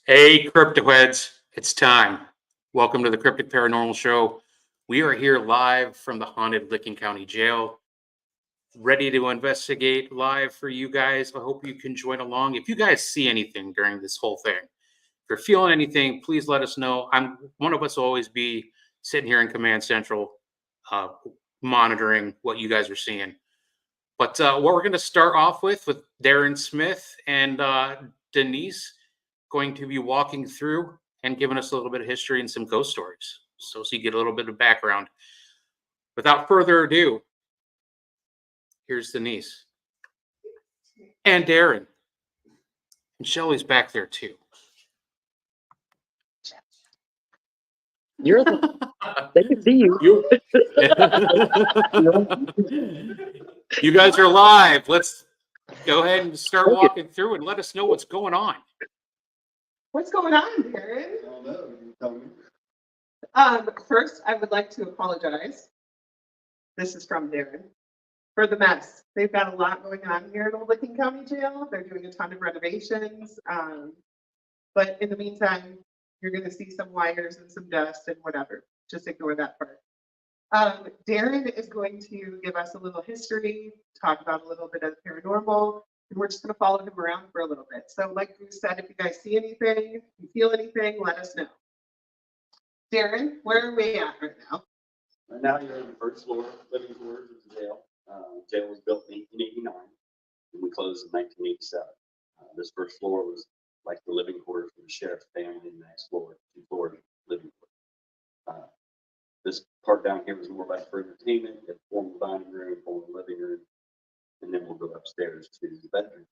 Hey, crypto heads, it's time. Welcome to the Cryptic Paranormal Show. We are here live from the haunted Licking County Jail, ready to investigate live for you guys. I hope you can join along. If you guys see anything during this whole thing, if you're feeling anything, please let us know. One of us will always be sitting here in Command Central, uh, monitoring what you guys are seeing. But what we're going to start off with Darren Smith and Denise going to be walking through and giving us a little bit of history and some ghost stories. So you get a little bit of background. Without further ado, here's Denise and Darren. And Shelly's back there too. You're the. They can see you. You guys are live. Let's go ahead and start walking through and let us know what's going on. What's going on, Darren? I don't know. You tell me. First, I would like to apologize. This is from Darren for the mess. They've got a lot going on here at Old Licking County Jail. They're doing a ton of renovations. But in the meantime, you're going to see some wires and some dust and whatever. Just ignore that part. Darren is going to give us a little history, talk about a little bit of paranormal, and we're just going to follow him around for a little bit. So like Bruce said, if you guys see anything, if you feel anything, let us know. Darren, where are we at right now? Right now, you're in the first floor, living quarters of the jail. Jail was built in 1889, and we closed in 1987. This first floor was like the living quarters for the sheriff's family, and the next floor, two floors, living quarters. This part down here was more like for entertainment, a formal dining room, formal living room, and then we'll go upstairs to the bedroom.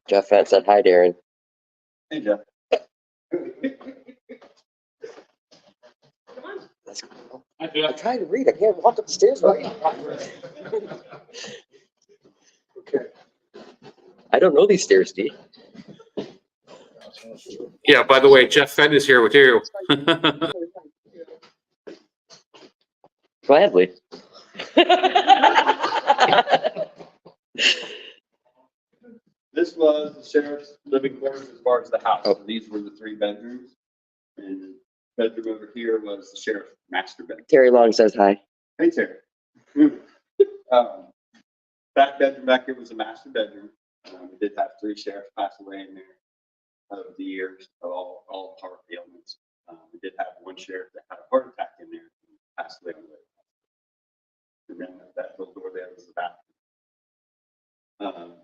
Jeff Fent said hi, Darren. Hey, Jeff. Come on. I'm trying to read. I can't walk up the stairs right. Okay. I don't know these stairs, D. Yeah, by the way, Jeff Fenn is here with you. Gladly. This was the sheriff's living quarters as far as the house. Oh. So these were the three bedrooms. And the bedroom over here was the sheriff's master bedroom. Terry Long says hi. Hey, Terry. That bedroom back here was the master bedroom. We did have three sheriffs pass away in there over the years of all heart ailments. We did have one sheriff that had a heart attack in there and passed away on the way. And then that little door there was the bathroom.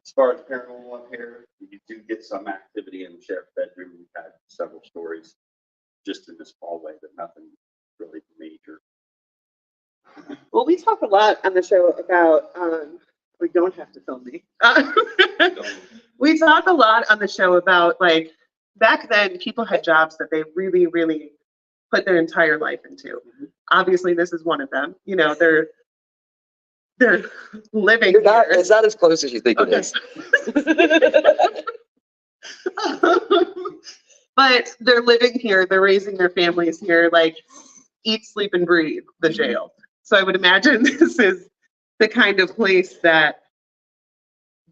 As far as paranormal up here, you do get some activity in the sheriff's bedroom. We've had several stories just in this hallway, but nothing really major. Well, we talk a lot on the show about, we don't have to film me. We talk a lot on the show about, like, back then people had jobs that they really, really put their entire life into. Mm-hmm. Obviously, this is one of them. You know, they're living You're not, here. it's not as close as you think it is. But they're living here, they're raising their families here, like eat, sleep, and breathe the jail. So I would imagine this is the kind of place that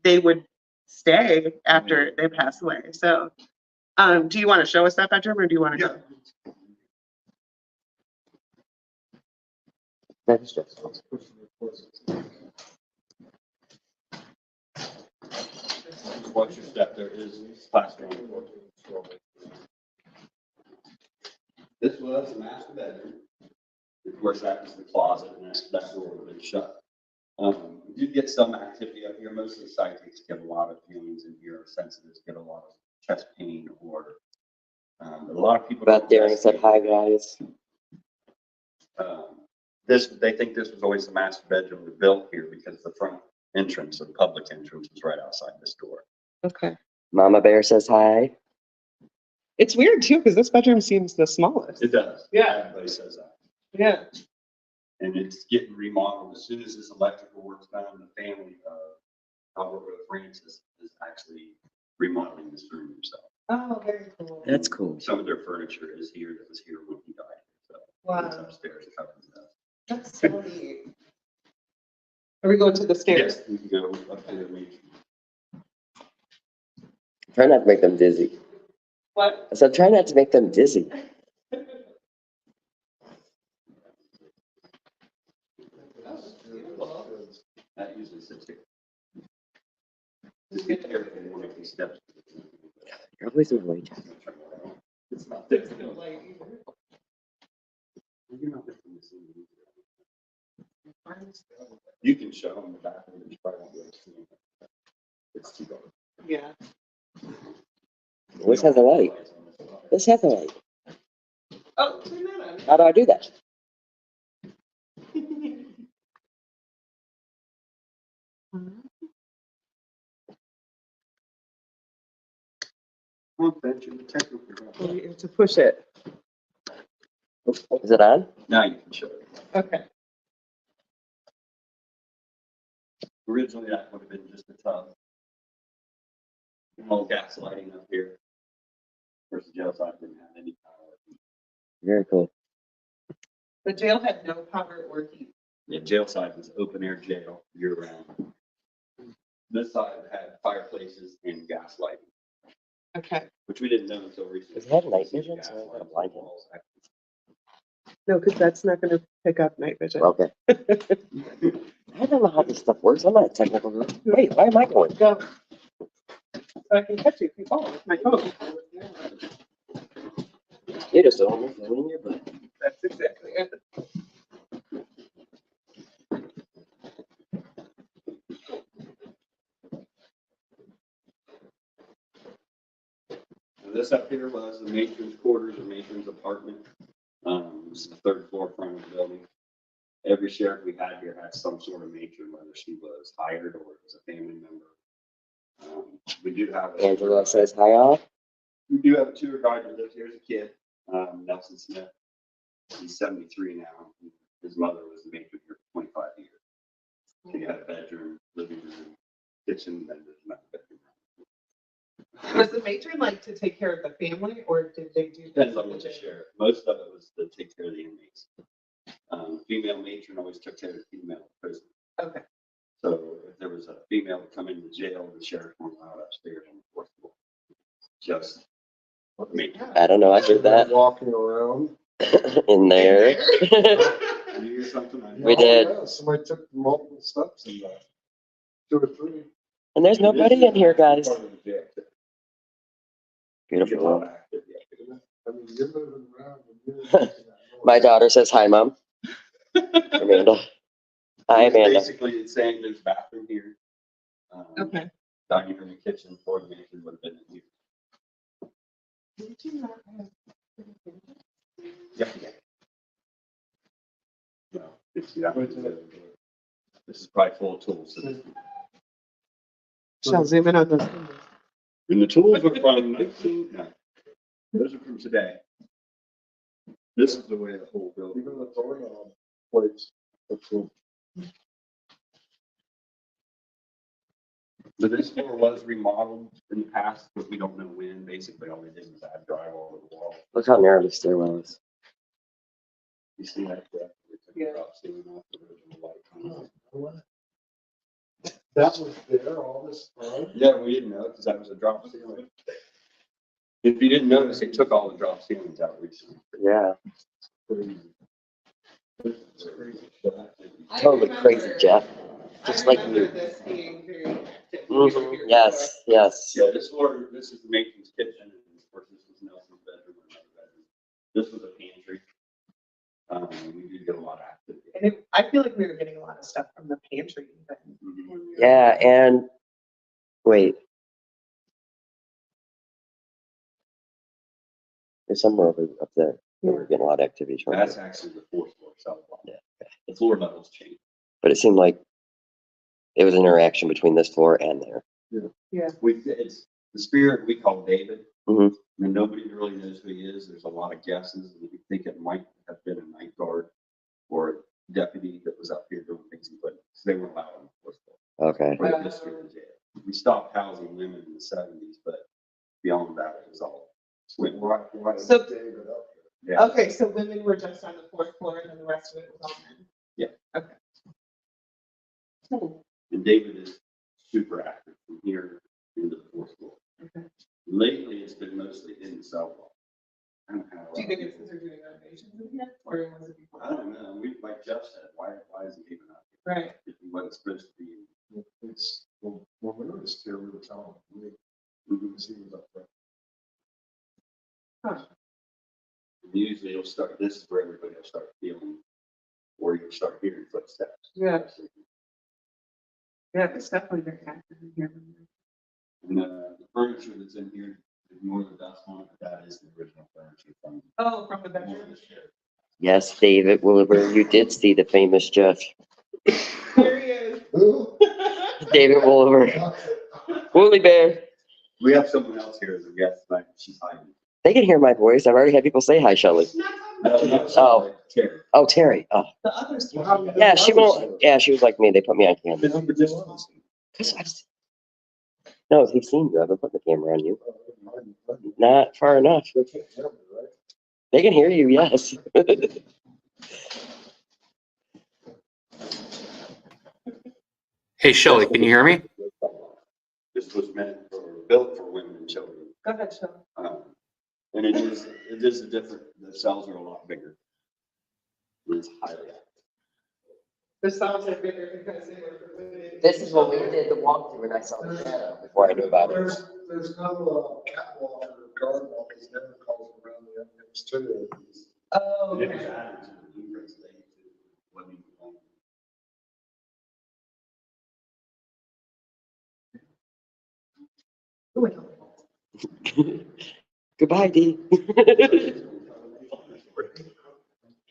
they would stay after they pass away. So do you want to show us that bedroom or do you want to go? That's just. Watch your step. There is plaster on the floor. This was the master bedroom. Of course, that was the closet, and that door would have been shut. You get some activity up here. Most of the psychics get a lot of feelings in here. Sensitives get a lot of chest pain, or a lot of people. Beth Darren said hi, guys. They think this was always the master bedroom was built here because the front entrance, or the public entrance, was right outside this door. Okay. Mama Bear says hi. It's weird too, because this bedroom seems the smallest. It does. Yeah. Everybody says that. Yeah. And it's getting remodeled. As soon as this electrical work's done, the family of Alberto Francis is actually remodeling this room himself. Oh, very cool. That's cool. Some of their furniture is here that was here when he died. So it's Wow. upstairs covering stuff. That's so neat. Are we going to the stairs? Yes, we can go up to the meet. Try not to make them dizzy. What? I said, try not to make them dizzy. That usually sits here. Just be careful when you make these steps. You're always in the way, Jeff. It's not There's there. no light either. You're not lifting this in. You can show them the back of it. You probably won't be able to see it. It's too dark. Yeah. This has a light. This has a light. Oh, turn that on. How do I do that? Well, that's your technical Well, you have to push it. Is it on? Now you can show it. Okay. Originally, that would have been just a tub. All gas lighting up here. Versus jail side didn't have any power. Very cool. The jail had no power or heat. Yeah, jail side was open air jail year round. This side had fireplaces and gas lighting, Okay. which we didn't know until recently. Does it have night vision? Gas So I'm gonna lights blind on him. walls. No, because that's not going to pick up night vision. Okay. I don't know how this stuff works. I'm not a technical girl. Wait, why am I going? Go. So I can catch you if you fall with my phone. You just don't want me in your butt. That's exactly it. So this up here was the matron's quarters or matron's apartment. This is the third floor front of the building. Every sheriff we had here had some sort of matron, whether she was hired or was a family member. We do have. Angela says hi all. We do have a tour guide that lives here as a kid, Nelson Smith. He's 73 now. His mother was the matron here for 25 years. So you had a bedroom, living room, kitchen, and there's another bedroom. Was the matron like to take care of the family or did they do? Depends on what the sheriff. Most of it was to take care of the inmates. Female matron always took care of the female prisoner. Okay. So if there was a female to come into jail, the sheriff went out upstairs on the fourth floor. Just me. I don't know. I heard that Walking around. in there. You hear something? We did. Yeah, somebody took multiple steps in that. 2 or 3. And there's nobody in here, guys. Part of the jail. Beautiful room. I mean, you're moving around. And you're My daughter says hi, Mom. Amanda. Hi, Amanda. Basically, it's saying there's a bathroom here. Okay. Dining room and kitchen for the matron would have been in here. Did you not have- Yeah. No, it's, yeah, this is probably full of tools. Shall zoom in on those. And the tools are from 19, no, those are from today. This is the way the whole building. Even the doorknob plates. That's cool. So this floor was remodeled in the past, but we don't know when. Basically, all they did was add drywall to the wall. Look how narrow the stairwell is. You see that? We took the Yeah. drop ceiling off the original light. That was there all this time. Yeah, we didn't know because that was a drop ceiling. If you didn't notice, they took all the drop ceilings out recently. Yeah. Crazy. Totally crazy, Jeff. Just like remember you. this being very active. Mhm. Yes, yes. Yeah, this floor, this is the matron's kitchen, and of course, this was Nelson's bedroom and another bedroom. This was a pantry. We did get a lot of activity. And I feel like we were getting a lot of stuff from the pantry. But Yeah, and wait. There's somewhere over up there. That we're getting a lot of activity from. That's actually the fourth floor cell block. Yeah. The floor levels changed. But it seemed like it was an interaction between this floor and there. It's the spirit we call David. Mhm. And nobody really knows who he is. There's a lot of guesses. And we think it might have been a night guard or a deputy that was up here doing things he couldn't. So they weren't allowed on the fourth floor. Okay. Or they just here in jail. We stopped housing women in the 70s, but beyond that, it was all swim. Why So- David up Yeah. Okay, so women were just on the fourth floor and then the rest of it was all men. Yeah. Okay. Hmm. And David is super active from here into the fourth floor. Okay. Lately, it's been mostly inside. itself. Kind of Do you think it's because they're doing renovations in here, or was it before? I don't know. We, like Jeff said, why is it even up? Right. If what it's supposed to be. It's, when we were just here, we were telling them, we see what's up there. Huh. Usually you'll start, this is where everybody will start feeling, or you'll start hearing footsteps. Yeah. Yeah, it's definitely very active in here. And the furniture that's in here, ignore the dust on it, but that is the original furniture from. Oh, from the bedroom. Yes, David Williver, you did see the famous Jeff. There he is. David Williver. Woolly Bear. We have someone else here as a guest, like she's hiding. They can hear my voice. I've already had people say hi, Shelley. Oh. Terry. Oh, Terry. Oh, The other stuff. yeah, she won't. Yeah, she was like me. They put me on camera. No, he's seen you. I've been putting the camera on you. Not far enough. They can hear you, yes. Hey, Shelly, can you hear me? This was built for women and children. Go ahead, Sean. And it is a different, the cells are a lot bigger. It's highly active. The sounds are bigger because they were. This is when we did the walkthrough and I saw the shadow before I knew about it. There's no catwalk or garden walk, as Denver calls it, around the entrance to these. Oh, And it was okay. added to the blueprints they to what we want. Goodbye, Dee.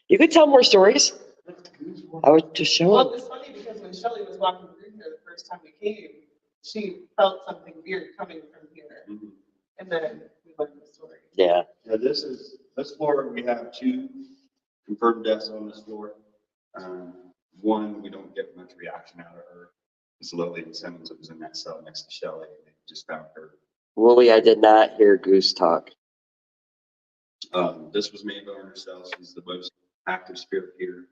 You could tell more stories. I was just Well, showing. it was funny because when Shelley was walking through here the first time we came, she felt something weird coming from here. Mhm. And then we went to the story. Yeah. Yeah, this floor, we have 2 confirmed deaths on this floor. One, we don't get much reaction out of her. It's Lillian Simmons that was in that cell next to Shelley. They just found her. Wooly, I did not hear Goose talk. This was Mayborn herself. She's the most active spirit here.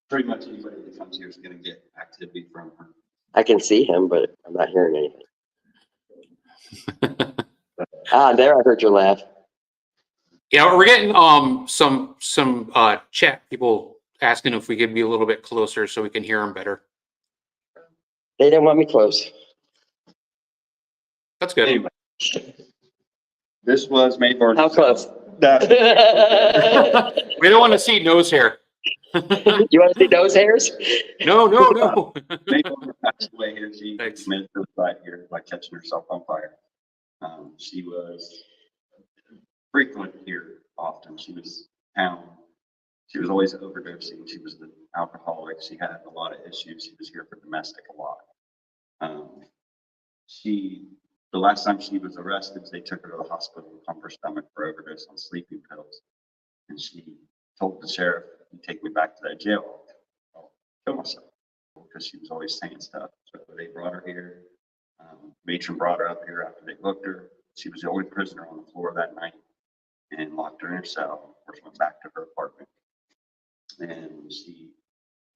Pretty much anybody that comes here is going to get activity from her. I can see him, but I'm not hearing anything. There I heard your laugh. Yeah, we're getting some chat people asking if we could be a little bit closer so we can hear them better. They didn't want me close. That's good. Anyway, this was Mayborn. How close? That, We don't want to see nose hair. You want to see those hairs? No. Mayborn passed away here. She Thanks. committed suicide here by catching herself on fire. She was frequent here often. She was down. She was always overdosing. She was the alcoholic. She had a lot of issues. She was here for domestic a lot. The last time she was arrested, they took her to the hospital to pump her stomach for overdose on sleeping pills. And she told the sheriff, "You take me back to that jail, I'll kill myself," because she was always saying stuff. So they brought her here. Matron brought her up here after they booked her. She was the only prisoner on the floor that night and locked her in her cell. Of course, went back to her apartment. And the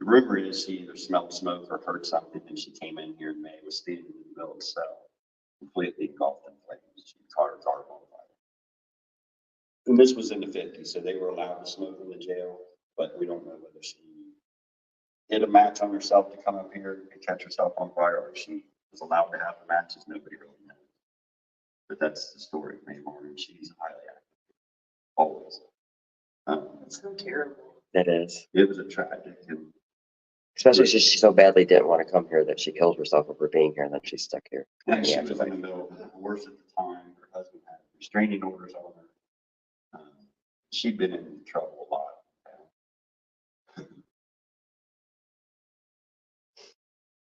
rumor is she either smelled smoke or heard something, and she came in here in May, was standing in the middle of the cell, completely engulfed in flames. She caught her garb on fire. And this was in the 50s, so they were allowed to smoke in the jail, but we don't know whether she hit a match on herself to come up here and catch herself on fire, or if she was allowed to have the matches. Nobody really knows. But that's the story of Mayborn, and she's highly active, always. It's so terrible. It is. It was a tragic, and Especially since she so badly didn't want to come here that she killed herself over being here and then she's stuck here. and she was in the middle of divorce at the time. Her husband had restraining orders on her. She'd been in trouble a lot.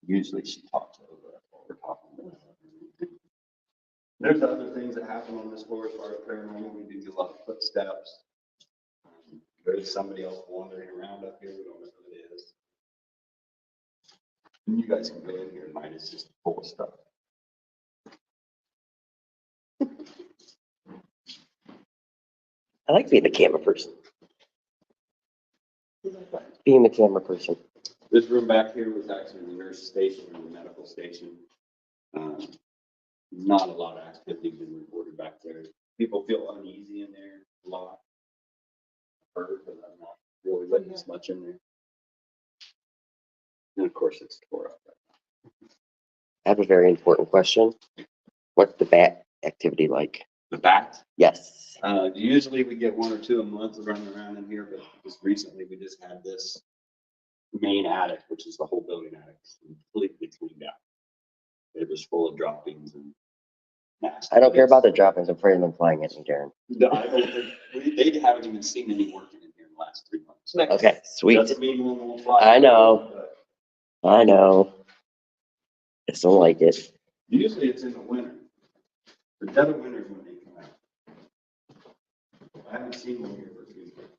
Usually she talks over us while we're talking about it. There's other things that happen on this floor as far as paranormal. We do a lot of footsteps. There's somebody else wandering around up here. We don't know who it is. And you guys can go in here tonight. It's just full of stuff. I like being the camera person. Being the camera person. This room back here was actually the nurse station or the medical station. Not a lot of activity been reported back there. People feel uneasy in there a lot. Heard, but I'm not really letting as much in there. And of course, it's tore up. I have a very important question. What's the bat activity like? The bats. Yes. Usually we get 1 or 2 a month running around in here, but just recently we just had this main attic, which is the whole building attic, completely cleaned out. It was full of droppings and nasty. I don't care about the droppings. I'm afraid of them flying at me, Darren. I don't think, they haven't even seen any working in here in the last 3 months. Nice. Okay, sweet. Doesn't mean one won't fly. I know. but I know. Just don't like it. Usually it's in the winter. The dead of winter is when they come out. I haven't seen one here for 3 months.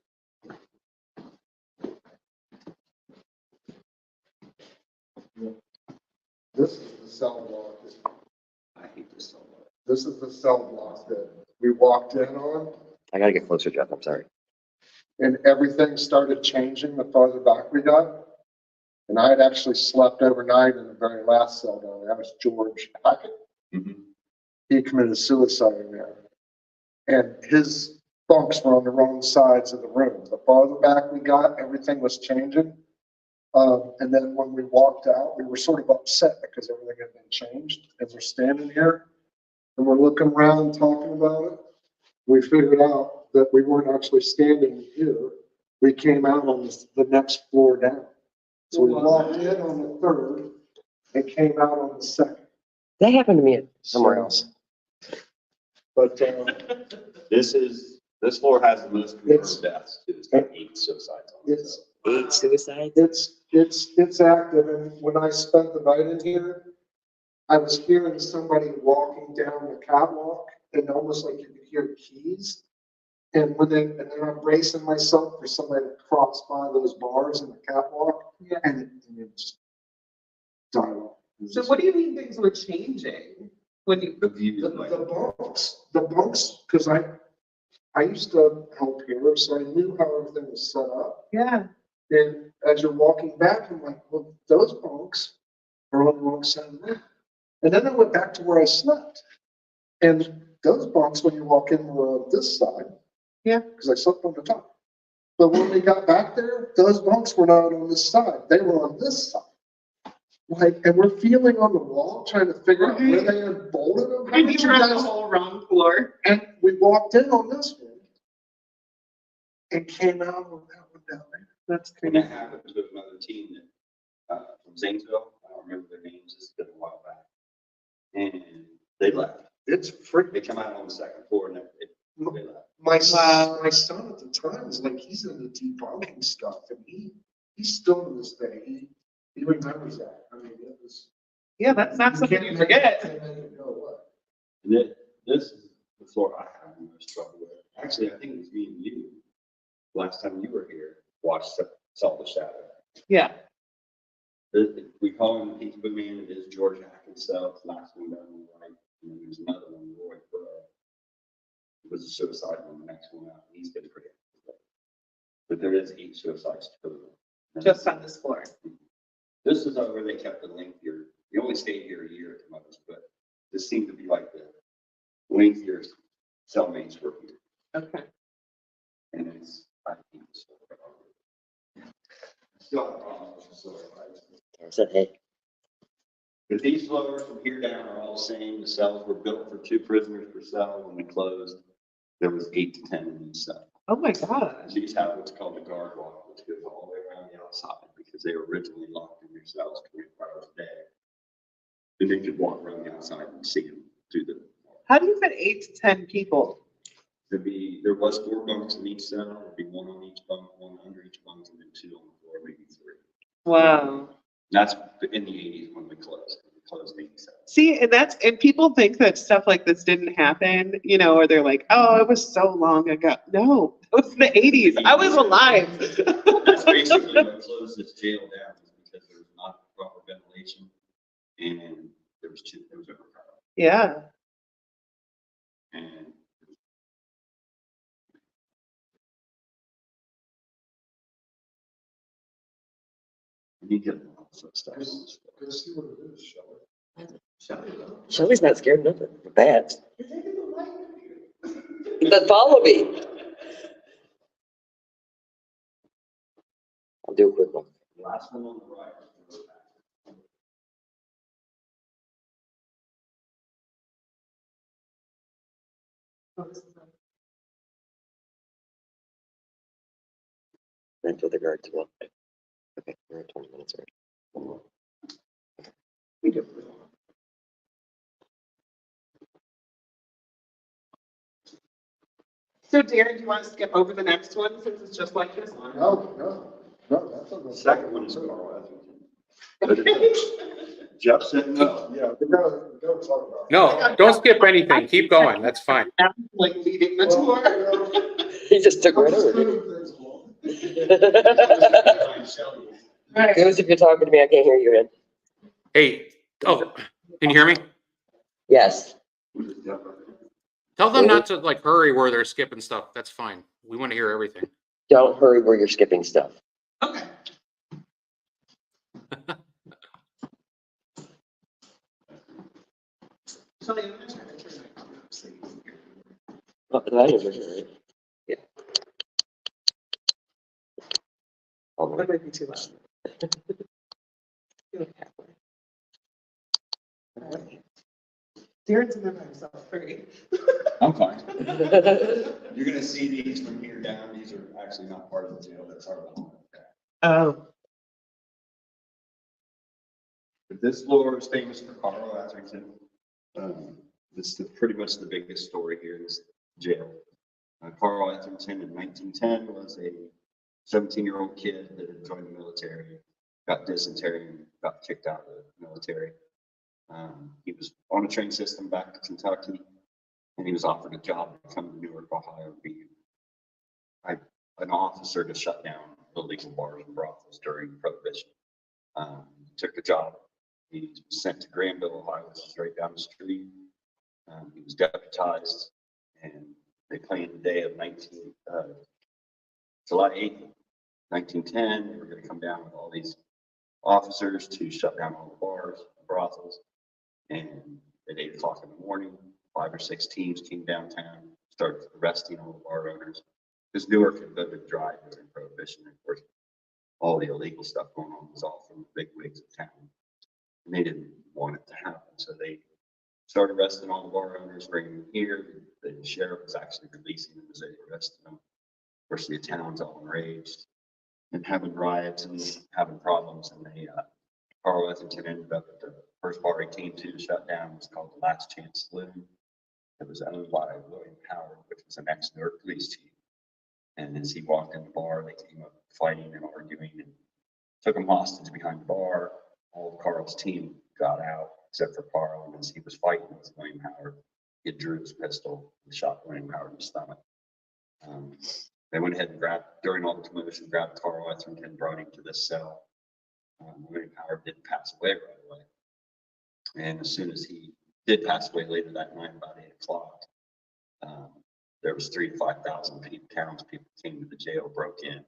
This is the cell block. I hate this so much. This is the cell block that we walked in on, I gotta get closer, Jeff. I'm sorry. and everything started changing the farther back we got. And I had actually slept overnight in the very last cell down there. That was George Hackett. Mhm. He committed suicide in there. And his bunks were on the wrong sides of the room. The farther back we got, everything was changing. And then when we walked out, we were sort of upset because everything had been changed. And we're standing here and we're looking around talking about it. We figured out that we weren't actually standing here. We came out on the next floor down. So we walked in on the third and came out on the second. That happened to me somewhere else. But, This floor has the most It's- confirmed deaths. It's got 8 suicides on it. it's, 8 suicides? it's active. And when I spent the night in here, I was hearing somebody walking down the catwalk and almost like you could hear keys. And then I'm bracing myself for somebody to cross by those bars in the catwalk. Yeah. And it just died off. It was So just- what do you mean things were changing when you, The view The, is like, the bunks, because I used to help here, so I knew how everything was set up. yeah, And as you're walking back, I'm like, well, those bunks are on the wrong side of the room. And then I went back to where I slept. And those bunks, when you walk in, were on this side. Yeah. Because I slept on the top. But when we got back there, those bunks were not on this side. They were on this side. Like, and we're feeling on the wall, trying to figure out where they had bolted them. How and did you were on the guys- whole wrong floor. And we walked in on this one and came out on that one down there. That's and crazy. that happened to another team that, from Zanesville. I don't remember their names. It's been a while back. And they left. It's freaking. They come out on the second floor and they left. My, Wow. my son at the time was like, he's into debunking stuff and he's still to this day, he remembers that. I mean, it was. Yeah, that's not something you forget. Can't make it go away. And this is the floor I have the most trouble with. Actually, I think it was me and you, last time you were here, saw the shadow. Yeah, We call him the Peekaboo Man. It is George Hackett's cell. It's last one down on the right. And then there's another one, Roy Burrow. It was a suicide one, the next one out. He's been pretty active. But there is 8 suicides total. just on this floor. This is where they kept the lengthier. You only stayed here a year at the most, but this seemed to be like the lengthier cellmates were here. Okay. And it's, I think it's still have problems with the suicides. I said, hey, But these floors from here down are all the same. The cells were built for 2 prisoners per cell. When we closed, there was 8 to 10 in each cell. Oh my gosh. These have what's called the guard walk, which goes all the way around the outside because they were originally locked in their cells 24 hours a day. And they could walk around the outside and see them through the. How do you fit 8 to 10 people? There was 4 bunks in each cell. There'd be 1 on each bunk, 1 under each bunk, and then 2 on the floor, maybe 3. Wow. That's in the 80s when we closed. We closed 87. See, and people think that stuff like this didn't happen, or they're like, oh, it was so long ago. No, it was the 80s. I was alive. That's basically what closed this jail down, is because there was not proper ventilation and there was overcrowding. Yeah. And you get lots of stuff. on this floor. Go see what it is, Shelley. Shelly's not scared of nothing. The bats. You're taking the light in here. Then follow me. I'll do a quick one. Last one on the right. Until the guards will. Okay, we're at 20 minutes already. We do. So Darren, do you want to skip over the next one since it's just like this one? No, that's a. The second one is Carl Etherington. Jeff said no. Yeah, we gotta talk about. No, don't skip anything. Keep going. That's fine. Like leading the tour. He just took right over. Right. Goose, if you're talking to me, I can't hear you, Ed. Hey, oh, can you hear me? Yes. Tell them not to like hurry where they're skipping stuff. That's fine. We want to hear everything. Don't hurry where you're skipping stuff. Okay. Shelley, I'm gonna try to turn my phone up so you can hear me. Oh, that is right. Yeah. All the way. That might be too loud. Do it halfway. All right. Darren's in there by himself. Hurry. I'm fine. You're gonna see these from here down. These are actually not part of the jail. That's our own. Oh. But this floor is famous for Carl Etherington. This is pretty much the biggest story here in this jail. Carl Etherington in 1910 was a 17-year-old kid that had joined the military, got dysentery, and got kicked out of the military. He was on a train system back to Kentucky, and he was offered a job to come to Newark, Ohio, and be an officer to shut down illegal bars and brothels during Prohibition. He took the job. He was sent to Granville, Ohio, which is right down the street. He was deputized, and they planned the day of July 8th, 1910. They were going to come down with all these officers to shut down all the bars and brothels. And at 8 o'clock in the morning, 5 or 6 teams came downtown, started arresting all the bar owners. Because Newark had voted dry during Prohibition. And of course, all the illegal stuff going on was all from the big wigs of town. And they didn't want it to happen. So they started arresting all the bar owners, bringing them here. The sheriff was actually releasing them as they arrested them. Of course, the town's all enraged and having riots and having problems. And they, Carl Etherington ended up at the first bar he came to shut down was called the Last Chance Saloon. It was owned by William Howard, which was an ex-Newark police chief. And as he walked in the bar, they came up fighting and arguing and took him hostage behind the bar. All of Carl's team got out except for Carl. And as he was fighting with William Howard, he drew his pistol and shot William Howard in the stomach. They went ahead and during all the commotion, grabbed Carl Etherington, brought him to this cell. William Howard did pass away right away. And as soon as he did pass away later that night, about 8 o'clock, there was 3,000 to 5,000 townspeople came to the jail, broke in,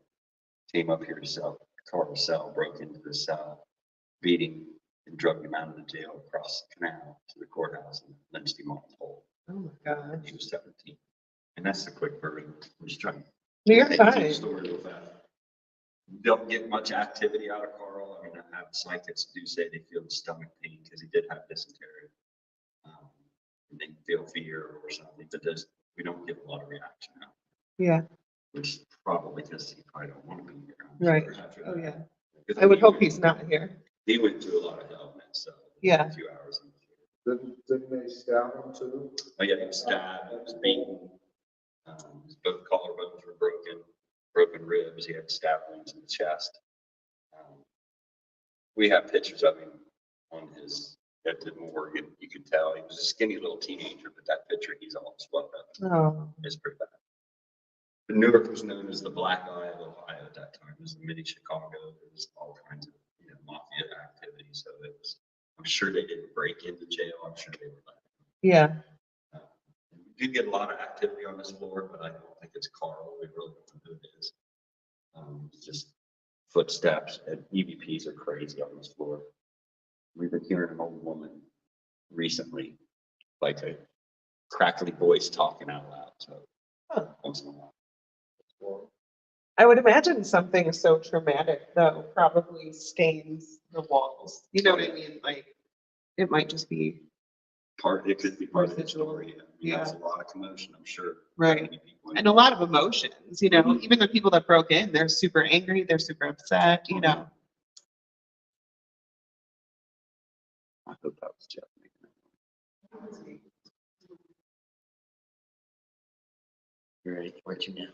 came up here to sell Carl's cell, broke into the cell, beat him and drug him out of the jail across the canal to the courthouse and lynched him on the pole. Oh my God. He was 17. And that's the quick version. I'm just trying to You're take you through the fine. story real fast. Don't get much activity out of Carl. I mean, I have psychics do say they feel the stomach pain because he did have dysentery. And they feel fear or something, but we don't get a lot of reaction out, Yeah. which is probably because he probably don't want to be here. Right. After Oh, that. yeah. Because I would hope he's not here. He went through a lot of hell, man. So Yeah. a few hours. Didn't they stab him too? Oh yeah, he was stabbed, he was beaten. His both collarbones were broken ribs. He had stab wounds in the chest. We have pictures of him on his at the morgue. You could tell he was a skinny little teenager, but that picture he's all swelled up. Oh. It's pretty bad. But Newark was known as the Black Eye of Ohio at that time. It was the mini Chicago. There was all kinds of mafia activity. So it was. I'm sure they didn't break into jail. I'm sure they were. Yeah. We did get a lot of activity on this floor, but I don't think it's Carl. We really don't know who it is. It's just footsteps and EVPs are crazy on this floor. We've been hearing an old woman recently, like a crackly voice talking out loud. So Huh. once in a while. I would imagine something so traumatic though probably stains the walls. You know what I mean? Like, it might just be, It could be part of the Residual. story. I mean, that's a lot of commotion, I'm sure. Right. Many people- and a lot of emotions, you know, even the people that broke in, they're super angry, they're super upset, you know. I hope that was Jeff. Right, where'd you now?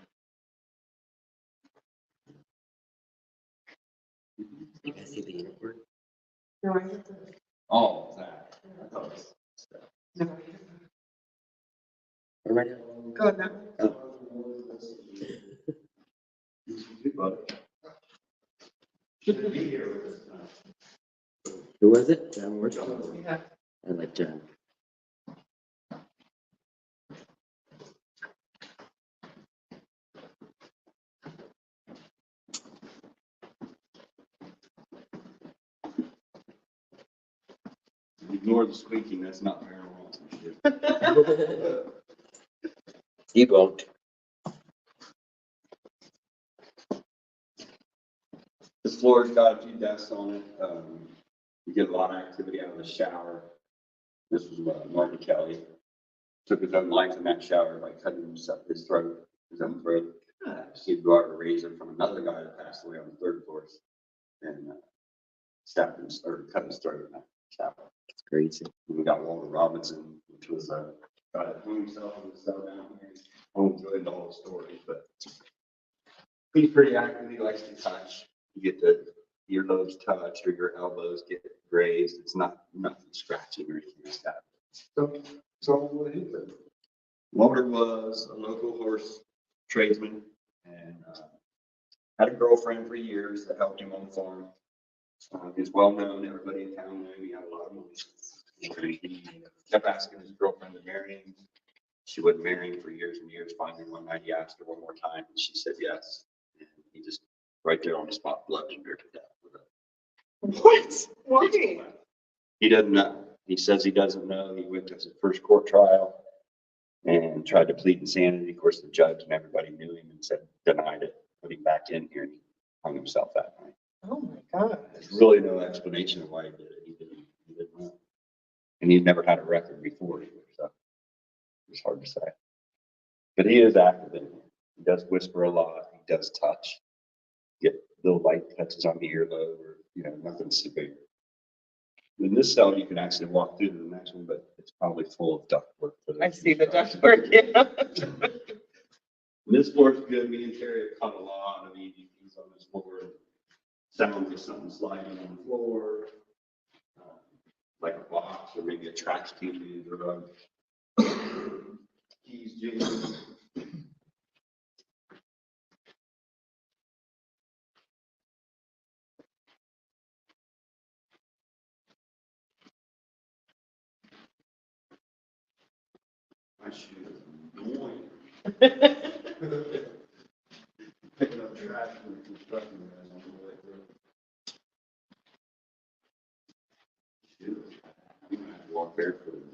You guys see the unicorn? No, I have to- Oh, that. I thought it was stuff. no. Where am I now? Go ahead now. Should be here with us tonight. Who was it? John Ward? Yeah. I like John. Ignore the squeaking, that's not paranormal. Debunked. This floor's got a few desks on it. We get a lot of activity out of the shower. This was Martin Kelly. Took his own life in that shower by cutting himself, his own throat. He'd brought a razor from another guy that passed away on the third floor and stabbed him or cut his throat in that shower. It's crazy. And we got Walter Robinson, which was guy that hung himself in the cell down here. I won't go into all the stories, but he's pretty active. He likes to touch. You get the earlobes touched or your elbows get grazed. It's not nothing scratching or anything like that. So what is it? Walter was a local horse tradesman and had a girlfriend for years that helped him on the farm. He was well known. Everybody in town knew him. He had a lot of money. He kept asking his girlfriend to marry him. She wouldn't marry him for years and years. Finally, one night he asked her one more time and she said yes. And he just right there on the spot bludgeoned her to death with a What? Why? He doesn't know. He says he doesn't know. He went to his first court trial and tried to plead insanity. Of course, the judge and everybody knew him and said, denied it, put him back in here and he hung himself that night. Oh my God. There's really no explanation of why he did it. He didn't know. And he'd never had a record before either, so it's hard to say. But he is active in here. He does whisper a lot. He does touch. Get little light touches on the earlobe or, nothing severe. In this cell, you can actually walk through to the next one, but it's probably full of ductwork. I see the ductwork, yeah. This floor is good. Me and Terry have caught a lot of EVPs on this floor. Sounds of something sliding on the floor, like a box or maybe a trash can being drugged. Keys jingling. My shoe is annoying. Picking up trash from the construction guys on the way through. Shoe. I'm gonna have to walk barefoot.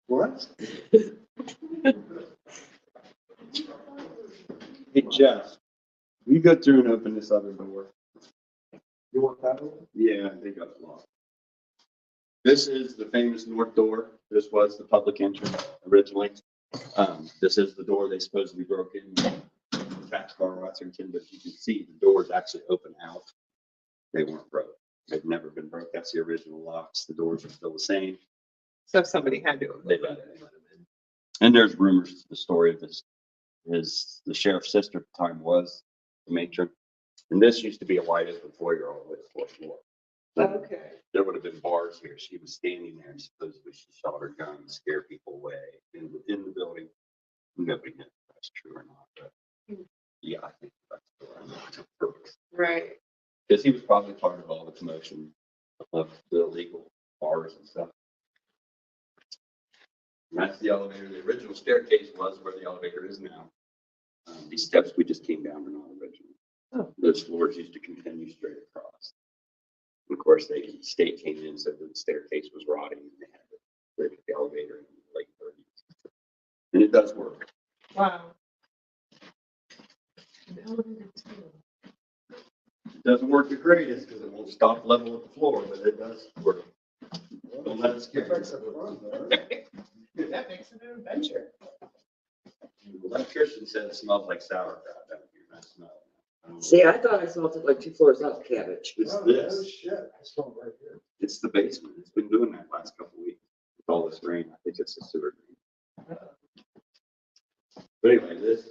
What? Hey Jeff, will you go through and open this other door? You want that one? Yeah, they got it locked. This is the famous north door. This was the public entrance originally. This is the door they supposedly broke in. Tax car Washington, but you can see the doors actually open out. They weren't broke. They've never been broke. That's the original locks. The doors are still the same. So somebody had to. They let it in. And there's rumors, the story of this is the sheriff's sister at the time was the matron. And this used to be a wide open foyer all the way to the fourth floor. Okay. There would have been bars here. She was standing there and supposedly she shot her gun to scare people away in the building. Nobody knew if that's true or not, but yeah, I think that's the story. Right. Because he was probably part of all the commotion of the illegal bars and stuff. And that's the elevator. The original staircase was where the elevator is now. These steps we just came down are not original. Oh. Those floors used to continue straight across. And of course, the state came in and said that the staircase was rotting and they had to break the elevator in like it does work. Wow. An elevator too. It doesn't work the greatest because it won't stop level with the floor, but it does work. Don't let it scare you. That makes it an adventure. The electrician said it smells like sauerkraut down here. I smell it. See, I thought I smelled it like 2 floors up, cabbage. It's Oh, this. no shit. I smell it right here. It's the basement. It's been doing that last couple of weeks with all this rain. I think it's the sewer drain. But anyway, this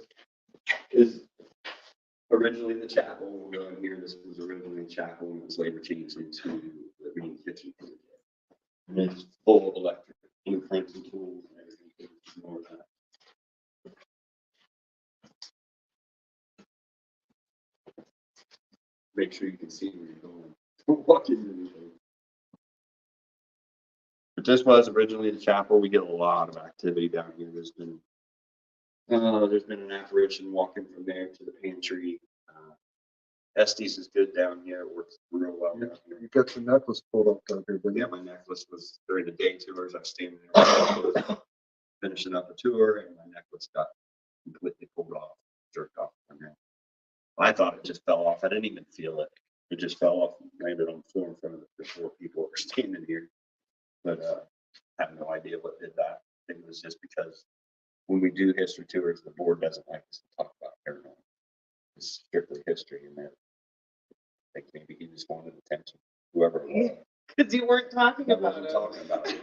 is originally the chapel. We'll go in here. This was originally the chapel and it was later changed into the main kitchen. And it's full of electric blueprints and tools and everything. More of that. Make sure you can see where you're going. Don't walk into anything. But this was originally the chapel. We get a lot of activity down here. There's been an apparition walking from there to the pantry. Estes is good down here. It works real well down here. You got your necklace pulled up there, didn't Yeah, you? my necklace was during the day tours. I was standing there finishing up a tour, and my necklace got completely pulled off, jerked off from there. I thought it just fell off. I didn't even feel it. It just fell off and landed on the floor in front of the 4 people that were standing here. But I have no idea what did that. I think it was just because when we do history tours, the board doesn't like us to talk about paranormal. It's strictly history, and that I think maybe he just wanted attention, whoever it was. Because you weren't talking I about wasn't it. talking about it.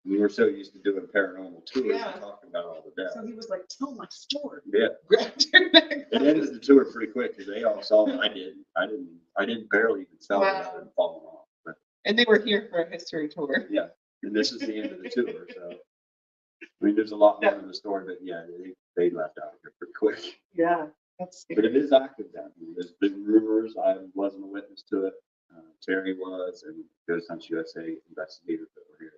We were so used to doing paranormal tours Yeah. and talking about all the death. So he was like, tell my story. Yeah, Grabbed your neck. it ended the tour pretty quick because they all saw it. I didn't barely even sell it. I Wow. didn't fall off. But And they were here for a history tour. yeah, and this is the end of the tour. So I mean, there's a lot more to the story, but yeah, they left out of here pretty quick. Yeah, that's But scary. it is active down here. There's been rumors. I wasn't a witness to it. Terry was, and Ghost Hunts USA investigators that were here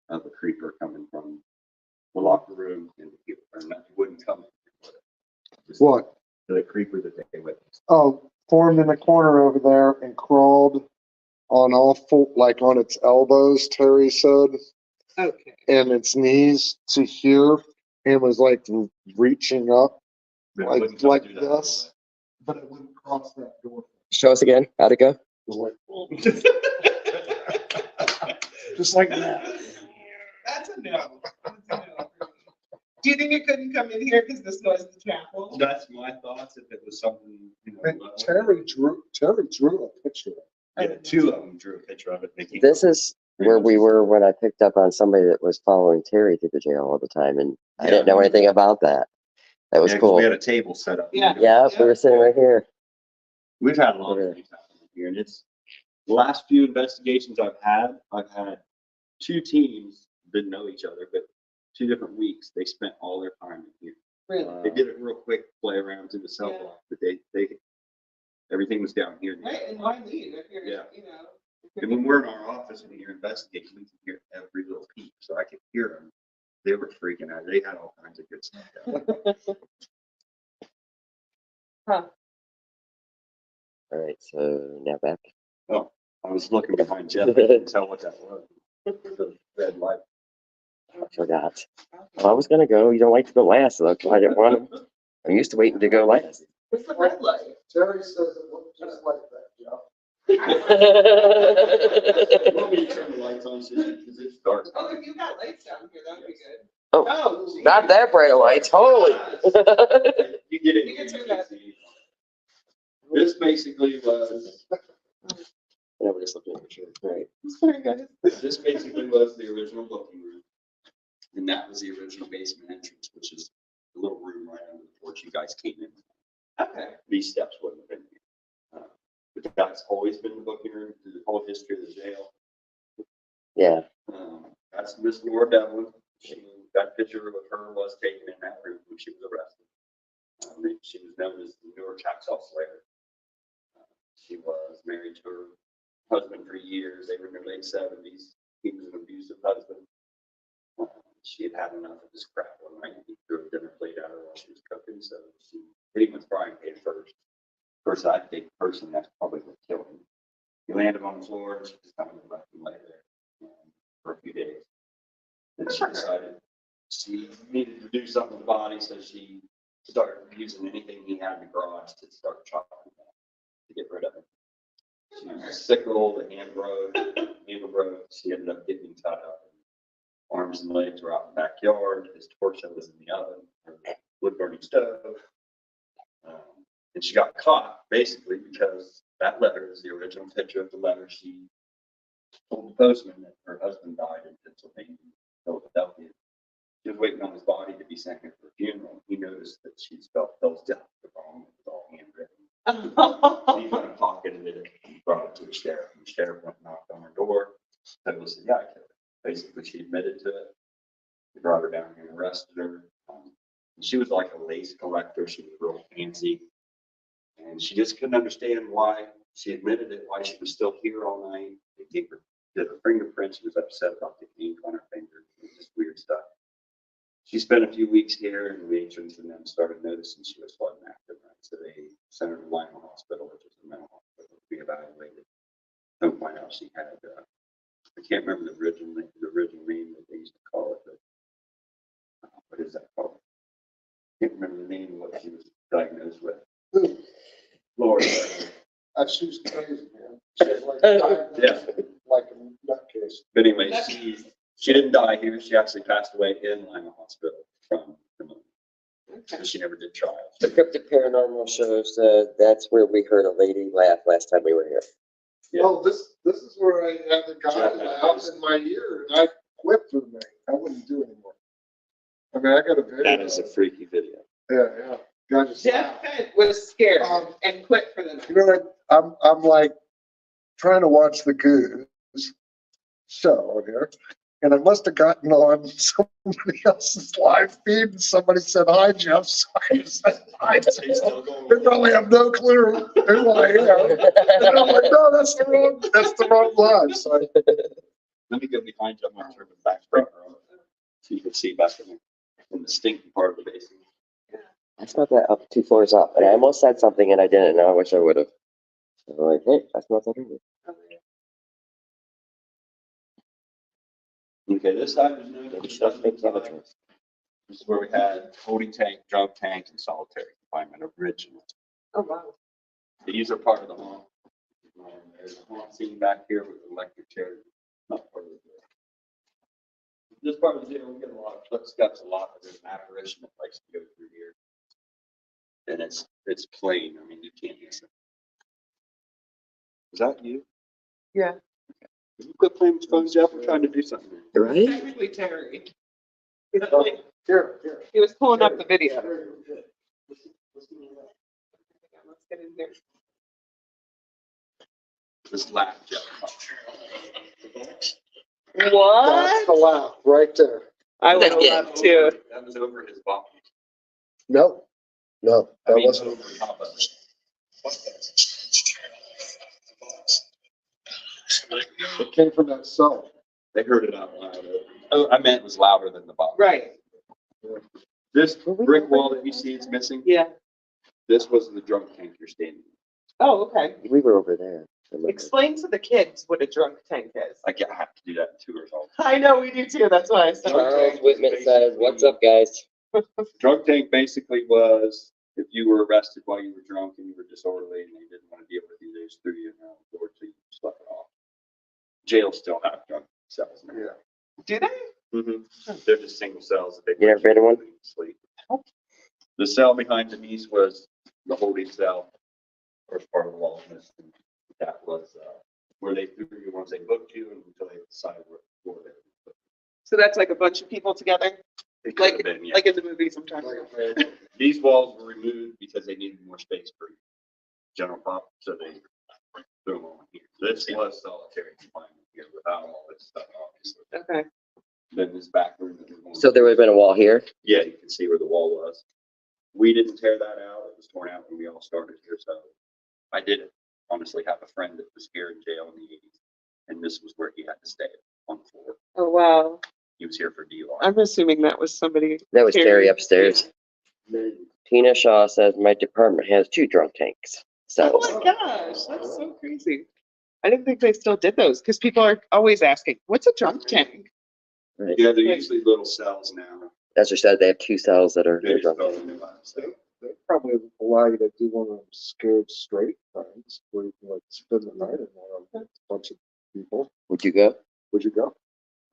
of a creeper coming from the locker room and he wouldn't come in. Just What? The creeper that they witnessed. Oh, formed in the corner over there and crawled on all four, like on its elbows, Terry said, Okay. and its knees to here, and was like reaching up But it like wouldn't come through that this, but it wouldn't cross that door. Show us again. How'd it go? It was like, just like that. That's a no. That's a no. Do you think it couldn't come in here because this was the chapel? That's my thoughts. If it was something, And Terry drew a picture. Yeah, 2 of them drew a picture of it. They came This up. is where we were when I picked up on somebody that was following Terry through the jail all the time, and I Yeah. didn't know anything about that. That was Yeah, 'cause cool. we had a table set up. Yeah. Yeah, we were sitting right here. We've had a lot Over of things happen here, and it's the last few investigations I've had 2 teams didn't know each other, but 2 different weeks they spent all their time in here. Really? They did it real quick, play around through the cell Yeah. block, but they everything was down here. Right, and why leave if you're, Yeah. you know? And when we're in our office and you're investigating, we can hear every little peep, so I could hear them. They were freaking out. They had all kinds of good stuff down there. Huh. All right, so now back. Oh, I was looking behind Jeff. I couldn't tell what that was. The red light. I forgot. Well, I was gonna go. You don't like to go last, so that's why I didn't want to. I'm used to waiting to go last. What's the red light? Terry says it looked just like that, Jeff. You want me to turn the lights on, because it's dark. Oh, if you got lights down here, that'd be good. Oh, Oh, geez. not that bright of lights. Holy. You get it. You can turn that. This basically was, Yeah, we're just looking at the picture. All right. Sorry, guys. this basically was the original booking room. And that was the original basement entrance, which is the little room right under the porch you guys came in. Okay. These steps wouldn't have been here. But that's always been the booking room through the whole history of the jail. Yeah. That's Miss Laura Devlin. That picture of her was taken in that room when she was arrested. She was known as the New York Hacksaw Slayer. She was married to her husband for years. They were in their late 70s. He was an abusive husband. She had had enough of this crap one night. He threw a dinner plate at her while she was cooking, so she pretty much Brian paid first. Of course, I think personally that's probably what killed him. He landed on the floor and she just kind of left him lay there for a few days. Then she decided she needed to do something with the body, so she started using anything he had in the garage to start chopping it up to get rid of it. She used a sickle, the handle broke. She ended up getting tied up. Arms and legs were out in the backyard. His torso was in the oven, or wood burning stove. And she got caught basically because that letter is the original picture of the letter she told the postman that her husband died in Pennsylvania, Philadelphia. She was waiting on his body to be sent here for a funeral. He noticed that she spelled those down wrong. It was all handwritten. He went and pocketed it and brought it to the sheriff. And the sheriff went and knocked on her door. Said, "Listen, yeah, I killed her." Basically, she admitted to it. They brought her down here and arrested her. And she was like a lace collector. She was real fancy. And she just couldn't understand why she admitted it, why she was still here all night. They gave her, did her fingerprints. She was upset about the ink on her finger. It was just weird stuff. She spent a few weeks here, and the matrons and them started noticing she was flooding after night. So they sent her to Lima Hospital, which is a mental hospital, to be evaluated. Don't find out she had, I can't remember the original name that they used to call it, but what is that called? Can't remember the name of what she was diagnosed with. Lord. She was crazy, man. She was like a nutcase. But anyway, she didn't die here. She actually passed away in Lima Hospital from pneumonia. Okay. She never did trials. The Cryptic Paranormal shows, that's where we heard a lady laugh last time we were here. Yeah. Oh, this is where I had the guy laugh in my ear, and I quit for the night. I wouldn't do anymore. I mean, I got a video. That is a freaky video. Yeah. Guy just Jeff laughed. was scared Um, and quit for the night. You know what? I'm like trying to watch the Goose show here, and I must have gotten on somebody else's live feed, and somebody said, "Hi, Jeff." So I said, "Hi, Jeff." They probably have no clue who I am. And I'm like, "No, that's the wrong live." So Let me go behind you. I'm going to turn the back camera on so you can see back in the stinky part of the basement. I smelled that up 2 floors up, and I almost said something and I didn't, and I wish I would have. So like, hey, I smelled something. Okay, this side is no. Maybe she doesn't make chemicals. This is where we had holding tank, drunk tank, and solitary confinement originally. Oh, wow. These are part of the haunt. There's a haunt scene back here with electric chairs. Not part of the jail. This part of the jail, we get a lot of footsteps, a lot of there's an apparition that likes to go through here. And it's plain. I mean, you can't miss it. Is that you? Yeah. You quit playing with phones, Jeff. We're trying to do something. Right? Technically Terry. here. He was pulling up the video. Let's get in there. This laugh, Jeff. That's What? the laugh right there. I would have loved to. That was over his body. No, I that mean, wasn't. over top of it. It came from that cell. They heard it out loud. Oh, I meant it was louder than the bottom. Right. This brick wall that you see is missing. Yeah. This was the drunk tank you're standing in. Oh, okay. We were over there. Explain to the kids what a drunk tank is. I have to do that in tours all I know we do too. That's why I said. Charles Whitman says, "What's up, guys?" the time. Drunk tank basically was if you were arrested while you were drunk and you were disorderly and they didn't want to deal with you, they just threw you in the floor till you slept it off. Jails still have drunk cells now. Yeah. Do they? Mm-hmm. They're just single cells that they. You never been in one? Sleep. The cell behind Denise was the holding cell, first part of the wall. That was where they threw you once they booked you and until they decided where they would put So that's like a bunch of people together, you. It could have been, yeah. like in the movies sometimes. These walls were removed because they needed more space for general pop, so they threw them on here. This was solitary confinement here without all this stuff, obviously. Okay. Then this back room. that we're going So there would have been a wall here. Yeah, you can see where the wall was. We didn't tear that out. It was torn out when we all started here. So I did honestly have a friend that was here in jail in the 80s. And this was where he had to stay on the floor. Oh, wow. He was here for DUI. I'm assuming that was somebody. That was Terry upstairs. Tina Shaw says, "My department has 2 drunk tanks." So Oh my gosh, that's so crazy. I didn't think they still did those because people are always asking, what's a drunk tank? right. Yeah, they're usually little cells now. As you said, they have 2 cells that are. They just built a new one, so. They probably allow you to do one of them scared straight things where you can like spend the night in one of them. A bunch of people. Would you go? Would you go?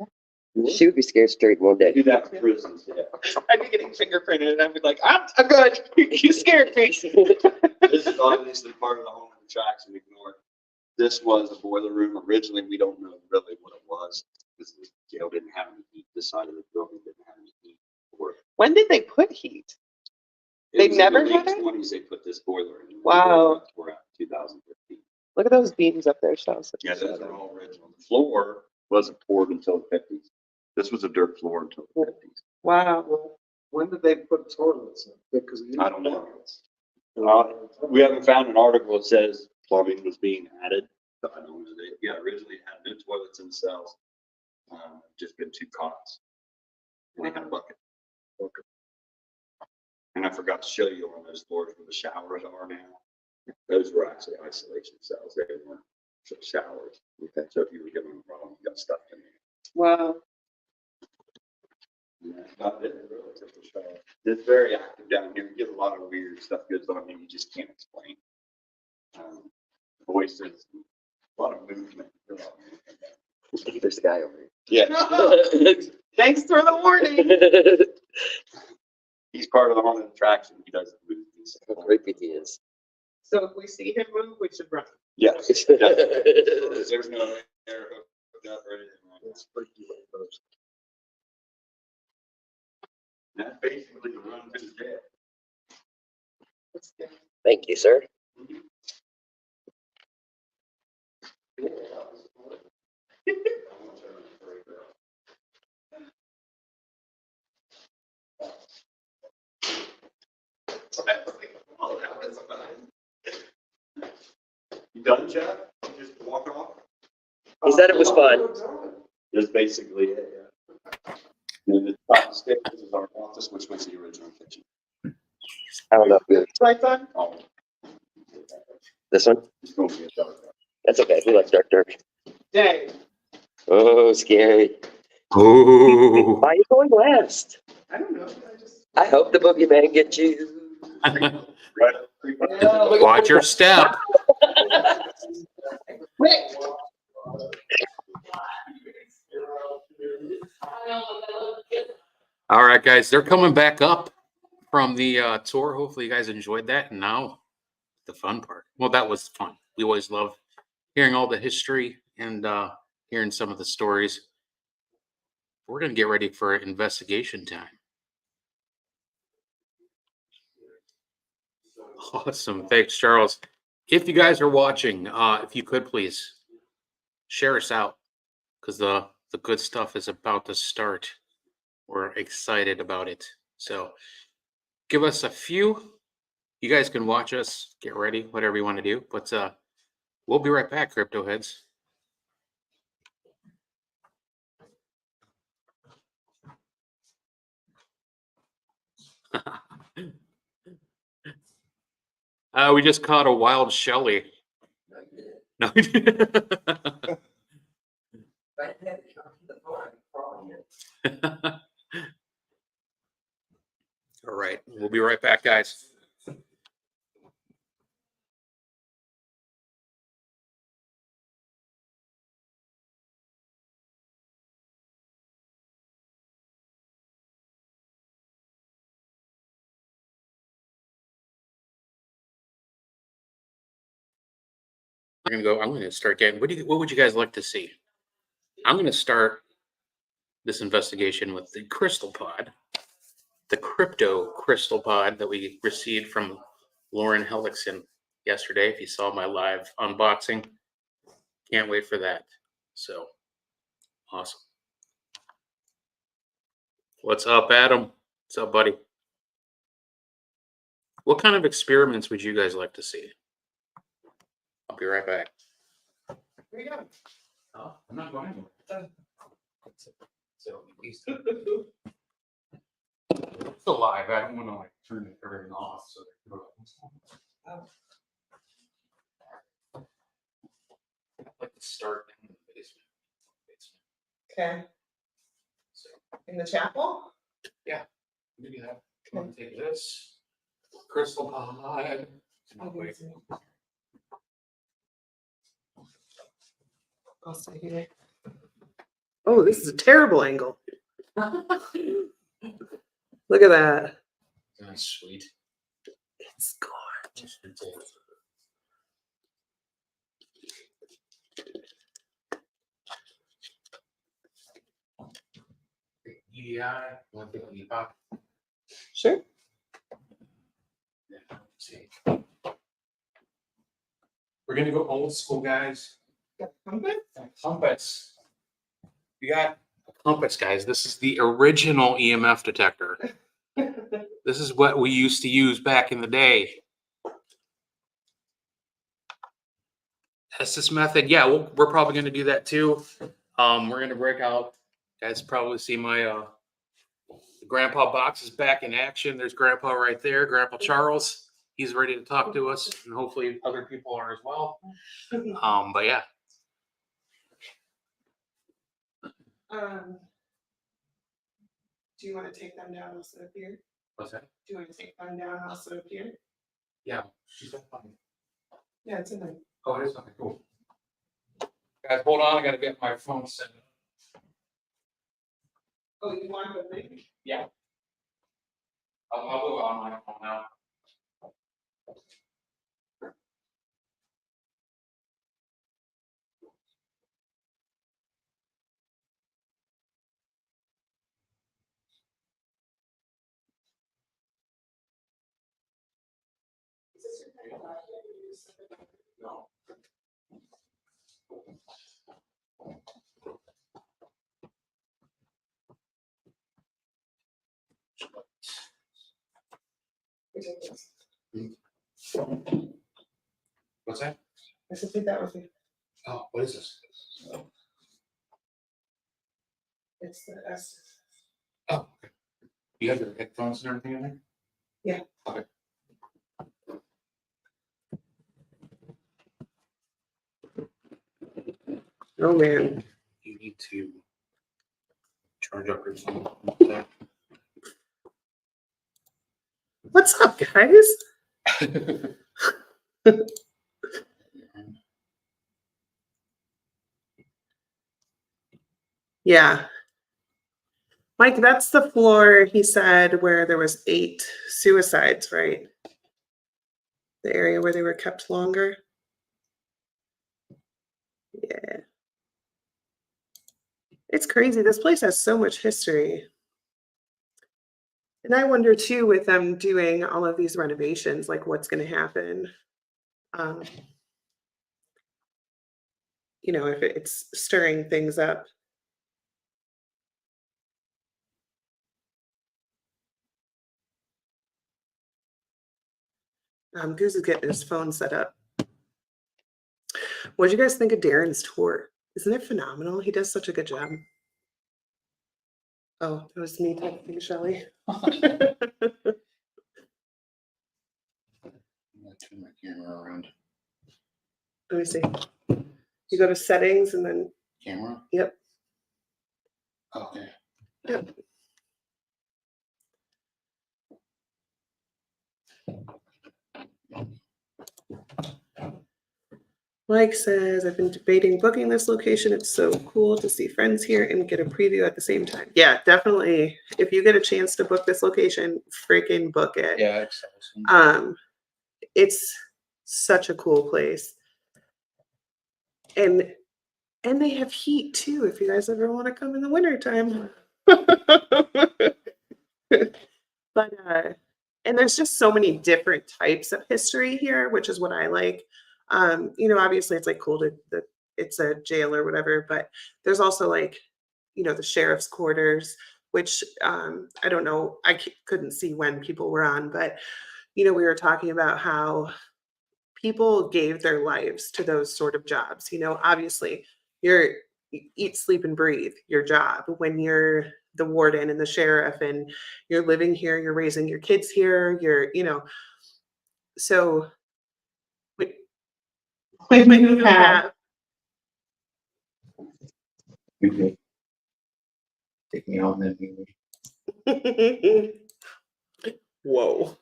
You would? She would be scared straight one They day. do that for prisons, yeah. I'd be getting fingerprinted and I'd be like, I'm good. You scared me. This is obviously part of the home attraction, ignore it. This was a boiler room. Originally, we don't know really what it was, because the jail didn't have any heat. This side of the building didn't have any heat for it. When did they put heat? It They was in never the had late it? 20s, they put this boiler in. Wow. We're at 2015. Look at those beams up there, Charles. Yeah, those are all original. The floor wasn't poured until the 50s. This was a dirt floor until the 50s. Wow. Well, when did they put toilets in? Because I don't know. We haven't found an article that says plumbing was being added. So I don't know. Yeah, originally it had new toilets in cells. Just been 2 cots. And they had a bucket. And I forgot to show you on those floors where the showers are now. Those were actually isolation cells. They weren't showers. Okay. So if you were getting them wrong, you got stuck in there. Wow. And that's about it, really, just a shower. It's very active down here. You get a lot of weird stuff goes on here you just can't explain. Voices, a lot of movement. There's a guy over Yeah. Thanks for the warning. here. He's part of the haunted attraction. He doesn't move. How creepy he is. So if we see him move, we should run. Yes. There's no air hooked up or anything like that. It's freaky like those. That's basically the run to the jail. Let's go. Thank you, sir. Oh, that was fun. You done, Jeff? You just walk off? He said it was fun. That's basically it, yeah. And the top of the stairs is our office, which was the original kitchen. I don't know. Lights on? Oh. This one? It's going to be a dark. That's okay. We like dark. Day. Oh, scary. Ooh. Why are you going last? I don't know. I hope the boogeyman gets you. Right? Watch your step. Wait. All right, guys, they're coming back up from the tour. Hopefully, you guys enjoyed that. And now, the fun part. Well, that was fun. We always love hearing all the history and hearing some of the stories. We're going to get ready for investigation time. Awesome. Thanks, Charles. If you guys are watching, if you could please share us out, because the good stuff is about to start. We're excited about it. So give us a few. You guys can watch us, get ready, whatever you want to do. But we'll be right back, Crypto Heads. We just caught a wild Shelly. No, we didn't. All right, we'll be right back, guys. We're gonna go. I'm gonna start getting. What would you guys like to see? I'm gonna start this investigation with the crystal pod, the crypto crystal pod that we received from Lauren Hellickson yesterday. If you saw my live unboxing, can't wait for that. So awesome. What's up, Adam? What's up, buddy? What kind of experiments would you guys like to see? I'll be right back. Here you go. Oh, I'm not going anywhere. So it's alive. I don't want to like turn everything off. So I'd like to start in the basement. Okay. So In the chapel? yeah, Maybe that. I'm gonna take this crystal pod. Wait. I'll stay here. Oh, this is a terrible angle. Look at that. That's sweet. It's gorgeous. EDI, one thing on the pop. Sure. Yeah, let's see. We're gonna go old school, guys. Compass. We got a compass, guys. This is the original EMF detector. This is what we used to use back in the day. Estes method. Yeah, we're probably going to do that too. We're going to break out. You guys probably see my grandpa box is back in action. There's grandpa right there, Grandpa Charles. He's ready to talk to us, and hopefully other people are as well. But yeah. Do you want to take them down also up here? What's that? Do you want to take them down also up here? Yeah, she's so funny. Yeah, it's in there. Oh, it is okay, cool. Guys, hold on. I got to get my phone set up. Oh, you want to go maybe? Yeah. I'll go on my phone now. No. What's that? I should take that with you. Oh, what is this? It's the S. Oh, okay. You have your headphones and everything in there? Yeah. Okay. Oh man. You need to charge up your phone. What's up, guys? Yeah. Mike, that's the floor, he said, where there was 8 suicides, right? The area where they were kept longer. Yeah. It's crazy. This place has so much history. And I wonder too, with them doing all of these renovations, like what's going to happen. You know, if it's stirring things up. Goose is getting his phone set up. What do you guys think of Darren's tour? Isn't it phenomenal? He does such a good job. Oh, it was me texting Shelly. Turn my camera around. Let me see. You go to settings and then, Camera? yep. Okay. Yep. Mike says, I've been debating booking this location. It's so cool to see friends here and get a preview at the same time. Yeah, definitely. If you get a chance to book this location, freaking book it. Yeah, it's awesome. It's such a cool place. And they have heat too, if you guys ever want to come in the wintertime. But and there's just so many different types of history here, which is what I like. You know, obviously it's like cool that it's a jail or whatever, but there's also like, you know, the sheriff's quarters, which I don't know, couldn't see when people were on, but you know, we were talking about how people gave their lives to those sort of jobs. You know, obviously you eat, sleep, and breathe your job when you're the warden and the sheriff and you're living here, you're raising your kids here, you're, you know, so when you have You could take me out and then whoa.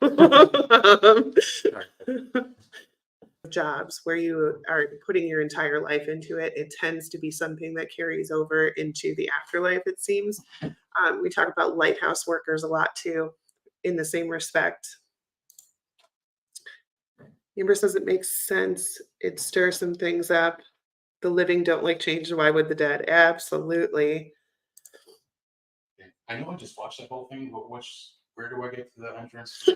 Jobs where you are putting your entire life into it, it tends to be something that carries over into the afterlife, it seems. We talk about lighthouse workers a lot too, in the same respect. Amber says it makes sense. It stirs some things up. The living don't like change. Why would the dead? Absolutely. I know I just watched that whole thing, but where do I get to the entrance?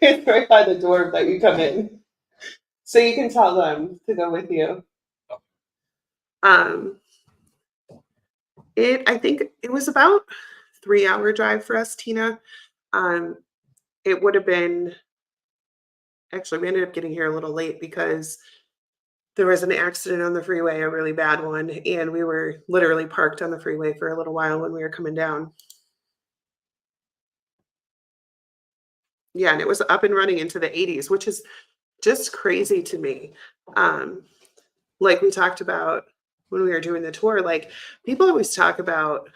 It's right by the door that you come in. So you can tell them to go with you. I think it was about 3-hour drive for us, Tina. It would have been, actually, we ended up getting here a little late because there was an accident on the freeway, a really bad one, and we were literally parked on the freeway for a little while when we were coming down. Yeah, and it was up and running into the 80s, which is just crazy to me. Like we talked about when we were doing the tour, like people always talk about,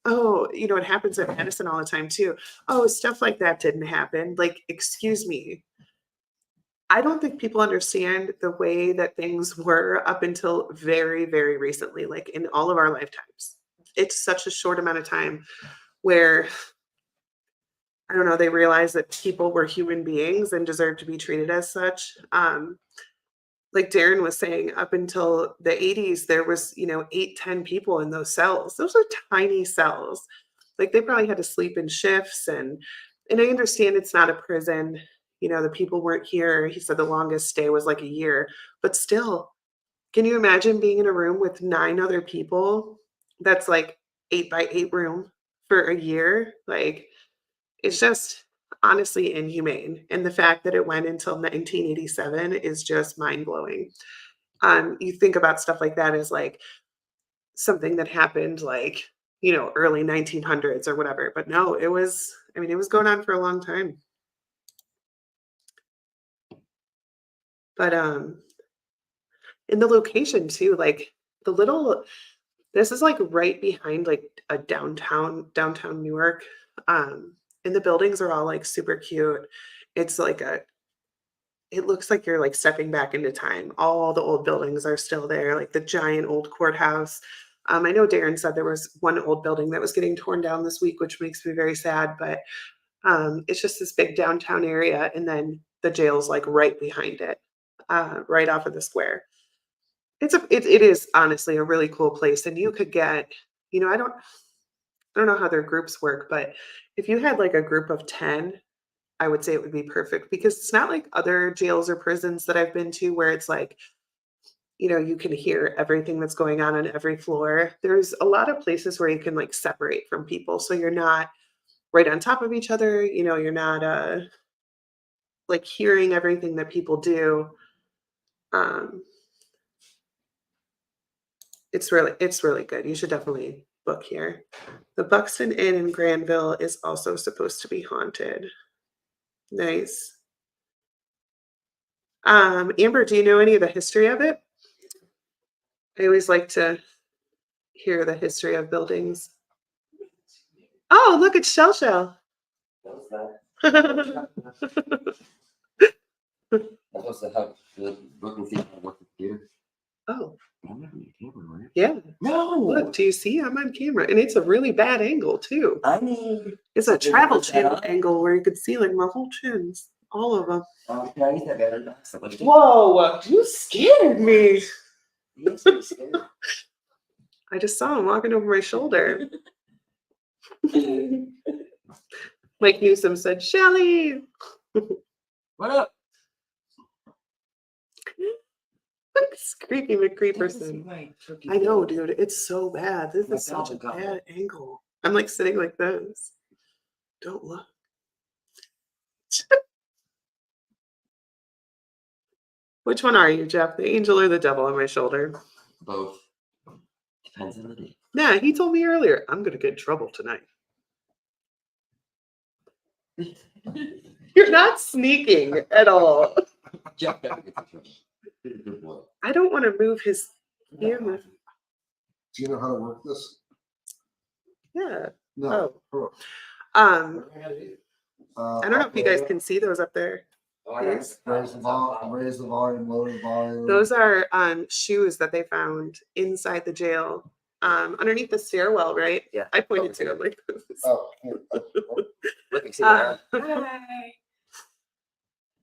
oh, you know, it happens at Madison all the time too. Oh, stuff like that didn't happen. Like, excuse me. I don't think people understand the way that things were up until very, very recently, like in all of our lifetimes. It's such a short amount of time where, I don't know, they realized that people were human beings and deserved to be treated as such. Like Darren was saying, up until the 80s, there was, 8-10 people in those cells. Those are tiny cells. Like they probably had to sleep in shifts, and I understand it's not a prison. The people weren't here. He said the longest stay was like a year, but still, can you imagine being in a room with 9 other people? That's like 8 by 8 room for a year. Like, it's just honestly inhumane. And the fact that it went until 1987 is just mind blowing. You think about stuff like that as like something that happened like, early 1900s or whatever. But no, it was going on for a long time. But in the location too, like this is like right behind like a downtown Newark. And the buildings are all like super cute. It's like it looks like you're like stepping back into time. All the old buildings are still there, like the giant old courthouse. I know Darren said there was one old building that was getting torn down this week, which makes me very sad, but it's just this big downtown area, and then the jail's like right behind it, right off of the square. It is honestly a really cool place, and you could get, I don't know how their groups work, but if you had like a group of 10, I would say it would be perfect, because it's not like other jails or prisons that I've been to where it's like, you can hear everything that's going on every floor. There's a lot of places where you can like separate from people. So you're not right on top of each other. You're not like hearing everything that people do. Um, it's really good. You should definitely book here. The Buxton Inn in Granville is also supposed to be haunted. Nice. Amber, do you know any of the history of it? I always like to hear the history of buildings. Oh, look, it's Shell Shell. What's that? Oh, That was the help. Look and see if I work the computer. I'm not on the camera, right? yeah. No. Look, do you see? I'm on camera, and it's a really bad angle too. I mean, It's a Did you travel put that channel on? angle where you could see like my whole chins, all of them. can I use that battery box? Whoa, you scared me. You so scared. I just saw him walking over my shoulder. Mike Newsom said, Shelly. What up? Creepy McCreeperson. I know, dude. It's so bad. This is such a bad angle. I'm like sitting like this. Don't look. Which one are you, Jeff? The angel or the devil on my shoulder? Both. Depends on the day. Yeah, he told me earlier, I'm going to get in trouble tonight. You're not sneaking at all. Jeff never gets in trouble. He's a good boy. I don't want to move his camera. Do you know how to work this? Yeah. No. I don't know if you guys can see those up there. These. Raise the volume, lower the volume. Those are shoes that they found inside the jail, underneath the stairwell, right? Yeah. I pointed to them like this. Oh, here. Look, you see my arm? Hi.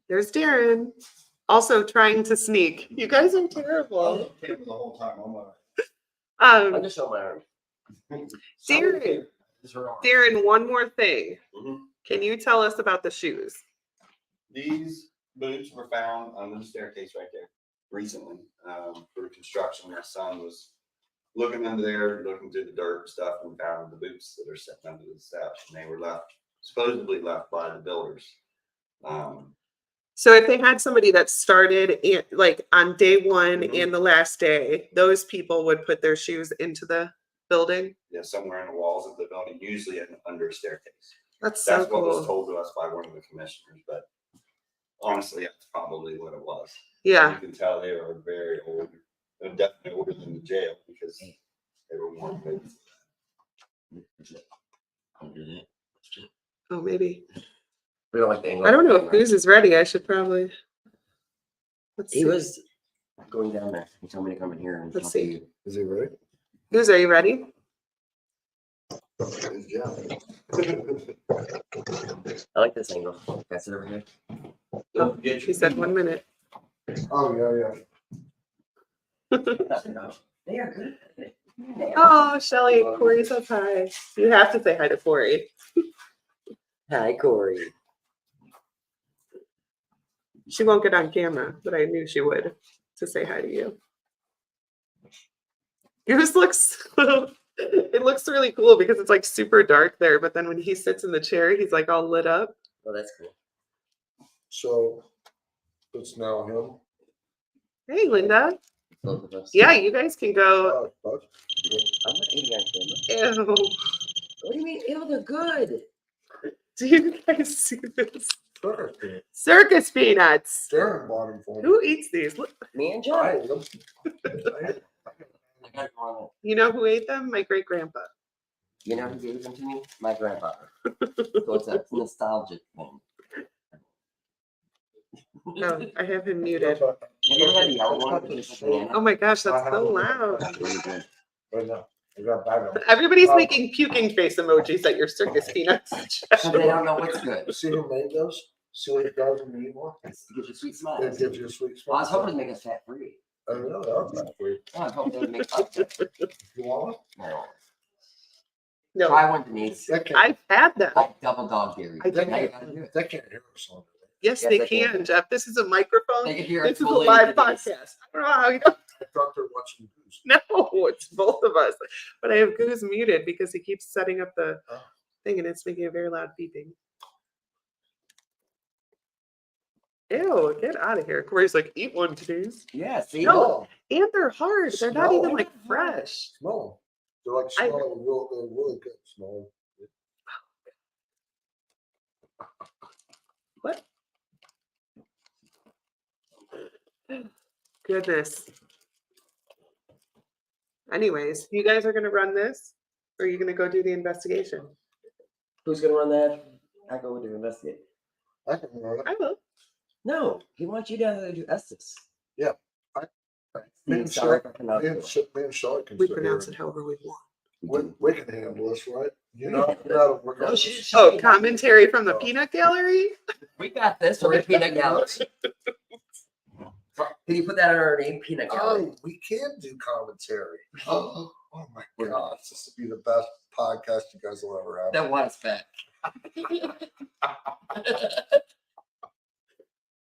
There's Darren, also trying to sneak. You guys are terrible. The whole time. I'm Um, just showing my arm. Darren, This is her arm. Darren, one more thing. Mhm. Can you tell us about the shoes? These boots were found under the staircase right there recently, for construction. My son was looking under there, looking through the dirt and stuff, and found the boots that are sitting under the steps, and they were supposedly left by the builders. So if they had somebody that started like on day one Mhm. and the last day, those people would put their shoes into the building. Yeah, somewhere in the walls of the building, usually under a staircase. That's so That's what was cool. told to us by one of the commissioners, but honestly, that's probably what it was. Yeah. You can tell they were very old, and definitely older than the jail because they were worn boots. Oh, maybe. We don't like the angle. I don't know if Goose is ready. I should probably. Let's He see. was going down there. He told me to come in here and Let's talk see. to you. Is he ready? Goose, are you ready? Yeah. I like this angle. Can I sit over here? Oh, he said 1 minute. Oh, yeah. They are good. Oh, Shelly, Corey says hi. You have to say hi to Corey. Hi, Corey. She won't get on camera, but I knew she would to say hi to you. Yours looks, it looks really cool because it's like super dark there, but then when he sits in the chair, he's like all lit up. Oh, that's cool. So it's now him. Hey, Linda. Both of us. Yeah, you guys can go. Oh, both. I'm not eating on camera. Ew. What do you mean? Ew, they're good. Do you guys see this? Sure. Circus peanuts. Darren bought him for me. Who eats these? Look, Me and I John. ate them. I got one. you know who ate them? My great grandpa. You know who gave them to me? My grandfather. So it's a nostalgic thing. Oh, I have him muted. Have you ever had the yellow one? It's a banana. Oh my gosh, that's so loud. Really good. But no, I got bag of them. Everybody's making puking face emojis at your circus peanuts. So they don't know what's good. See who made those? See what it does when you eat one? It gives you sweet smiles. It gives you a sweet Well, I was smile. hoping to make us fat free. I know, they are fat free. I was hoping to make us fat free. You want No. No, Try one, Denise. one? They can't, I've had them. Like double dog dairy. I Now did. you gotta do it. they can't hear us on it. Yes, Yes, they they can. can, Jeff. This is a microphone. They can hear This it is a fully. live Denise. podcast. I don't know how you I thought they were watching Goose. know. It's both of us. But I have Goose muted because he keeps setting up the Oh. thing and it's making a very loud beeping. Ew, get out of here. Corey's like, eat one, today's. Yeah, see? No. And they're hard. They're not Smell even them. like fresh. Smell them. They're like I- smelling real, they're really good smelling. What? Goodness. Anyways, you guys are gonna run this, or are you gonna go do the investigation? Who's gonna run that? I go to investigate. I can run it. I will. No, he wants you to do Estes. Me and Sorry Shelley, if I pronounced me and it. She- me and Shelley can We sit pronounce here. it however we want. We can handle this, right? You know, you gotta work on No, this. she- Oh, commentary from the peanut gallery? We got this for the peanut gallery. Can you put that on our name, peanut gallery? Oh, we can do commentary. Oh my gosh, this would be the best podcast you guys will ever have. That was back.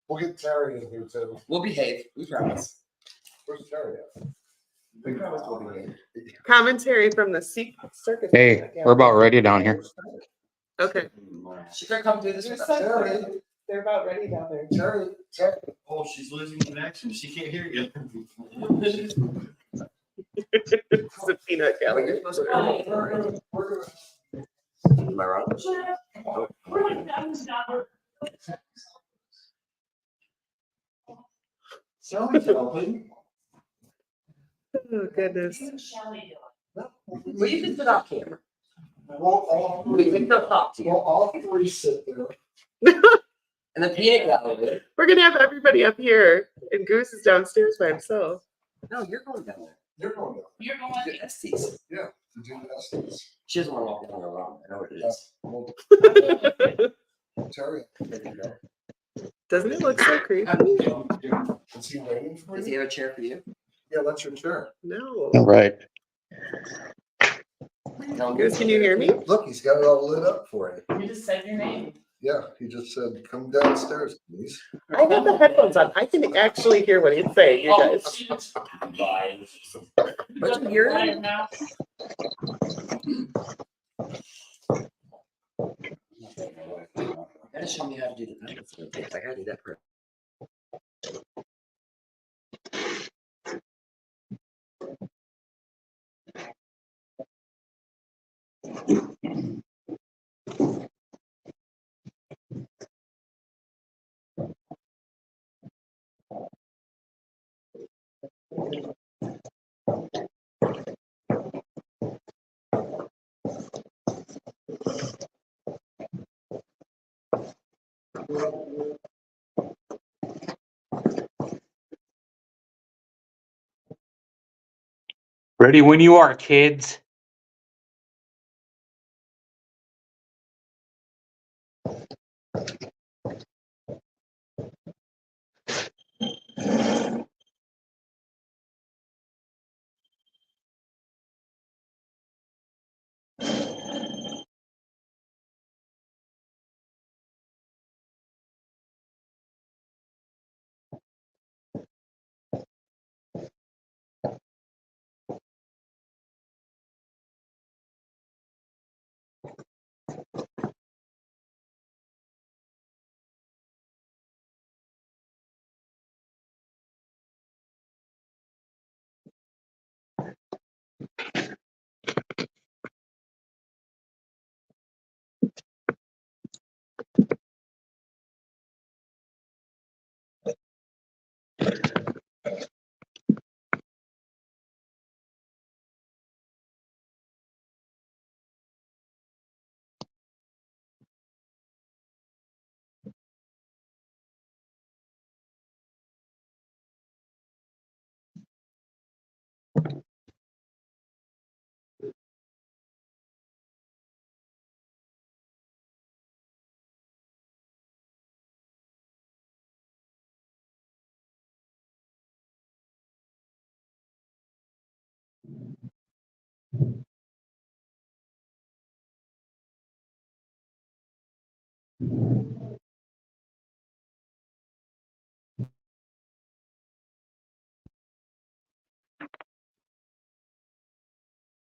We'll get Terry in here too. We'll behave. We promise. Where's Terry at? We promise we'll behave. Commentary from the circus. Hey, peanut we're about gallery. ready down here. Okay. She could come do this with us. Terry, They're about ready down there. Terry. Oh, she's losing connection. She can't hear you. It's a peanut Yeah, but you're gallery. supposed to Am I wrong? Shelley's helping. Oh, goodness. Well, you can sit off camera. We can go talk to We'll you. all three sit there. And the peanut gallery. We're gonna have everybody up here, and Goose is downstairs by himself. No, you're going down there. You're going down. You're going to Estes. Yeah, to do the Estes. She doesn't want to walk down alone. I know what it is. Well, Terry, there you go. Doesn't it look so creepy? Is he waiting for Does he you? have a chair for you? Yeah, that's your chair. No. right. Tell him Goose, can you hear me? Look, he's got it all lit up for you. You just said your name. Yeah, he just said, come downstairs, please. I have the headphones on. I can actually hear what he's saying, you guys. But you hear it? Gotta show me how to do the pencil. I gotta do that first. Ready when you are, kids.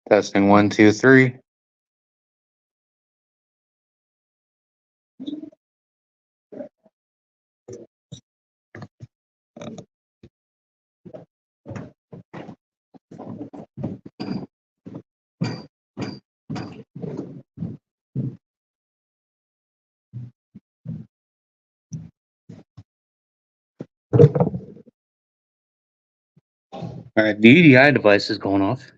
Testing 1, 2, 3. All right, the EDI device is going off.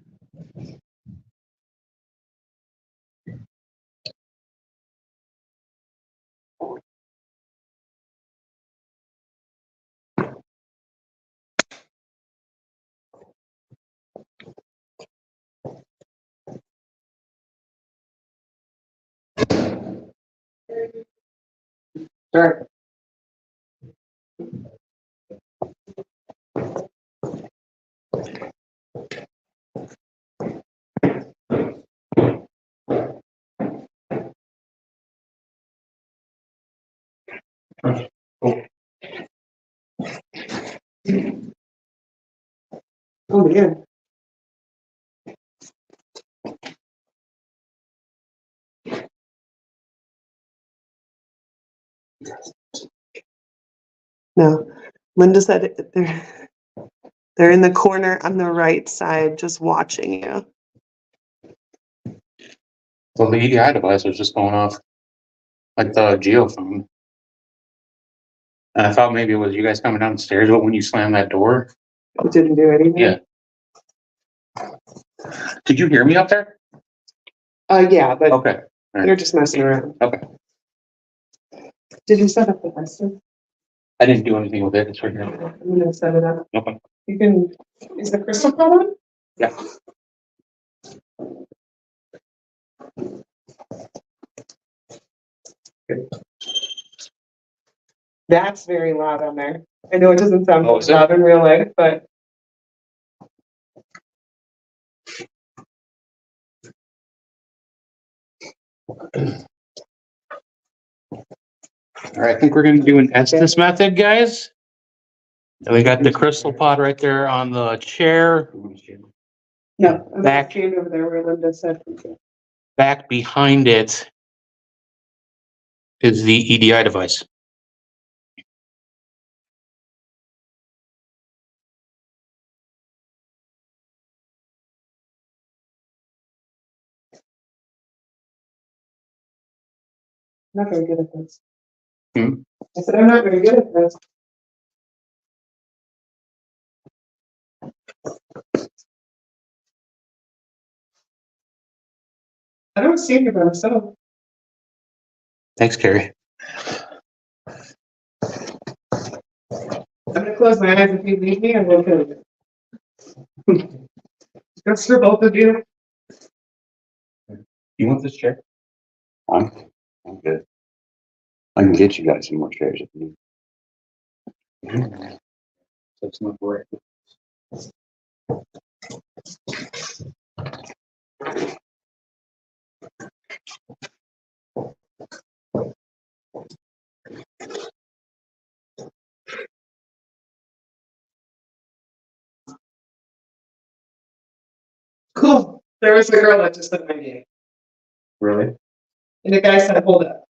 Sure. Oh, man. No, Linda said they're in the corner on the right side, just watching you. Well, the EDI device was just going off like the geophone. And I thought maybe it was you guys coming downstairs, but when you slammed that door, It didn't do anything. yeah. Did you hear me up there? Yeah, but Okay. they're just messing around. Okay. Did you set up the custom? I didn't do anything with it. It's right here. I'm gonna set it up. Okay. You can, is the crystal call on? Yeah. That's very loud on there. I know it doesn't sound Oh, is it? loud in real life, but All right, I think we're gonna do an Estes method, guys. And we got the crystal pod right there on the chair. no. I'm Back. stand over there where Linda said. Back behind it is the EDI device. I'm not very good at this. Hmm? I said, I'm not very good at this. I don't stand here by myself. Thanks, Carrie. I'm gonna close my eyes if you leave me, I will kill you. That's for both of you. You want this chair? I'm good. I can get you guys some more chairs if you need. That's not right. Cool. There was a girl that just took my name. Really? And the guy said, hold up.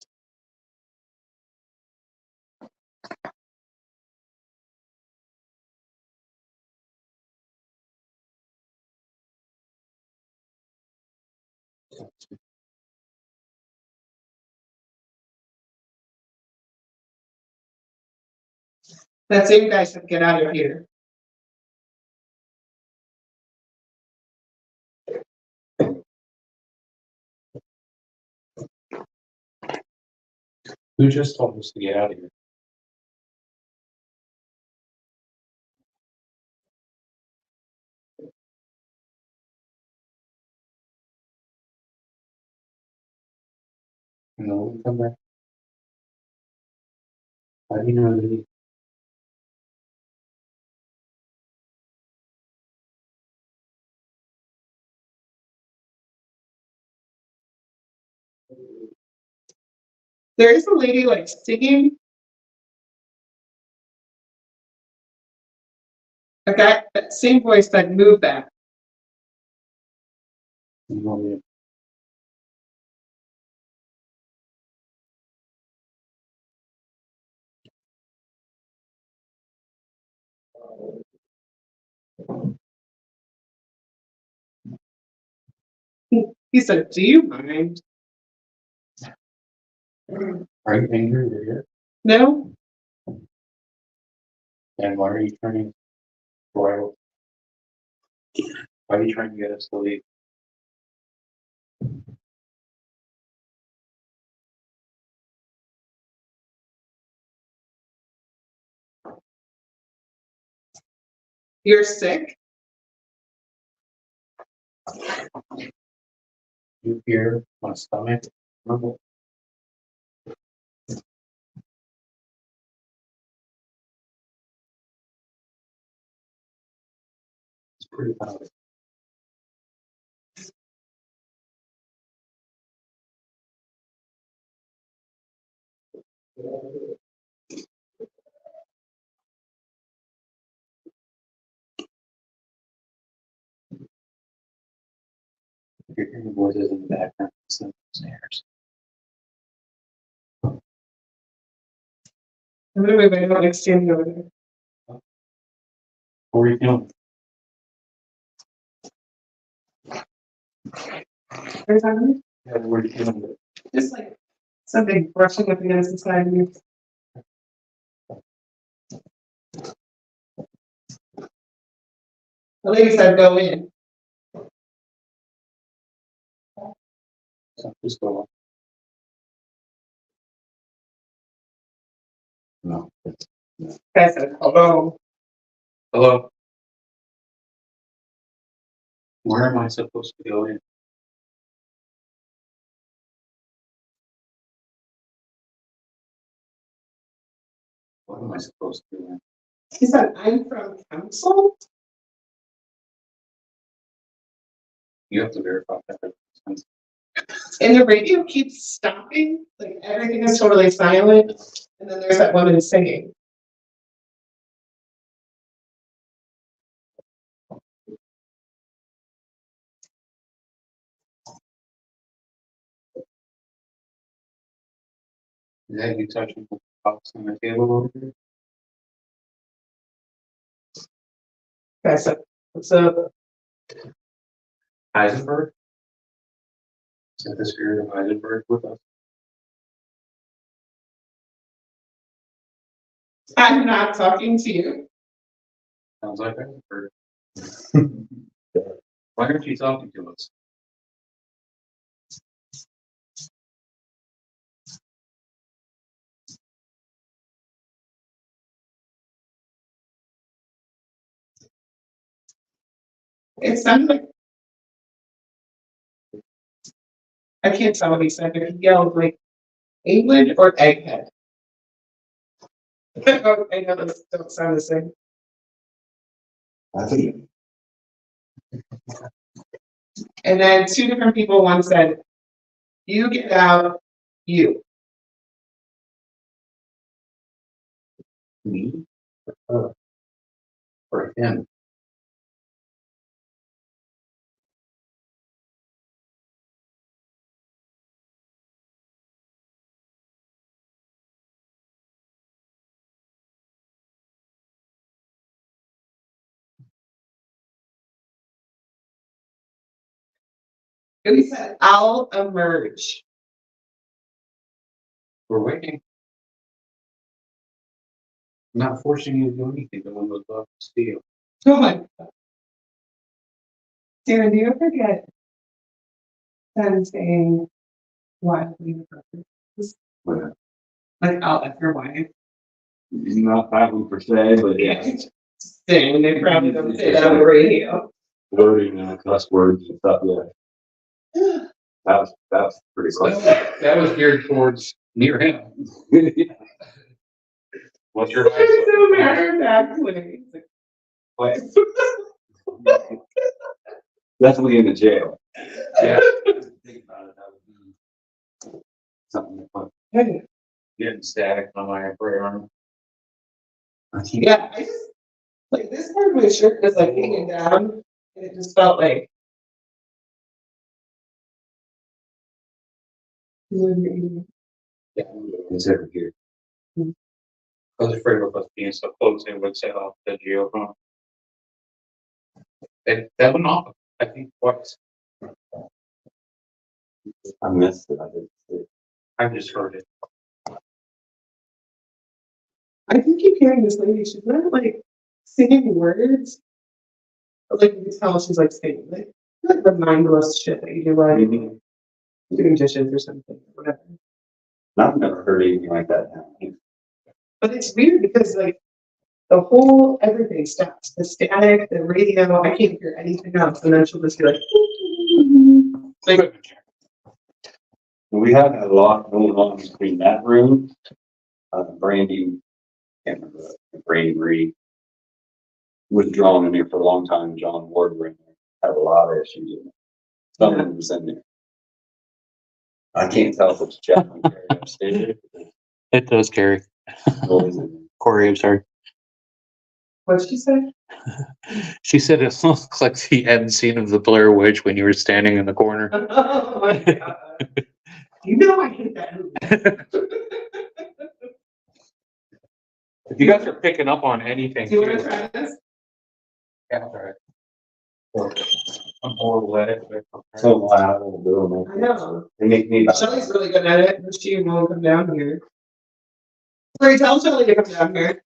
That same guy said, get out of here. Who just told us to get out of here? No, come back. How do you know that he? There is a lady like singing. A guy, that same voice said, move that. No, He said, do you mind? Are you angry you're here? No? And why are you turning royal? Why are you trying to get us to leave? You're sick? You here, my stomach? Rumble. It's pretty loud. You're hearing voices in the background. It's the stairs. I'm gonna move, I don't like standing over there. What are you doing? There's something, Yeah, what are you doing? just like something brushing up against the side of you. The lady said, go in. Just go on. No. I said, hello. Hello? Where am I supposed to go in? What am I supposed to do in? He said, I'm from council. You have to verify that. And the radio keeps stopping, like everything is totally silent. And then there's that woman singing. Is that you touching the box on the table over there? I said, what's up? Heisenberg? Is that the spirit of Heisenberg with us? I'm not talking to you. Sounds like Heisenberg. Why aren't you talking to us? It sounded like I can't tell what he said, but he yelled like England or egghead. Oh, I know those don't sound the same. I think And then two different people once said, you get out, you. Me? Or her? Or him? And he said, I'll emerge. We're waiting. I'm not forcing you to do anything. The one would love to steal. Oh my God. Darren, do you ever get them saying, why leave a purpose? Well, Like, I'll F your wife. not probably per se, but yeah. Dang, they probably don't say that on the radio. Wording and cuss words and stuff, yeah. That was pretty close. That was geared towards near him. What's your I'm so matter of factly. Wait. Definitely in the jail. Yeah. Think about it, that would be something fun. Hey, Getting static on my prayer arm. yeah, I just, like, this part of my shirt was like hanging down, and it just felt like. Yeah. It's over here. I was afraid of us being so close it would set off the geophone. That went off, I think, twice. I missed it. I didn't see it. I just heard it. I think keep hearing this lady, she's not like singing words. But like you can tell she's like singing like the mindless shit that you do like doing dishes or something, or whatever. I've never heard anything like that now. But it's weird because like the whole everything stops. The static, the radio, I can't hear anything else. And then she'll just be like We had a lot going on between that room, Brandy, can't remember, Brandy Reed was drawn in there for a long time. John Ward were in there, had a lot of issues in there. Some of them was in there. I can't tell if it's Jeff and Gary upstairs. It does, Carrie. Noise in there. Corey, I'm sorry. what'd she say? She said it looks like the end scene of the Blair Witch when you were standing in the corner. Oh my God. You know I hate that movie. If you guys are picking up on anything, Do you want too, to try this? yeah, all right. I'm horrible at it. So loud, I don't do I them. know. They make me. Shelly's really good at it, but she won't come down here. Sorry, tell Shelly to come down here.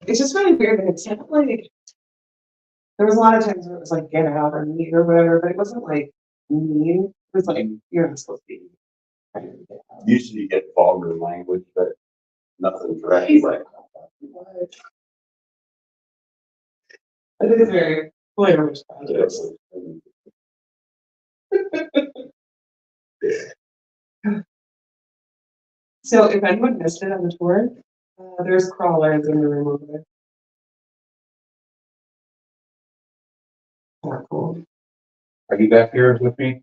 It's just really weird that it's not like, there was a lot of times where it was like, get out or meet or whatever, but it wasn't like mean. It was like, you're not supposed to be. Usually you get vulgar language, but nothing directly like that. I think it's very flavorous. So if anyone missed it on the tour, there's crawlers in the room over there. Not cool. Are you back here with me?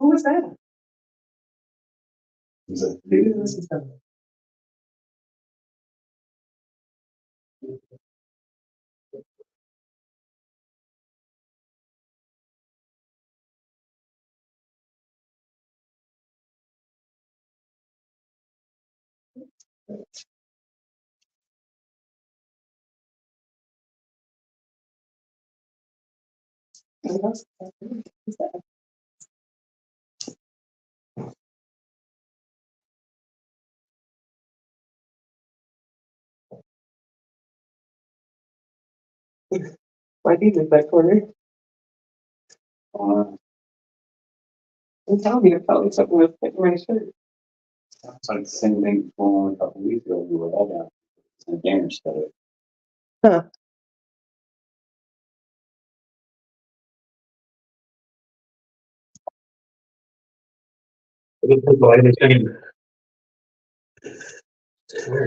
Who was that? Is it? Maybe this is them. Who's that? Why do you live that corner? I'm telling you, it felt like something was fitting my shirt. It's like the same thing going on a couple weeks ago. We were all down. And damage to it. Huh.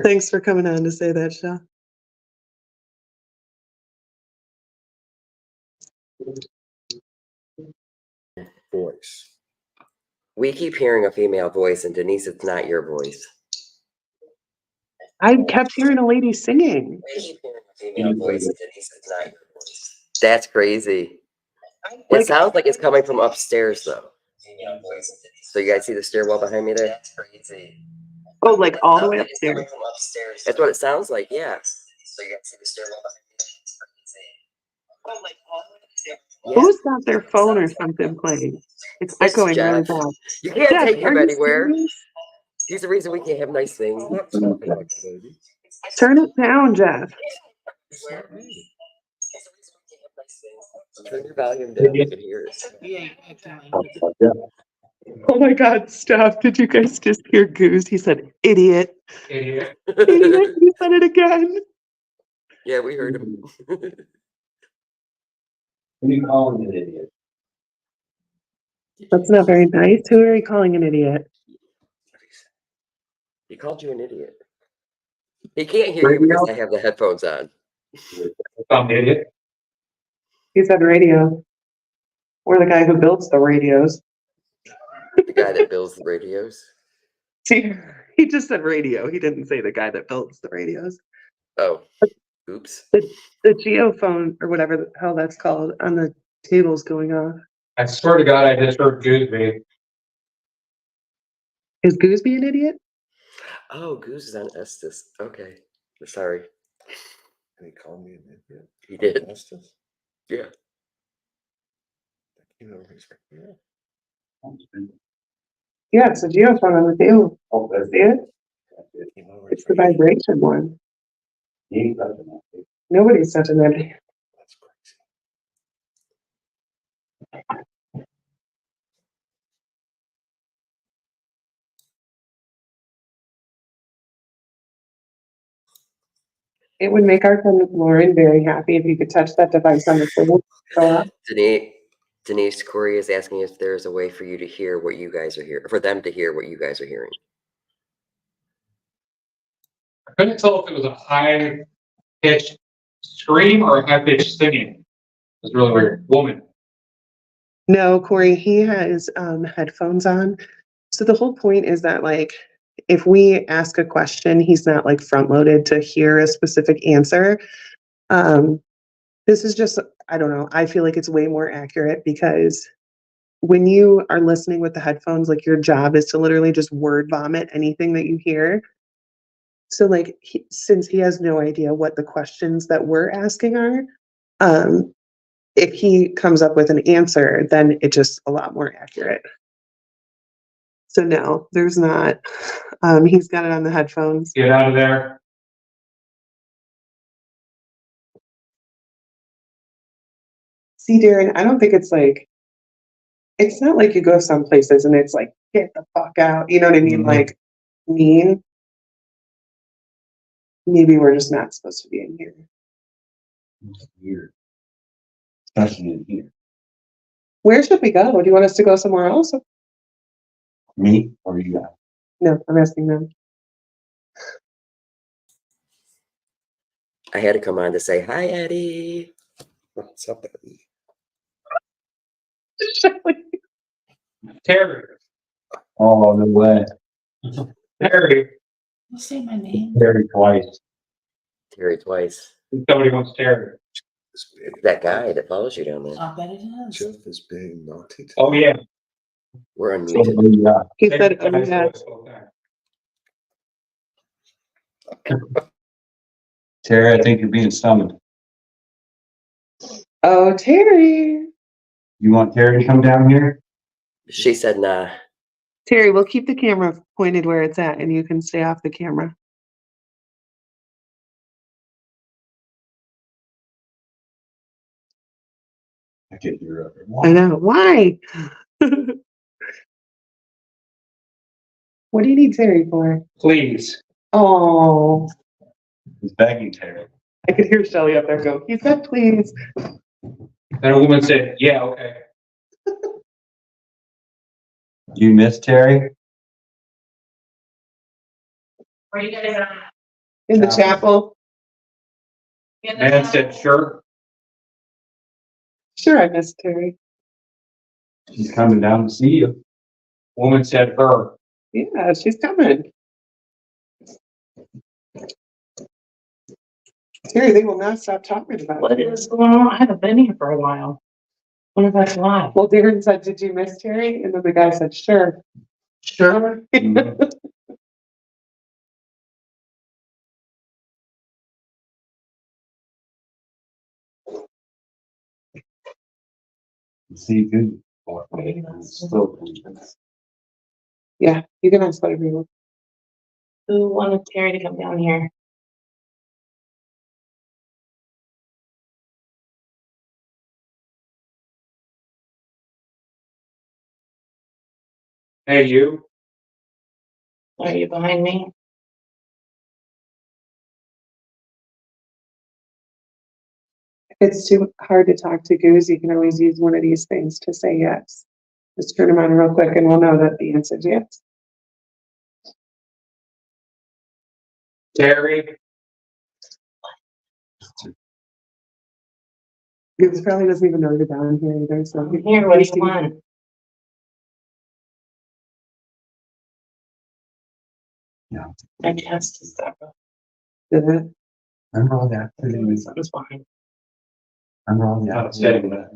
Thanks for coming on to say that, Shah. Voice. We keep hearing a female voice, and Denise, it's not your voice. I kept hearing a lady singing. We keep hearing a female voice, and Denise, it's not your voice. That's crazy. Like- It sounds like it's coming from upstairs, though. So you guys see the stairwell behind me there? That's crazy. Oh, like all the way upstairs. That's what it sounds like, yeah. So you guys see the stairwell behind me there? It's crazy. Oh, like all the way upstairs. Yeah. Who's got their phone or something playing? It's It's echoing really Jeff. bad. You can't Jeff, take are him you anywhere. serious? He's the reason we can't have nice things. Turn it down, Jeff. Turn your volume down. You can hear it. Oh my God, stop. Did you guys just hear Goose? He said, idiot. Idiot. Idiot. He said it again. Yeah, we heard him. Who you calling an idiot? That's not very nice. Who are you calling an idiot? He called you an idiot. He can't hear you because I have the headphones on. I'm an idiot. He said radio. Or the guy who builds the radios. The guy that builds the radios. See, he just said radio. He didn't say the guy that builds the radios. Oh, oops. The geophone or whatever the hell that's called on the table's going off. I swear to God, I just heard Gooseby. Is Gooseby an idiot? Oh, Goose is on Estes. Okay. Sorry. And he called me an idiot. He did. Estes? Yeah. You know, he's like, yeah. Yeah, it's a geophone on the table. Oh, that's See it? You know, It's the vibration one. He ain't touching that. Nobody's touching that. That's crazy. It would make our friend Lauren very happy if you could touch that device on the table. Go up. Denise Corey is asking if there's a way for you to hear what you guys are hearing, for them to hear what you guys are hearing. I couldn't tell if it was a high-pitched scream or a high-pitched singing. It's really weird. Woman. No, Corey, he has headphones on. So the whole point is that, like, if we ask a question, he's not like front loaded to hear a specific answer. This is just, I don't know, I feel like it's way more accurate because when you are listening with the headphones, like your job is to literally just word vomit anything that you hear. So like, since he has no idea what the questions that we're asking are, if he comes up with an answer, then it's just a lot more accurate. So no, there's not. He's got it on the headphones. Get out of there. See, Darren, I don't think it's like, it's not like you go some places and it's like, get the fuck out. You know what I mean? Mhm. Like, mean. Maybe we're just not supposed to be in here. It's weird. Especially in here. Where should we go? Do you want us to go somewhere else? Me or you guys? No, I'm asking them. I had to come on to say, hi, Eddie. What's up, Eddie? Terry. Oh, no way. Terry. You say my name? Terry twice. Terry twice. Somebody wants Terry. It's big. That guy that follows you down there. I bet it is. Jeff is being naughty. Oh, yeah. We're unmuted. Yeah. He said, oh, yeah. Terry, I think you're being summoned. Oh, Terry. You want Terry to come down here? She said, nah. Terry, we'll keep the camera pointed where it's at and you can stay off the camera. I get your I know. Why? What do you need Terry for? Please. Oh, He's begging Terry. I could hear Shelly up there go, he said, please. And a woman said, yeah, okay. Do you miss Terry? Where you guys at? In the chapel. Man said, sure. Sure, I miss Terry. She's coming down to see you. Woman said, her. Yeah, she's coming. Terry, they will not stop talking about What it. is going on? I haven't been here for a while. When is that live? Well, Darren said, did you miss Terry? And then the guy said, sure. Sure. See you. Still. Yeah, you can ask whatever you want. Who wanted Terry to come down here? Hey, you. Are you behind me? If it's too hard to talk to Goose, you can always use one of these things to say yes. Just turn them on real quick and we'll know that the answer is yes. Terry. Goose probably doesn't even know you're down here either, so. I'm here. What do you want? Yeah. My chest is up. Did it? Remember all that? Something's behind. Remember all Not that? saying that.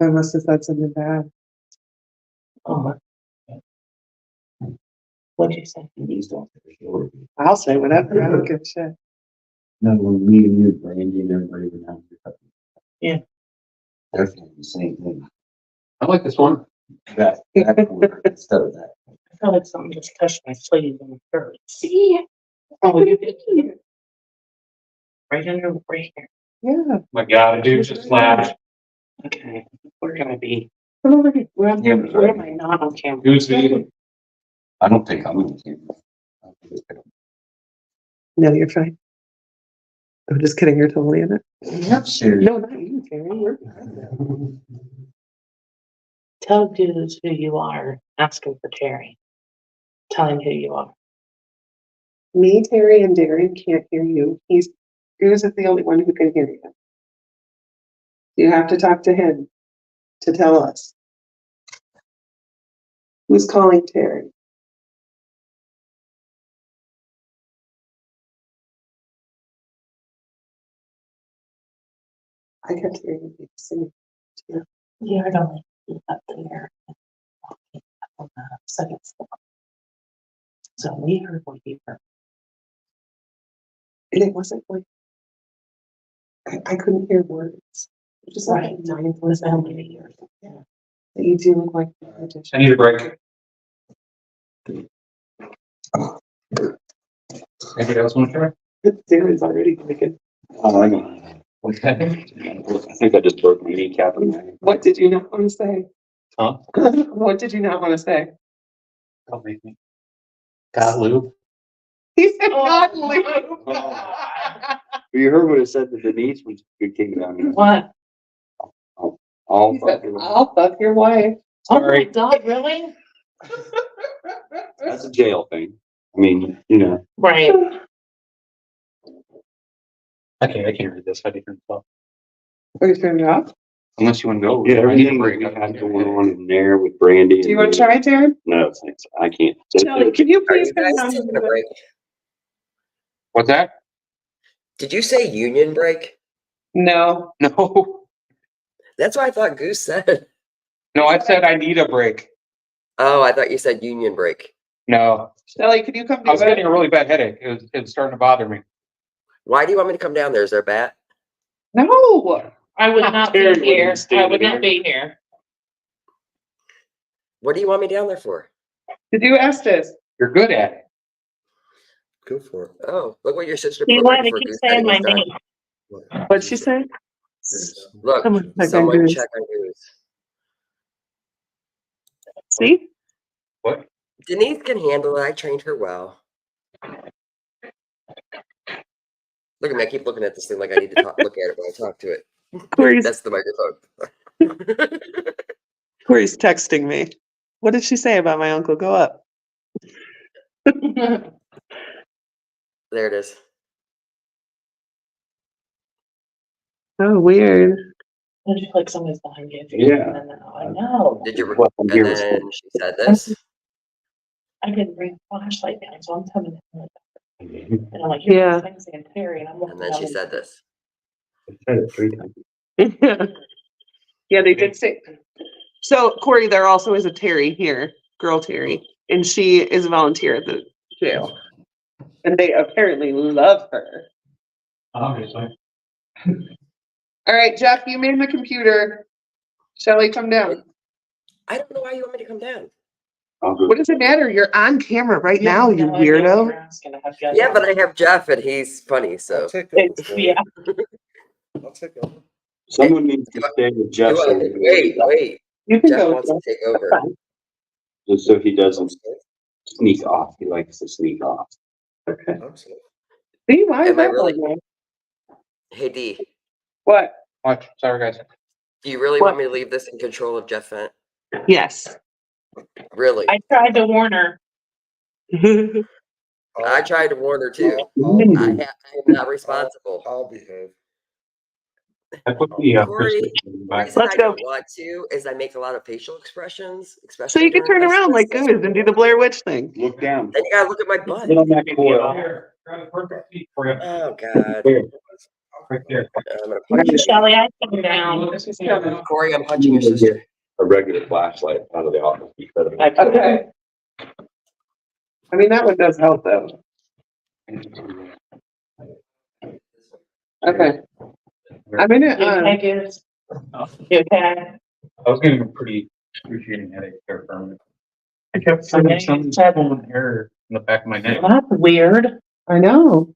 I must have said something bad. Oh. What'd you say? These don't have a story. I'll say whatever, I don't give a shit. No, when me and you, Brandy, and everybody went out here. Yeah. They're saying the same thing. I like this one. That corner instead of that. I felt like something just touched my sleeve and it hurt. See? Oh, you did too. Right under, right here. Yeah, My God, a dude just flashed. Okay. Where can I be? come over here. Where am Yeah, I? Where am I not on camera? Who's eating? I don't think I'm gonna keep it. No, you're fine. I'm just kidding, you're totally in it. Yeah, serious. No, not you, Terry. You're Tell dudes who you are. Ask him for Terry. Tell him who you are. Me, Terry, and Darren can't hear you. Goose is the only one who can hear you. You have to talk to him to tell us. Who's calling Terry? I kept hearing you singing. Yeah, I don't like to be up there. On the second floor. So we heard what you heard. And it wasn't like I couldn't hear words. Just like Right. mindfulness It's been and many years. Yeah. you do look like a I magician. need a break. Anybody else want to try? Darren's already thinking, I know. What's that? I think I just broke my kneecap in my. what did you not want to say? Huh? What did you not want to say? Don't make me. Got lube. He said, God, Oh, Lou. You heard what it said to Denise when she came down here. What? All He said, fucking. I'll fuck your wife. Oh my Sorry. God, really? That's a jail thing. I mean, you know. Right. I can't read this. I didn't know. Are you turning it off? Unless you want to go. Yeah, I need a everything break. we had going on in there with Brandy. Do you want to try, Darren? No, thanks. I can't. Shelly, can you Are please you come guys down? taking a break? What's that? Did you say union break? No. No. That's what I thought Goose said. No, I said I need a break. Oh, I thought you said union break. No. Shelly, can you come I was do getting it? a really bad headache. It was starting to bother me. Why do you want me to come down there? Is there a bat? No. I would not be Terry wouldn't here. stay I would here. not be here. What do you want me down there for? Did you ask this? You're good at it. Go for it. Oh, look what your sister You put right want to before keep Goose said saying it my was done. name. What? What'd she say? Look, Someone check on someone Goose. check on Goose. See? What? Denise can handle it. I trained her well. Look at me. I keep looking at this thing like I need to look at it when I talk to it. Corey's, That's the microphone. Corey's texting me. What did she say about my uncle? Go up. There it is. Oh, weird. Don't you feel like somebody's behind you? Yeah. I know. Did you? What I'm And here is then she said this. I didn't bring a flashlight down, so I'm coming in. for- And I'm like, Yeah. yeah, saying Terry, and I'm looking And then she down said this. I said it 3 times. Yeah, they did say. So Corey, there also is a Terry here, girl Terry, and she is a volunteer at the jail. And they apparently love her. Obviously. All right, Jeff, you made the computer. Shelly, come down. I don't know why you want me to come down. I'll go. What does it matter? You're on camera right Yeah, now, you no, I know what weirdo. you're asking. I have got Yeah, that. but I have Jeff and he's funny, so. I'll take over. It's, for yeah. you. I'll take over. Someone needs to stay with Jeff so Wait. You can Jeff go. wants to take over. just so he doesn't sneak off. He likes to sneak off. Okay. I'm safe. See, why is Am I that really- like that? Hey D, What? Watch. Sorry, guys. do you really What? want me to leave this in control of Jeff Fent? Yes. Really? I tried to warn her. I tried to warn her too. I'll, I am not responsible. I'll behave. I put the Corey, crystal in the The back. reason Let's I go. don't want to is I make a lot of facial expressions, especially. So you can during turn around like this. Goose and do the Blair Witch thing. Look down. Then you gotta look at my butt. Get on that coil. Here, grab a perfect seat for you. Oh God. There. Right there. I'm gonna punch you. Shelly, I come down. Corey, I'm punching your sister. A regular flashlight out of the office. Instead of- Okay. I mean, that one does help though. Okay. I'm You gonna, okay, Goose? You okay? I was getting a pretty excruciating headache there for a minute. I kept feeling some hair in the back of my neck. Well, that's weird. I know.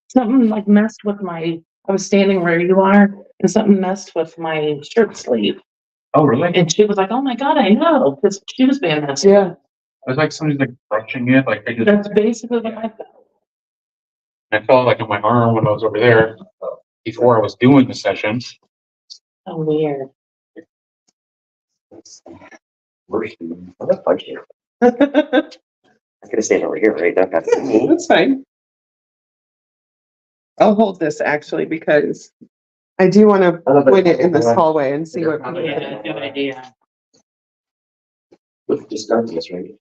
Something like messed with my, I was standing where you are, and something messed with my shirt sleeve. Oh, really? And she was like, oh my God, I know, because she was being messed. Yeah. It was like somebody's like brushing it, like they just. That's basically what I felt. I felt like on my arm when I was over there before I was doing the sessions. So weird. I'm gonna punch you. I'm gonna stand over here, right? Don't have to me. That's fine. I'll hold this actually because I do want to point it in this hallway and see what. Yeah, good idea. Look, just start this, right?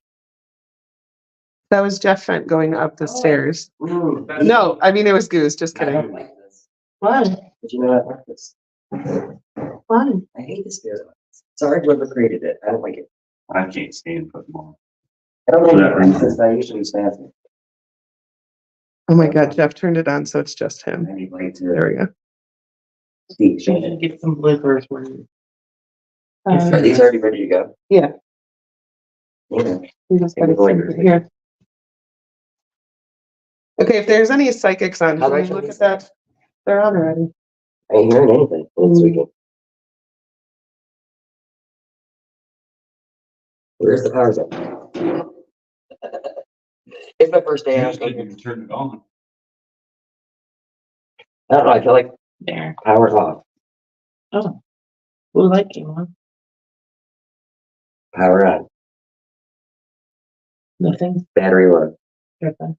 That was Jeff Fent going up the stairs. Ooh, No, I mean, it was Goose, just I don't kidding. like this. What? Did you know I like this? What? I hate this beer. Sorry, whoever created it. I don't like it. I can't stand football. I don't like this. I usually stand. Oh my God, Jeff turned it on, so it's just him. I need right to. There we go. Steve, You show can me. get some bloopers when. Are these already ready to go? Yeah, Yeah. we just Give me gotta the sync lighter. it here. Okay, if there's any psychics on, How can do I you turn look these at that? They're on already. I ain't hearing anything. Let's we can. Where's the power zone? It's my first day out. Usually you can turn it on. I don't know. I feel like There. power's off. Oh. Who like you, huh? Power on. Nothing. Battery low. Nothing.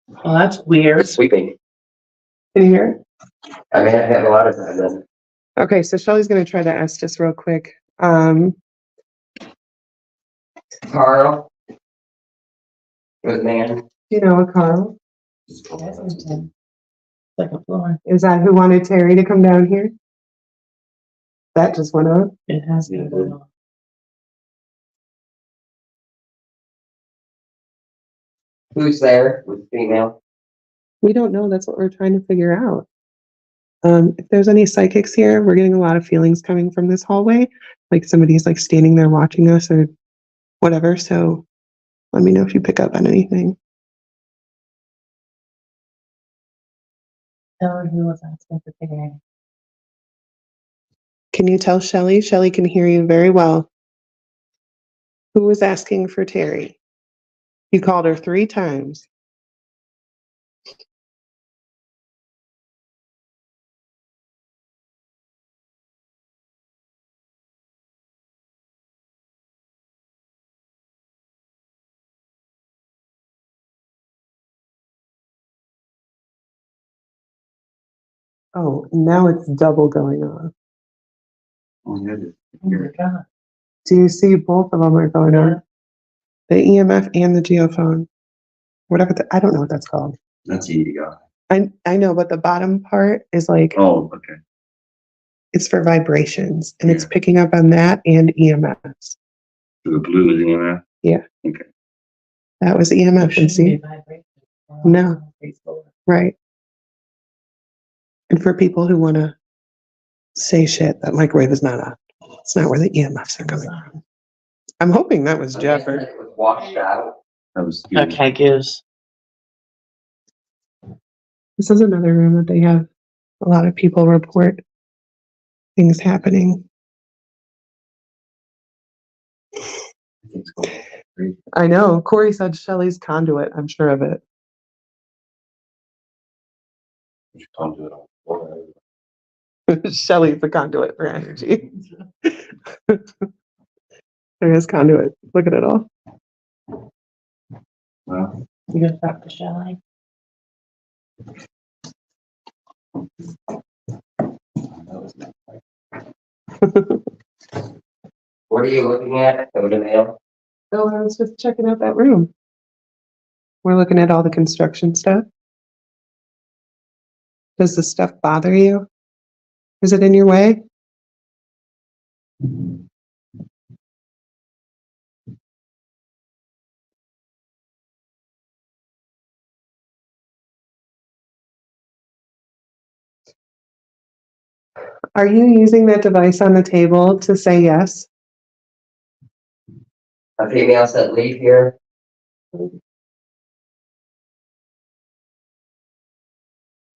Well, that's weird. It's sweeping. Can you hear it? I mean, I have a lot of time then. Okay, so Shelley's gonna try to ask just real quick. Carl. Good man. You know, Carl, Second floor. is that who wanted Terry to come down here? That just went on. It has been going on. Who's there with female? We don't know. That's what we're trying to figure out. If there's any psychics here, we're getting a lot of feelings coming from this hallway. Like somebody's like standing there watching us or whatever. So let me know if you pick up on anything. Tell her who was asking for Terry. Can you tell Shelley? Shelley can hear you very well. Who was asking for Terry? You called her 3 times. Oh, now it's double going on. Oh, yeah. Oh my God. Do you see both of them are going on? The EMF and the geophone. Whatever, I don't know what that's called. That's easy, guy. I know, but the bottom part is like, Oh, okay. it's for vibrations and it's Yeah. picking up on that and EMFs. The blue is EMF? Yeah. Okay. That was There EMF and shouldn't be see, vibration. No. Peaceful. right. And for people who want to say shit, that microwave is not on. It's not where the EMFs are coming from. I'm hoping that was Jeff. It was washed out. That was. Okay, Goose. This is another room that they have a lot of people report things happening. I know. Corey said Shelley's conduit. I'm sure of it. You can't do it on the floor. Shelley's the conduit for energy. There is conduit. Look at it all. Well, You gonna talk to Shelley? that was not quite. What are you looking at? Go to mail. Oh, I was just checking out that room. We're looking at all the construction stuff. Does the stuff bother you? Is it in your way? Are you using that device on the table to say yes? A female said leave here.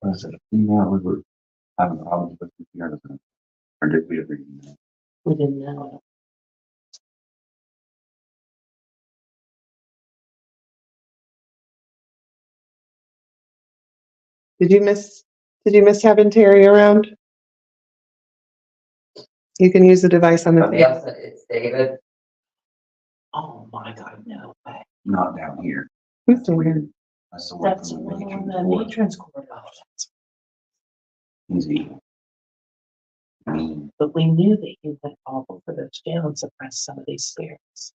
Was it a female? We were having problems with the computer. Or did we agree? We didn't know Did you miss having Terry around? You can use the device on the A male table. said it's David. it. Oh my God, no way. Not down here. Who's David? That's the one That's from the the one matron on the board. matron's corridor. He's evil. Mean. But we knew that he went all over the jail and suppressed some of these spirits.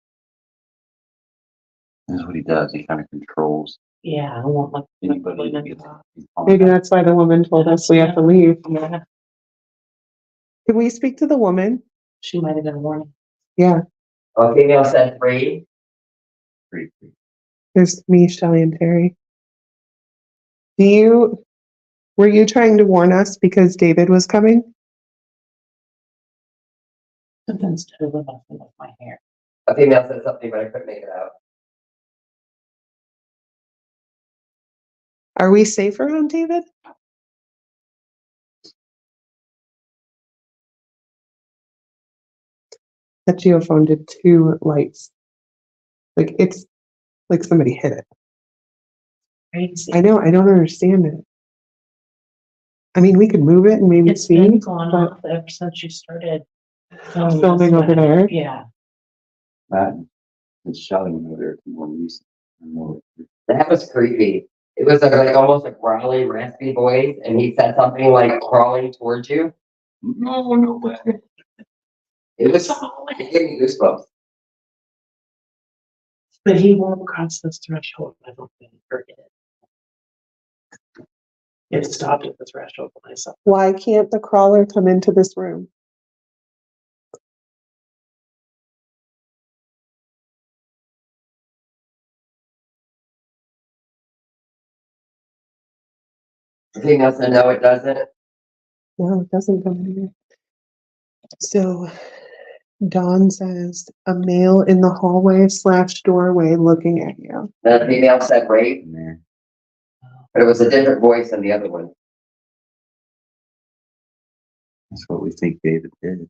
That's what he does. He kind of controls Yeah, I want like. anybody that gets. Maybe that's why the woman told us we have to leave. Yeah, Can we speak to the woman? she might have been warning. Yeah, A female said free. there's me, Shelley, and Terry. Were you trying to warn us because David was coming? Something's totally messing with my hair. A female said something, but I couldn't make it out. Are we safe around David? That geophone did 2 lights. Like it's like somebody hit it. Crazy. I know, I don't understand it. I mean, we could move it and maybe It's see, been going but off ever since you started. filming over there. Yeah. That is shouting over there to more recent. More. That was creepy. It was like almost a growly, raspy voice, and he said something like crawling towards you. No, no way. It gave me goosebumps. But he won't cross this threshold, I don't think, forget it. It stopped at the threshold when I saw. Why can't the crawler come into this room? The female said, no, it doesn't. No, it doesn't come in here. So Dawn says a male in the hallway / doorway looking at you. The female said rape, Yeah. but it was a different voice than the other one. That's what we think David did.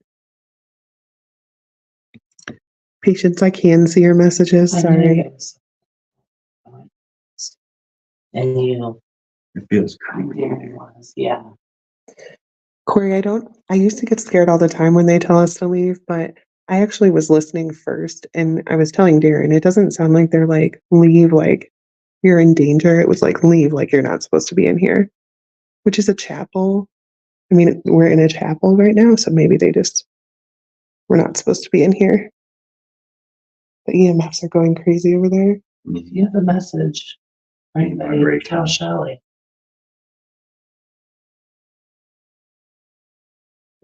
Patience, I can see your messages. I knew Sorry. it was- And you, It feels there creepy. it was, yeah. Corey, I used to get scared all the time when they tell us to leave, but I actually was listening first and I was telling Darren, it doesn't sound like they're like, leave, like you're in danger. It was like, leave, like you're not supposed to be in here, which is a chapel. I mean, we're in a chapel right now, so maybe we're not supposed to be in here. The EMFs are going crazy over there. If you have a message, or anybody, Vibration. tell Shelley.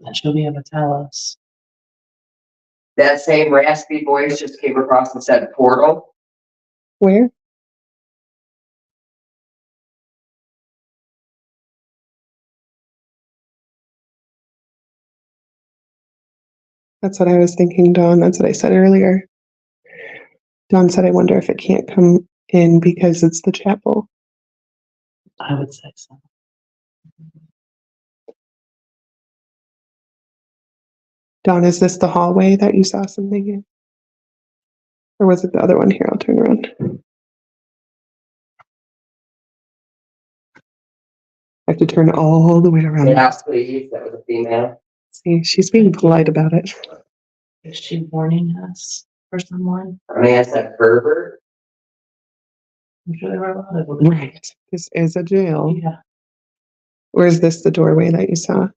And she'll be able to tell us. That same raspy voice just came across and said portal. Where? That's what I was thinking, Dawn. That's what I said earlier. Dawn said, I wonder if it can't come in because it's the chapel. I would say so. Dawn, is this the hallway that you saw something in? Or was it the other one? Here, I'll turn around. I have to turn all the way around. Yeah, please. That was a female. See, she's being polite about it. Is she warning us for someone? A man said pervert. I'm sure there were a lot of them. Right. This is a jail. Yeah. Or is this the doorway that you saw?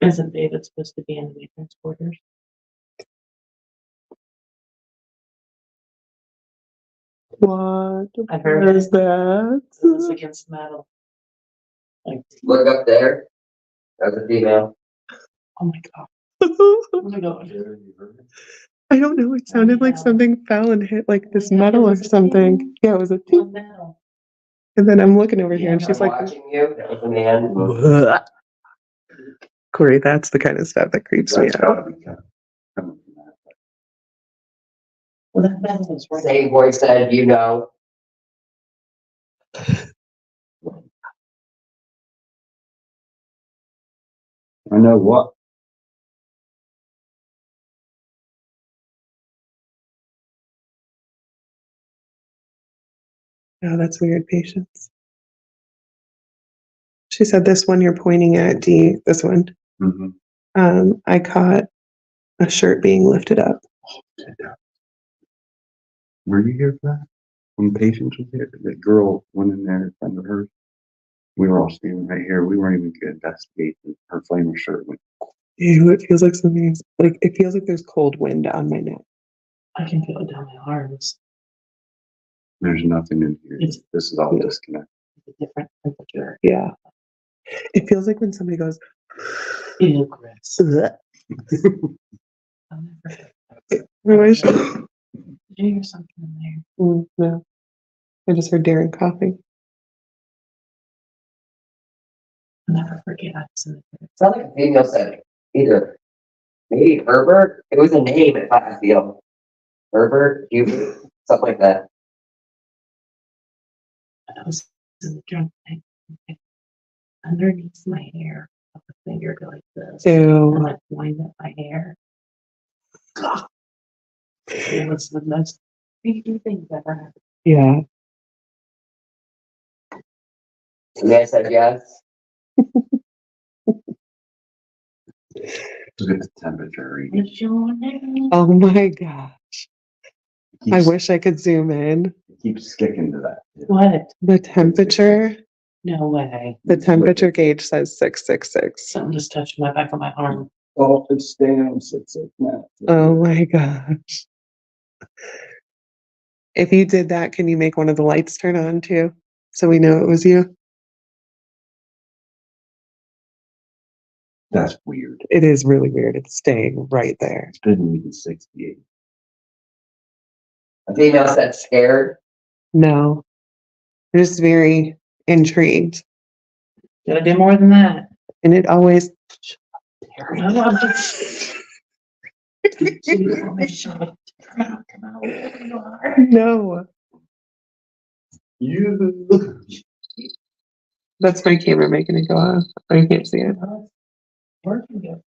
Isn't David supposed to be in the maintenance quarters? What I heard is that? It's against metal. Like, Look up there. That was a female. oh my God. Oh my God. I don't know. It sounded like something fell and hit like this metal or something. Yeah, it was a On metal. And then I'm looking over here and I'm she's like, watching you. That was a man. "Bleh." Corey, that's the kind of stuff that creeps me That's out. gotta be coming from that. Well, that metal is right. Same voice said, you know. I know what. Oh, that's weird, Patience. She said this one you're pointing at, D, this one. Mm-hmm. I caught a shirt being lifted up. Were you here for that? When Patience was here, that girl went in there in front of her. We were all standing right here. We weren't even going to investigate. And her flamer shirt went. Ew, it feels like something's like, it feels like there's cold wind on my neck. I can feel it down my arms. There's nothing in here. It's- This is all disconnected. It's a different temperature. Yeah. It feels like when somebody goes, Ew, Chris. "Ugh." I'll never- Otherwise- Did you hear something in there? No. I just heard Darren coughing. I'll never forget. I was in the It sounded like a female said either maybe Herbert. It was a name, if I feel. Herbert, Hubert, something like that. I was in the drunk tank. Underneath my hair, I put my finger go like this. Ew. And like wind up my hair. It was the most creepy thing that ever happened. Yeah. And I said yes. Look at the temperature reading. What's your name? Oh my gosh. I Keeps- wish I could zoom in. Keeps sticking to that. What? The temperature, No way. the temperature gauge says 666. Something just touched my back of my arm. Oh, it's staying on 6 now. Oh my gosh. If you did that, can you make one of the lights turn on too? So we know it was you? That's weird. It is really weird. It's staying right there. It's been even 68. A female said scared. No. I'm just very intrigued. Gotta do more than that. And it always, No, I'm just. You want me to shut up? Come out, wherever you are. no. You. That's my camera making it go off. I can't see it. Working good.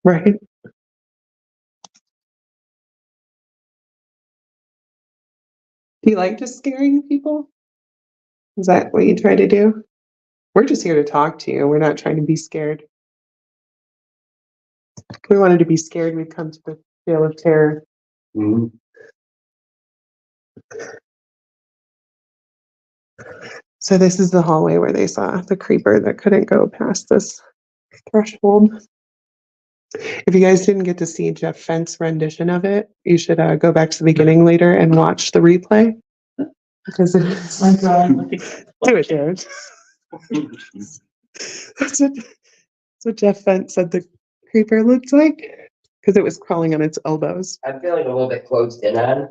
Right. Do you like just scaring people? Is that what you try to do? We're just here to talk to you. We're not trying to be scared. If we wanted to be scared, we'd come to the Trail of Terror. Mhm. So this is the hallway where they saw the creeper that couldn't go past this threshold. If you guys didn't get to see Jeff Fent's rendition of it, you should go back to the beginning later and watch the replay. Because it is. My God, look at Do it, Jared. That's what Jeff Fent said the creeper looked like. Because it was crawling on its elbows. I'm feeling a little bit closed in on.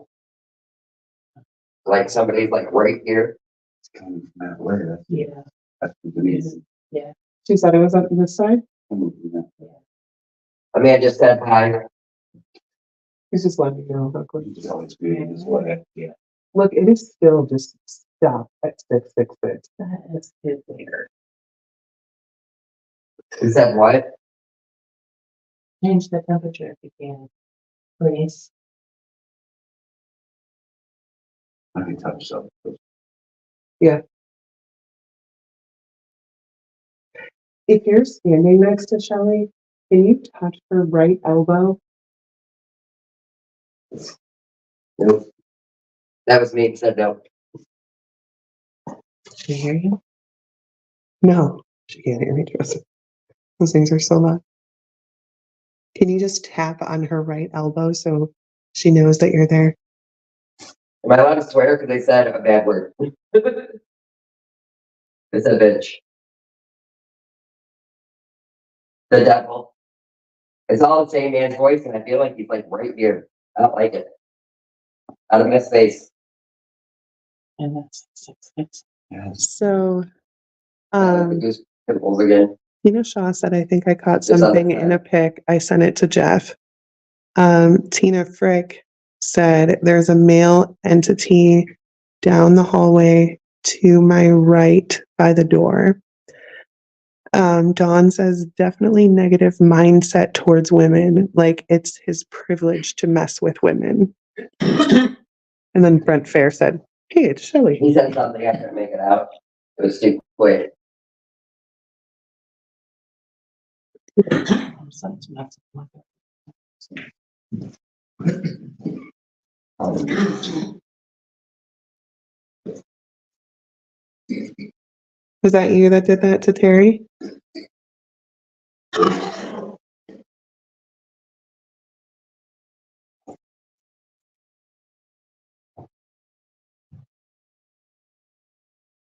Like somebody's like right here. It's coming from that way. Yeah. That's the reason. She said it was on this side. I mean, I just said hi. He's just letting me know how quick. It's always good in this way. Yeah. Look, it is still just stop at 666. That is his later. He said what? Change the temperature if you can. Please. I can touch something. If you're standing next to Shelly, can you touch her right elbow? Nope. That was me. He said no. She hear you? No, she can't hear me, Joseph. Those things are so loud. Can you just tap on her right elbow so she knows that you're there? Am I allowed to swear? Because they said a bad word. They said bitch. The devil. It's all the same man's voice, and I feel like he's like right here. I don't like it. Out of my space. And that's 666. Yes. So, Just pimples again. you know, Shaw said, I think I caught It's on something the in a pic. I sent it to Jeff. Tina Frick said, there's a male entity down the hallway to my right by the door. Dawn says, definitely negative mindset towards women, like it's his privilege to mess with women. And then Brent Fair said, hey, it's Shelly. He said something, I couldn't make it out. It was too quick. Sounds massive. Was that you that did that to Terry?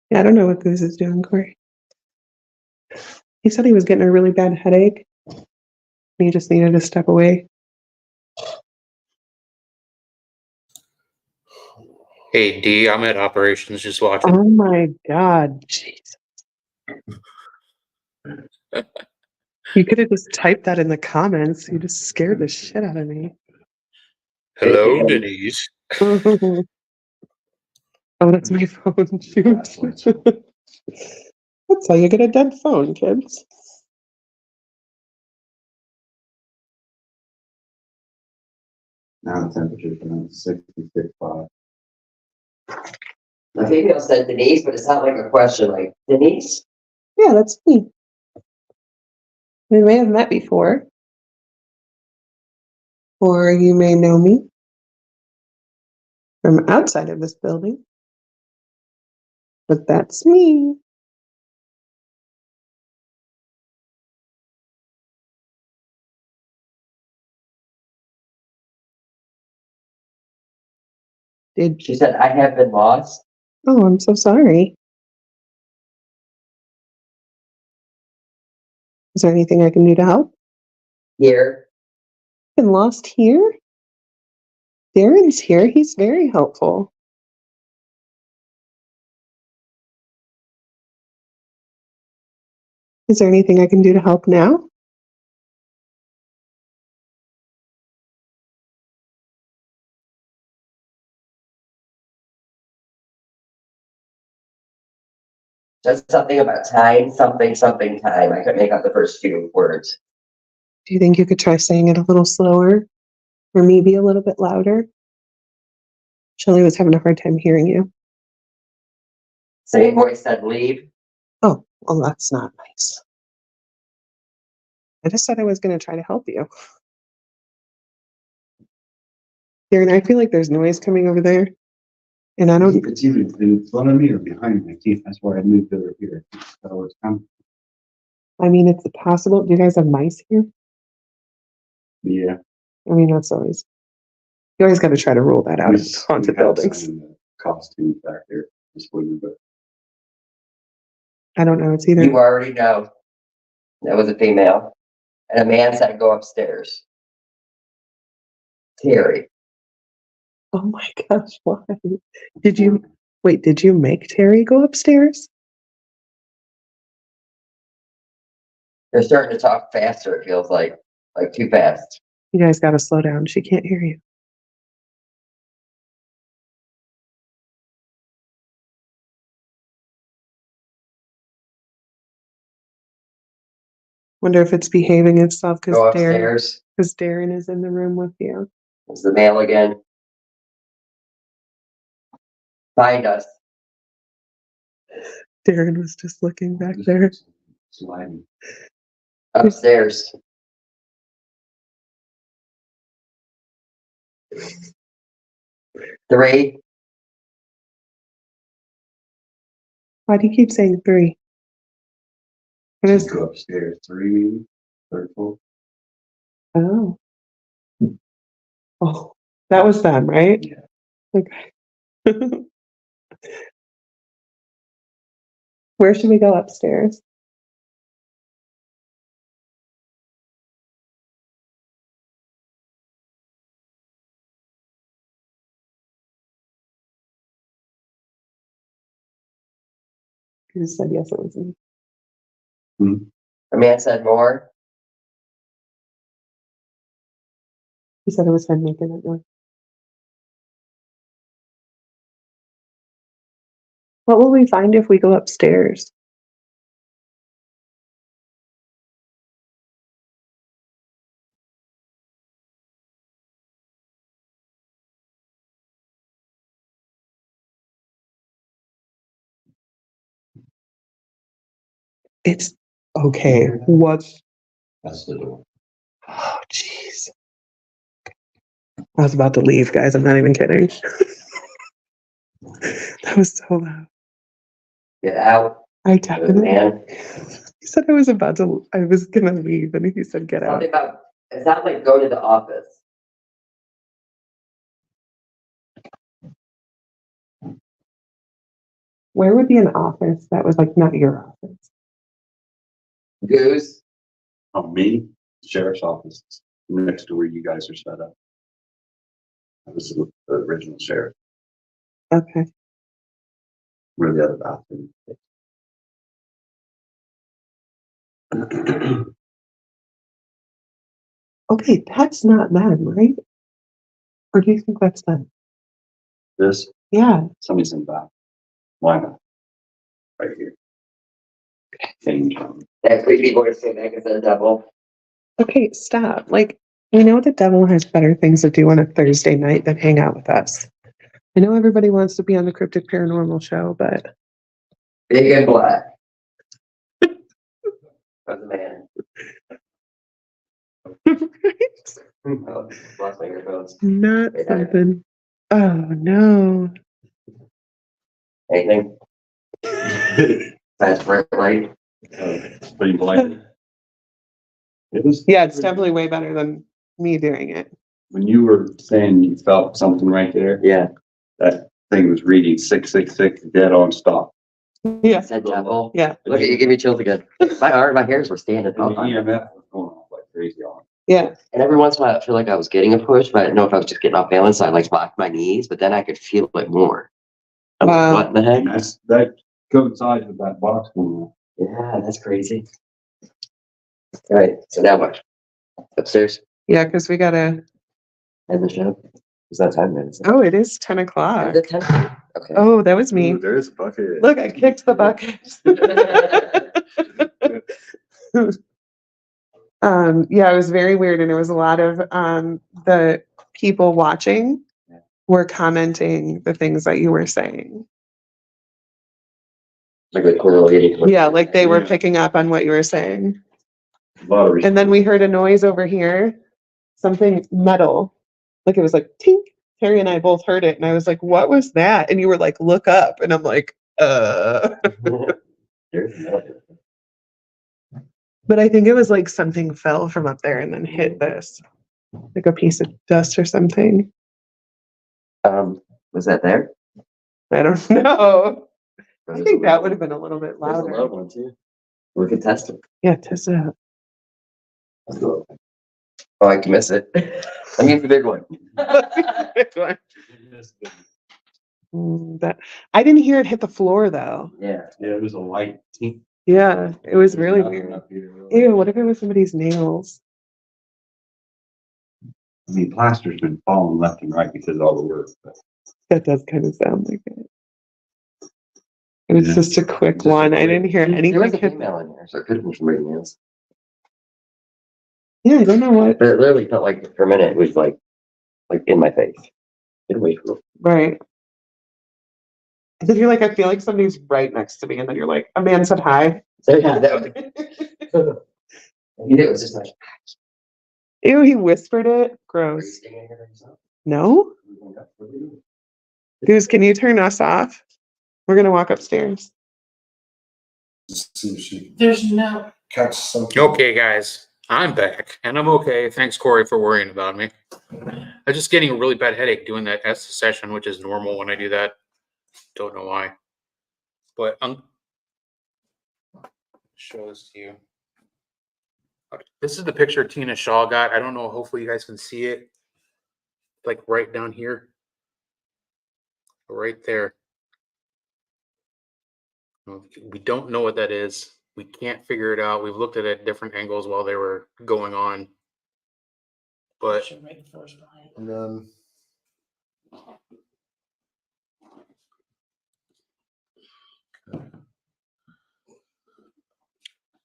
Yeah, I don't know what Goose is doing, Corey. He said he was getting a really bad headache. And he just needed to step away. Hey, D, I'm at operations just watching. Oh my God. Jesus. You could have just typed that in the comments. You just scared the shit out of me. Hello, Denise. Oh, that's my phone. Shoot. That's how you get a dead phone, kids. Now the temperature's around 66.5. The female said Denise, but it's not like a question, like Denise? Yeah, that's me. We may have met before. Or you may know me from outside of this building. But that's me. Did She said, I have been lost. Oh, I'm so sorry. Is there anything I can do to help? Here. Been lost here? Darren's here. He's very helpful. Is there anything I can do to help now? Just something about time, something, something time. I couldn't make out the first few words. Do you think you could try saying it a little slower? Or maybe a little bit louder? Shelley was having a hard time hearing you. Same voice said leave. Oh, well, that's not nice. I just said I was going to try to help you. Darren, I feel like there's noise coming over there. And I don't, It's either in front of me or behind me. I can't, that's why I moved over here. So it's kind of, I mean, it's possible. Do you guys have mice here? yeah. I mean, that's always, you always got to try to rule that out in haunted We have buildings. some in the costumes back there. Just waiting, but I don't know. It's either, You already know. That was a female. And a man said go upstairs. Terry. oh my gosh, why? Did you, wait, did you make Terry go upstairs? They're starting to talk faster, it feels like too fast. You guys got to slow down. She can't hear you. Wonder if it's behaving itself because Go Darren, upstairs. Darren is in the room with you. It's the male again. Find us. Darren was just looking back there. sliding. Upstairs. Three. Why do you keep saying 3? What is, Just go upstairs. 3 maybe, 3rd floor. oh. Oh, that was them, right? Yeah. Okay. Where should we go upstairs? You just said yes, it was me. A man said more. He said it was him making that noise. What will we find if we go upstairs? It's okay. What's, That's the door. oh, jeez. I was about to leave, guys. I'm not even kidding. That was so loud. Get out. I Good definitely. man. He said I was gonna leave, and he said get out. Something about, it sounds like go to the office. Where would be an office that was like not your office? Goose. Oh, me, sheriff's office, next to where you guys are set up. That was the original sheriff, Okay. where the other bathroom. Okay, that's not them, right? Or do you think that's them? This, Yeah. somebody's in the back. Why not? Right here. Same time. That creepy voice came back as a devil. Okay, stop. Like, we know the devil has better things to do on a Thursday night than hang out with us. I know everybody wants to be on the Cryptic Paranormal show, but Big and black. That's a man. Oh, lost my earphones. not Wait, I- something. Oh no. Anything? That's bright light. But you like it? It was. Yeah, it's definitely way better than me doing it. When you were saying you felt something right there, Yeah. that thing was reading 666 dead on stop. Yeah. Said devil. Yeah. Look at you, give me chills again. My hairs were standing And up. the EMF was going off like crazy on. Yeah. And every once in a while, I feel like I was getting a push, but I didn't know if I was just getting off balance. So I like locked my knees, but then I could feel it more. I'm like, Wow. what in the heck? And that coincides with that box going on. Yeah, that's crazy. All right, so now what? Upstairs? Yeah, because we gotta. End the show? Is that time then? Oh, it is 10 o'clock. Is it 10? Okay. Oh, that was me. Ooh, there's a bucket. Look, I kicked the bucket. Yeah, it was very weird, and it was a lot of the people watching were commenting the things that you were saying. Like the correlating. Yeah, like they were Yeah. picking up on what you were saying. A lot of And then we heard a noise over here, something metal, like it was like tink. Terry and I both heard it, and I was like, "What was that?" And you were like, "Look up," and I'm like, There's another. But I think it was like something fell from up there and then hit this, like a piece of dust or something. Was that there? I don't know. I There's think a that low would have one. been a little bit There's a low louder. one too. We could test it. Yeah, test it out. Oh, I can miss it. I mean, the big one. That I didn't hear it hit the floor though. Yeah. Yeah, it was a light. Yeah, it was really Nothing weird. up here, really. Ew, what if it was somebody's nails? I mean, plaster's been falling left and right because of all the work. But That does kind of sound like it. It was Yeah. just a quick Just a one. I quick- didn't hear There was anything a hit. female in there, so it could have been somebody else. Yeah, I don't know what. But it literally felt like for a minute it was like in my face. Get away from it. Right. And then you're like, I feel like somebody's right next to me, and then you're like, a man said hi. So yeah, that was. It was just like. Ew, he whispered it. Are you Gross. staying here yourself? No? Goose, can you turn us off? We're gonna walk upstairs. Just see if she There's no, catches something. Okay, guys, I'm back and I'm okay. Thanks, Corey, for worrying about me. I'm just getting a really bad headache doing that S session, which is normal when I do that. Don't know why, but show this to you. This is the picture Tina Shaw got. I don't know. Hopefully, you guys can see it. Like right down here, right there. We don't know what that is. We can't figure it out. We've looked at it at different angles while they were going on. But right first behind. And then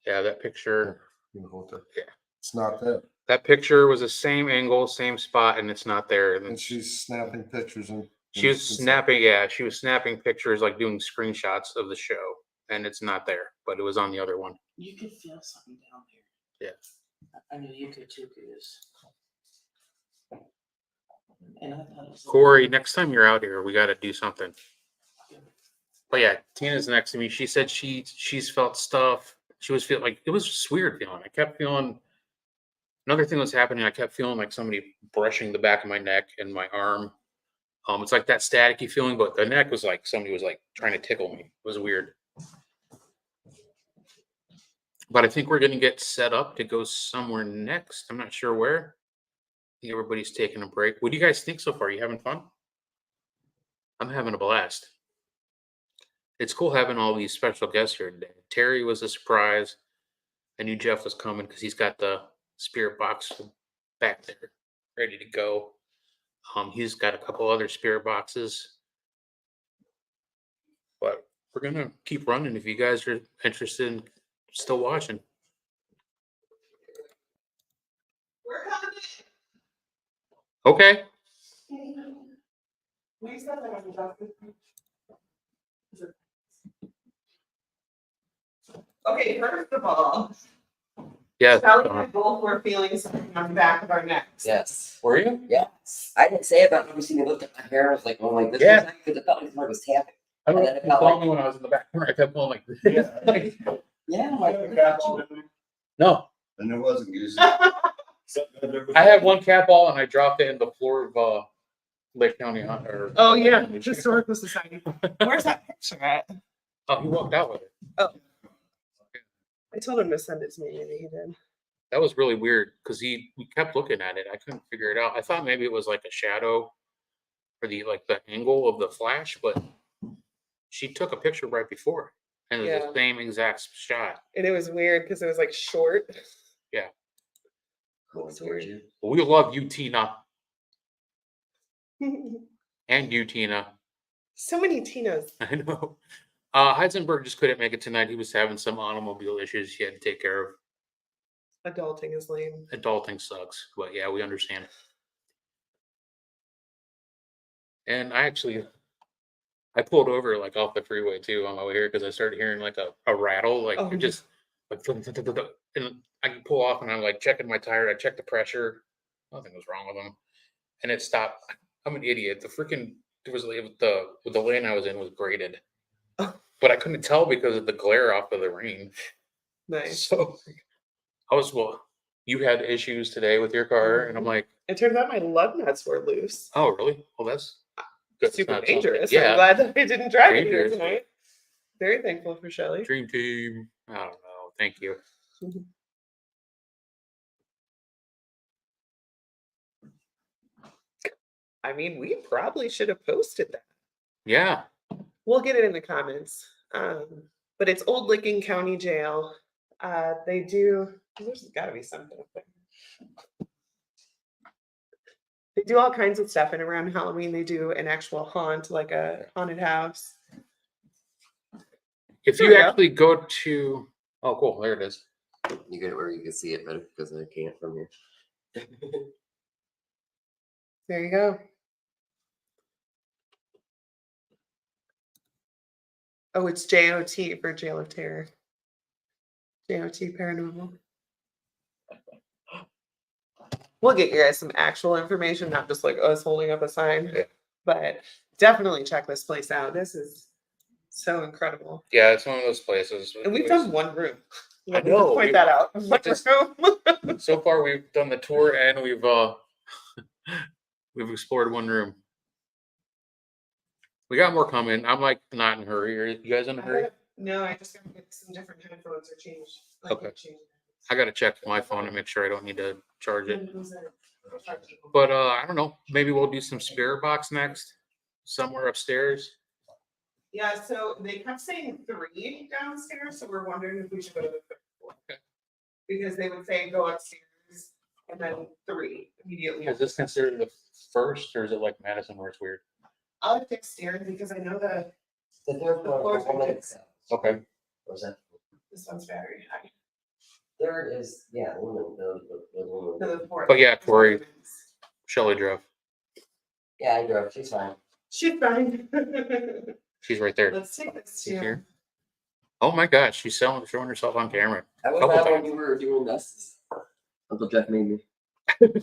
yeah, that picture. you can hold it. Yeah. It's not there. That picture was the same angle, same spot, and it's not there. And she's snapping pictures and. She was snapping, yeah, she was snapping pictures, like doing screenshots of the show, and it's not there, but it was on the other one. You could feel something down there. Yeah. I knew you could too, Goose. And I thought it was. Corey, next time you're out here, we got to do something. But yeah, Tina's next to me. She said she's felt stuff. She was feeling like it was just weird feeling. I kept feeling. Another thing was happening. I kept feeling like somebody brushing the back of my neck and my arm. It's like that staticky feeling, but the neck was like somebody was like trying to tickle me. It was weird. But I think we're going to get set up to go somewhere next. I'm not sure where. I think everybody's taking a break. What do you guys think so far? You having fun? I'm having a blast. It's cool having all these special guests here today. Terry was a surprise. I knew Jeff was coming because he's got the spirit box back there ready to go. He's got a couple other spirit boxes, but we're gonna keep running if you guys are interested in still watching. We're coming. Okay. We said that was justice. Okay, first of all, Yeah. Sally and I both were feeling something on the back of our necks. Yes. Were you? Yes. I didn't say it, but when you looked at my hair, I was like, oh my goodness. Yeah. Because it felt like someone was tapping. I don't And know then if it you felt saw like- me when I was in the back corner. I kept going like, like Yeah, I'm like, no. And it wasn't using. I had one cat ball and I dropped it in the floor of Lake County. Or Oh, yeah, Historical Society. Where's that picture at? Oh, he walked out with it. I told him to send it to me, and he did. That was really weird because we kept looking at it. I couldn't figure it out. I thought maybe it was like a shadow or the angle of the flash, but she took a picture right before and it was Yeah. the same exact shot. And it was weird because it was like short. going towards you. Well, we love you, Tina, and you, Tina. So many Tinas. I know. Heisenberg just couldn't make it tonight. He was having some automobile issues he had to take care of. Adulting is lame. Adulting sucks, but yeah, we understand. And I pulled over like off the freeway too on my way here because I started hearing like a rattle, like Oh, it just like and I can pull off and I'm like checking my tire. I checked the pressure. Nothing was wrong with them, and it stopped. I'm an idiot. The lane I was in was graded, Oh. but I couldn't tell because of the glare off of the rain. Nice. So you had issues today with your car, and I'm like, It turns out my lug nuts were loose. oh really? Well, that's good. It's Super not something- dangerous. Yeah, I'm glad that I didn't drive it here Dangerous, but- tonight. Very thankful for Shelly. Dream team. I don't know. Thank you. I mean, we probably should have posted that. Yeah. We'll get it in the comments. But it's Old Licking County Jail. There's gotta be something up there. They do all kinds of stuff, and around Halloween they do an actual haunt, like a haunted house. If There you we go. actually go to, oh, cool, there it is. You get it where you can see it better because I can't from here. There you go. Oh, it's JOT for Jail of Terror. JOT Paranormal. We'll get you guys some actual information, not just like us holding up a sign. Yeah. But definitely check this place out. This is so incredible. Yeah, it's one of those places. And we've done one room. I Let me know, just point we- that out. we One just- room. So far, we've done the tour and we've explored one room. We got more coming. I'm like not in a hurry. Are you guys in a hurry? No, I just gotta get some different headphones or change. Okay. I gotta check my phone and make sure I don't need to charge it. But But I don't know. Maybe we'll do some spirit box next, somewhere upstairs. yeah, so they kept saying 3 downstairs, so we're wondering if we should go to the 3rd floor. Okay. Because they would say go upstairs and then 3 immediately. Is this considered the first, or is it like Madison where it's weird? I'll pick stairs because I know that The third floor, the woman itself. Okay. Was that this one's very high. third is, yeah, the woman, the woman. The 4th. But yeah, Corey. Shelly drove. Yeah, I drove, she's fine. She's fine. She's right there. Let's take this She's to here. Oh my gosh, she's showing herself on camera. I was Couple that when times. you were doing this. Uncle Jeff made me.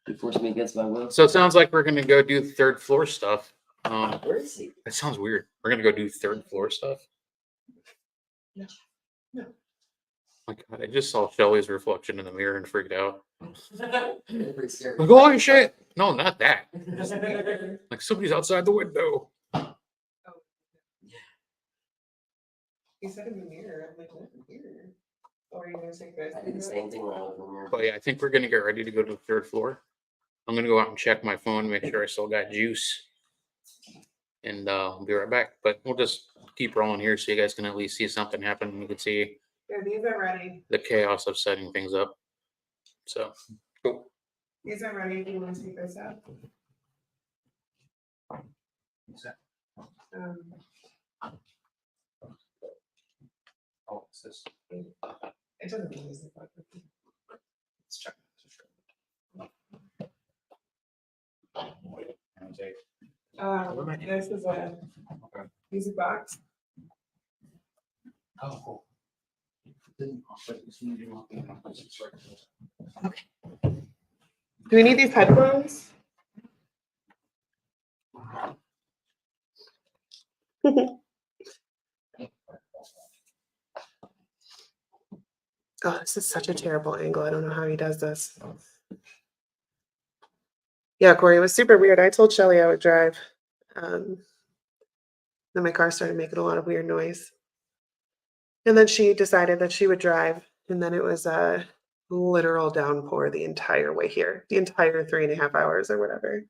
He forced me against my will. So it sounds like we're gonna go do 3rd floor stuff. Where is he? That sounds weird. We're gonna go do 3rd floor stuff. No. No. My God, I just saw Shelly's reflection in the mirror and freaked out. Pretty scary. Like, holy shit! No, not that. Like somebody's outside the window. He said in the mirror. I'm like, what mirror? Oh, are you gonna take this? I did the same thing when I was in here. But yeah, I think we're gonna get ready to go to the 3rd floor. I'm gonna go out and check my phone, make sure I still got juice. And we'll be right back. But we'll just keep rolling here so you guys can at least see something happen. You can see Yeah, these are ready. the chaos of setting things up. So, cool. These are ready. Do you want to take this out? Um, Oh, it's this. it doesn't mean this is like. Let's check. This is a music box. Oh, cool. Do we need these headphones? Oh, this is such a terrible angle. I don't know how he does this. Yeah, Corey, it was super weird. I told Shelly I would drive. Then my car started making a lot of weird noise. And then she decided that she would drive. And then it was a literal downpour the entire way here, the entire 3.5 hours or whatever.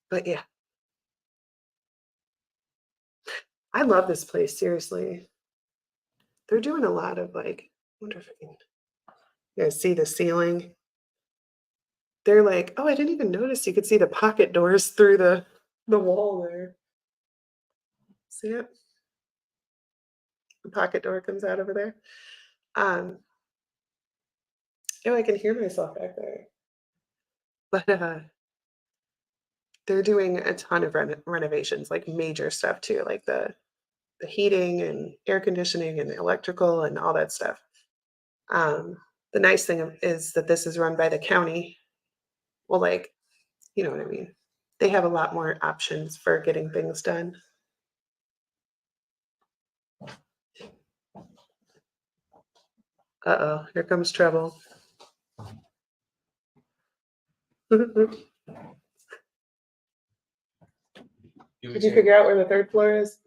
But yeah. I love this place, seriously. They're doing a lot of like, I wonder if I can, you guys see the ceiling? They're like, oh, I didn't even notice you could see the pocket doors through the wall there. See it? The pocket door comes out over there. Oh, I can hear myself back there. But they're doing a ton of renovations, like major stuff too, like the heating and air conditioning and electrical and all that stuff. The nice thing is that this is run by the county. Well, like, you know what I mean? They have a lot more options for getting things done. Uh-oh, here comes trouble. Did you figure out where the third floor is?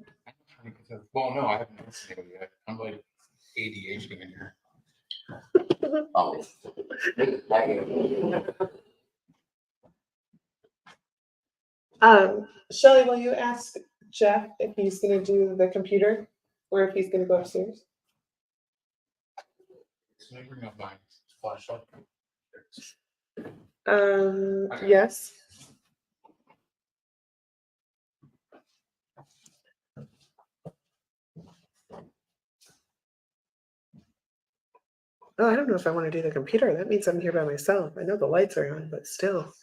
Well, no, I haven't listened yet. I'm like ADHD in here. Always. Shelly, will you ask Jeff if he's going to do the computer or if he's going to go upstairs? Can I bring up my flashlight? Yes. Oh, I don't know if I want to do the computer. That means I'm here by myself. I know the lights are on, but still.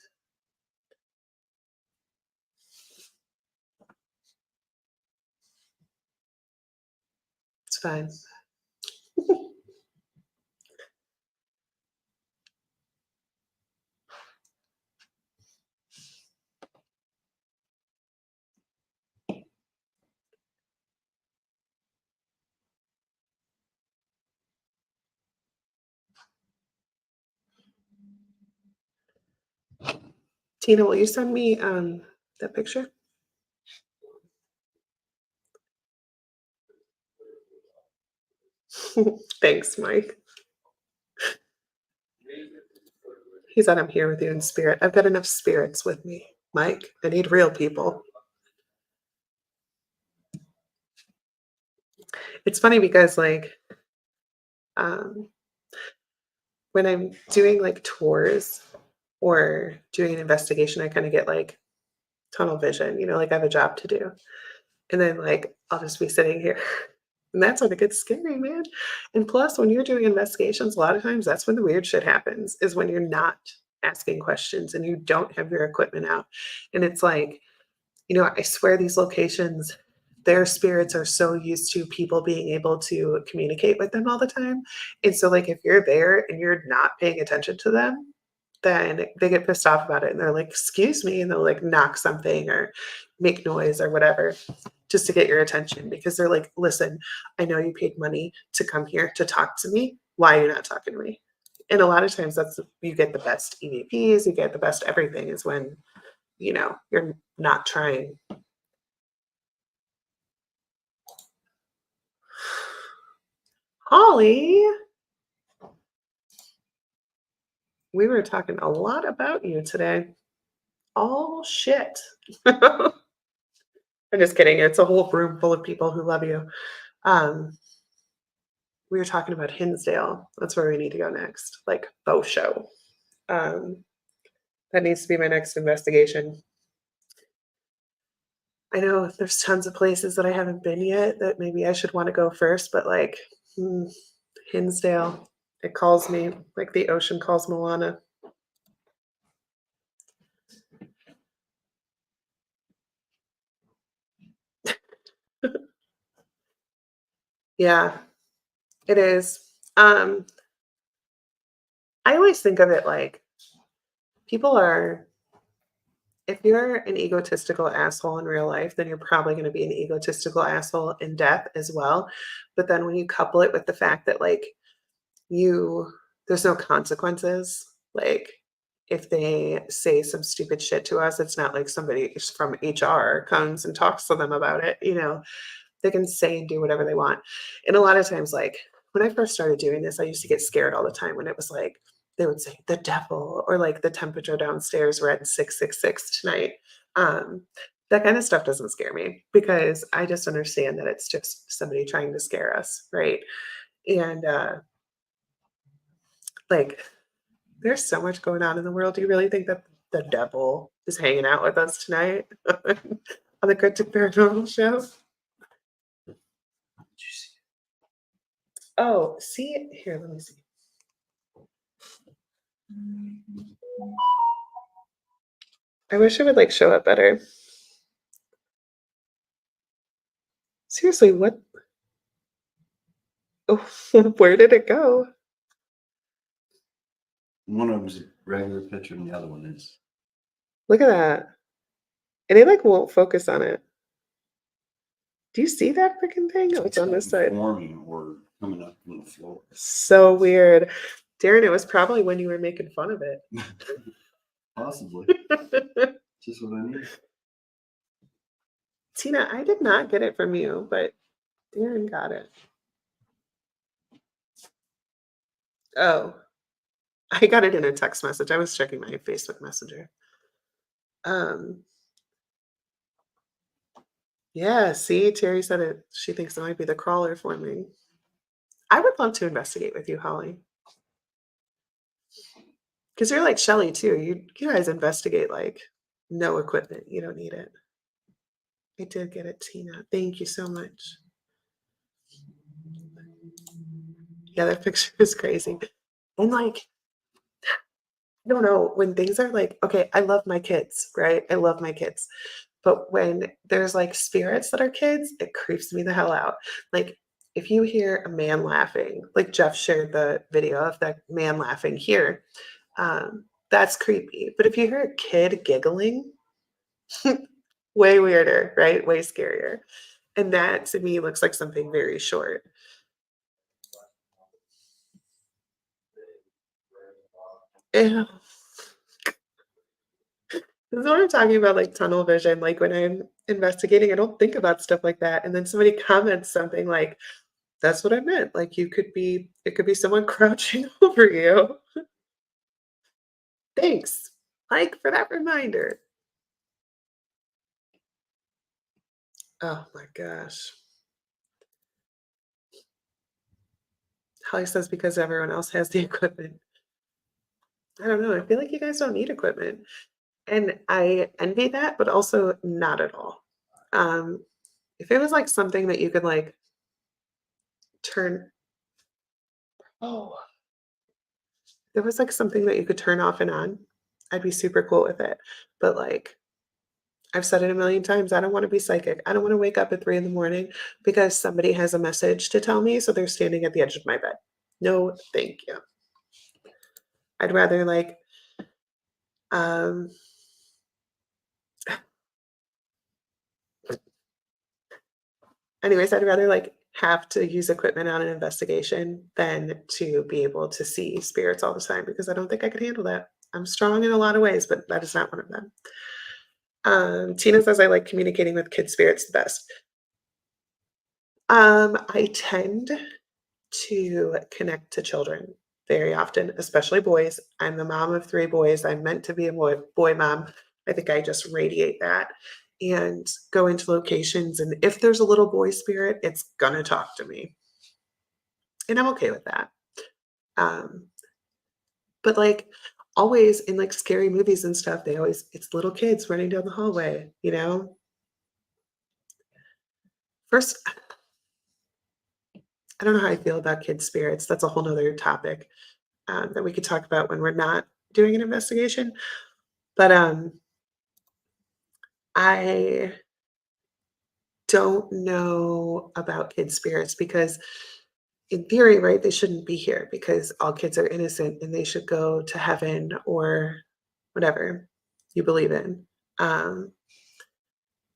It's fine. Tina, will you send me that picture? Thanks, Mike. He said I'm here with you in spirit. I've got enough spirits with me, Mike. I need real people. It's funny because like when I'm doing like tours or doing an investigation, I kind of get like tunnel vision, you know, like I have a job to do. And then like I'll just be sitting here. And that's when it gets scary, man. And plus, when you're doing investigations, a lot of times that's when the weird shit happens, is when you're not asking questions and you don't have your equipment out. And it's like, you know, I swear these locations, their spirits are so used to people being able to communicate with them all the time. And so, like, if you're there and you're not paying attention to them, then they get pissed off about it and they're like, excuse me, and they'll like knock something or make noise or whatever just to get your attention because they're like, listen, I know you paid money to come here to talk to me. Why are you not talking to me? And a lot of times that's you get the best EVPs, you get the best everything is when, you know, you're not trying. Holly, we were talking a lot about you today. Oh shit. I I'm just kidding. It's a whole room full of people who love you. We were talking about Hinsdale. That's where we need to go next. Like faux show. That needs to be my next investigation. I know there's tons of places that I haven't been yet that maybe I should want to go first, but like Hinsdale, it calls me like the ocean calls Moana. Yeah, it is. I always think of it like people are, if you're an egotistical asshole in real life, then you're probably going to be an egotistical asshole in death as well. But then when you couple it with the fact that like there's no consequences, like if they say some stupid shit to us, it's not like somebody from HR comes and talks to them about it, they can say and do whatever they want. And a lot of times, like when I first started doing this, I used to get scared all the time when it was like, they would say the devil or like the temperature downstairs read 666 tonight. That kind of stuff doesn't scare me because I just understand that it's just somebody trying to scare us. Right. And like, there's so much going on in the world. Do you really think that the devil is hanging out with us tonight on the Cryptic Paranormal show? Oh, see it here. Let me see. I wish it would like show up better. Seriously, what? Oh, where did it go? One of them's a regular picture and the other one is. Look at that. And it like won't focus on it. Do you see that freaking thing? Oh, it's on this side. Forming or coming up from the floor. So weird. Darren, it was probably when you were making fun of it. Possibly. Just what I need. Tina, I did not get it from you, but Darren got it. Oh, I got it in a text message. I was checking my Facebook Messenger. Yeah, see, Terry said it. She thinks it might be the crawler forming. I would love to investigate with you, Holly. Because you're like Shelly too. You guys investigate like no equipment. You don't need it. I did get it, Tina. Thank you so much. Yeah, that picture is crazy. And like, I don't know, when things are like, okay, I love my kids, right? I love my kids. But when there's like spirits that are kids, it creeps me the hell out. Like if you hear a man laughing, like Jeff shared the video of that man laughing here, that's creepy. But if you hear a kid giggling, way weirder, right? Way scarier. And that to me looks like something very short. Ew. This is what I'm talking about, like tunnel vision. Like when I'm investigating, I don't think about stuff like that. And then somebody comments something like, that's what I meant. Like it could be someone crouching over you. Thanks, Mike, for that reminder. Oh my gosh. Holly says because everyone else has the equipment. I don't know. I feel like you guys don't need equipment. And I envy that, but also not at all. If it was like something that you could like turn, oh, there was like something that you could turn off and on, I'd be super cool with it. But like, I've said it a million times, I don't want to be psychic. I don't want to wake up at 3 a.m. because somebody has a message to tell me. So they're standing at the edge of my bed. No, thank you. I'd rather like, anyways, I'd rather like have to use equipment on an investigation than to be able to see spirits all the time because I don't think I could handle that. I'm strong in a lot of ways, but that is not one of them. Tina says I like communicating with kid spirits the best. I tend to connect to children very often, especially boys. I'm the mom of 3 boys. I'm meant to be a boy mom. I think I just radiate that. and go into locations. And if there's a little boy spirit, it's gonna talk to me. And I'm okay with that. Um, but like always in like scary movies and stuff, it's little kids running down the hallway, you know? First, I don't know how I feel about kid spirits. That's a whole nother topic that we could talk about when we're not doing an investigation. But I don't know about kid spirits because in theory, right, they shouldn't be here because all kids are innocent and they should go to heaven or whatever you believe in. Um,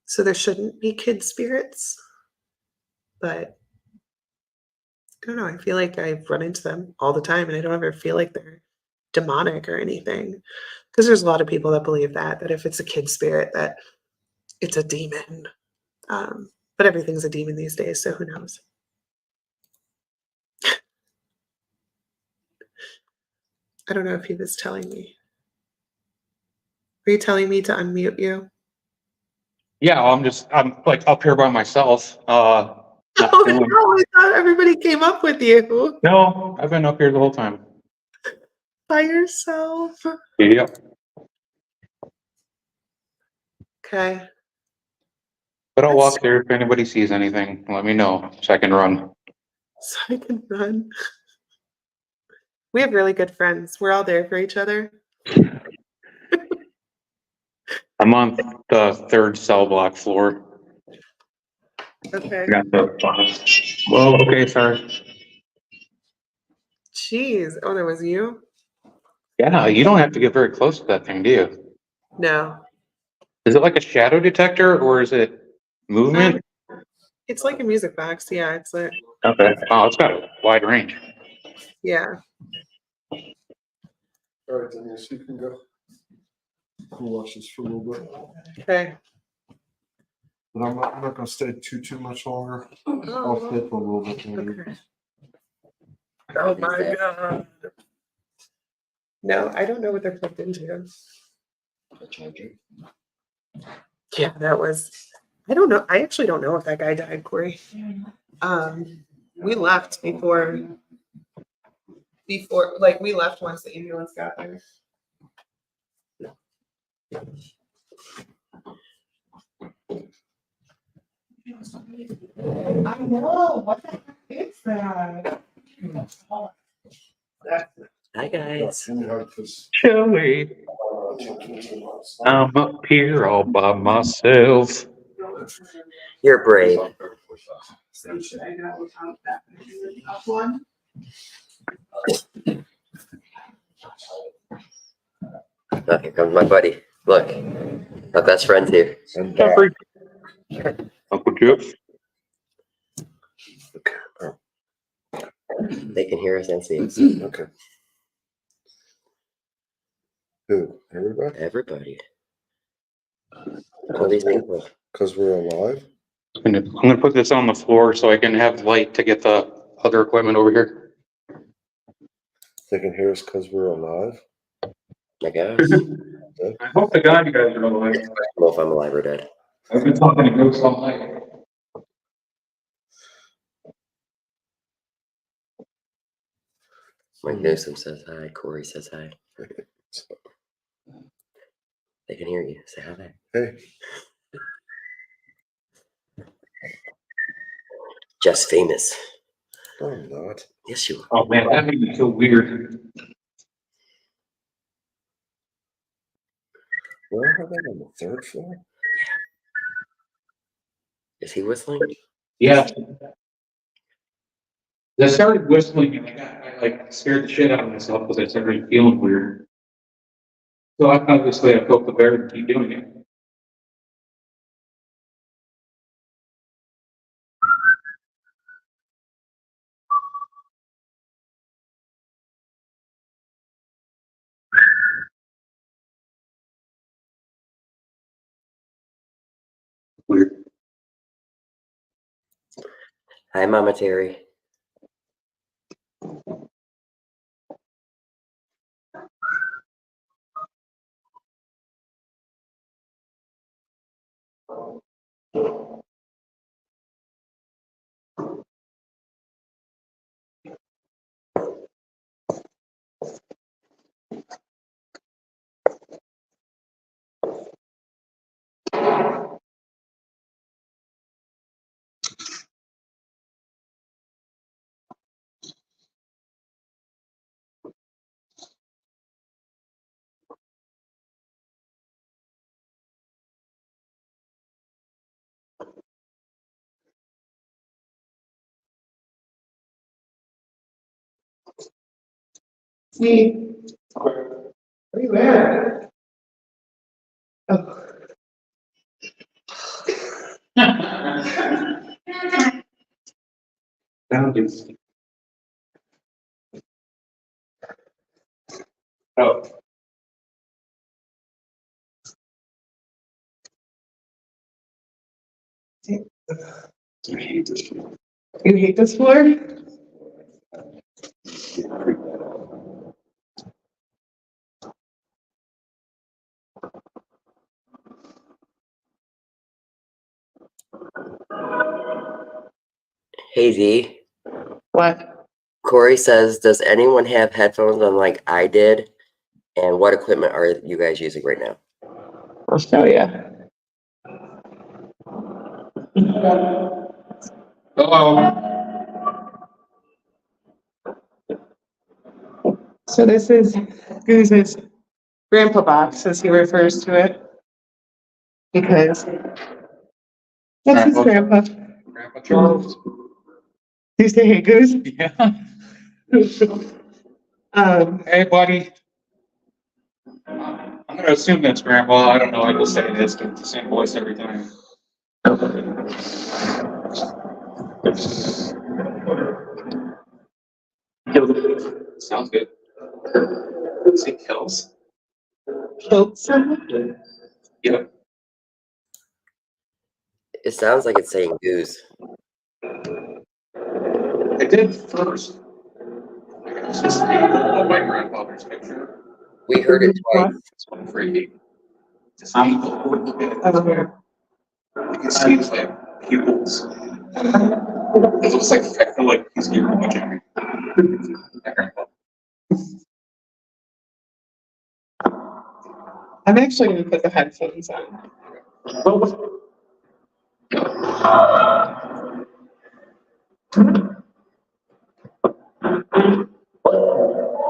so there shouldn't be kid spirits, but I don't know. I feel like I run into them all the time and I don't ever feel like they're demonic or anything. Because there's a lot of people that believe that if it's a kid spirit, that it's a demon. But everything's a demon these days, so who knows? I don't know if he was telling me. Were you telling me to unmute you? Yeah, I'm like up here by myself. Not Oh feeling. no, I thought everybody came up with you No, I've been up here the whole time. by yourself. Yep. Okay. But I'll That's walk there if anybody sees anything. Let me know so I can run. so I can run. We have really good friends. We're all there for each other. I'm on the third cell block floor. Okay. I got the. Well, okay, sorry. Jeez. Oh, that was you? Yeah, you don't have to get very close to that thing, do you? No. Is it like a shadow detector or is it movement? It's like a music box. Yeah, it's like Okay. Oh, it's got a wide range. yeah. All right, Denise, you can go. We'll watch this for a little bit. Okay. But I'm not gonna stay too much longer. I'll Oh, stay for a little bit longer. okay. Oh my god. No, I don't know what they're plugged into. Yeah, that was. I don't know. I actually don't know if that guy died, Corey. We left before like we left once the ambulance got there. I know. What the heck is that? Hi, guys. Shelly, I'm up here all by myself. You're brave. So should I go out that up one? Oh, here comes my buddy. Look, my best friend's here. Jeffrey. Uncle Jeff. They can hear us and see us. Okay. Who? Everybody? Everybody. All these people. Because we're alive? I'm gonna put this on the floor so I can have light to get the other equipment over here. They can hear us because we're alive? I guess. I I hope to God you guys are alive. don't know if I'm alive or dead. I've been talking to ghosts all night. Mike Newsom says hi. Corey says hi. They can hear you. Say hi. Hey. Just famous. No, I'm not. Yes, you are. Oh man, that made me feel weird. Where are they on the third floor? Is he whistling? Yeah. I started whistling and I like scared the shit out of myself because I started feeling weird. So obviously I felt the bear to keep doing it. Weird. Hi, Mama Terry. See, where are you at? Oh. Found it. Oh. I hate this shit. You hate this floor? Hey Z, What? Corey says, does anyone have headphones on like I did? And what equipment are you guys using right now? I'll show you. Hello. So this is Goose's grandpa box, as he refers to it. Because that's his grandpa. Grandpa Charles. You say, hey, Goose? Yeah. Hey, buddy. I'm gonna assume that's Grandpa. I don't know. I just say this, but it's the same voice every time. Sounds good. Is it kills? Killed someone? Yep. It sounds like it's saying Goose. I did first. It's just my grandfather's picture. We heard it twice. It's one freaky. Just it seems like pupils. It looks like I feel like he's here watching me. My grandpa. I'm actually going to put the headphones on.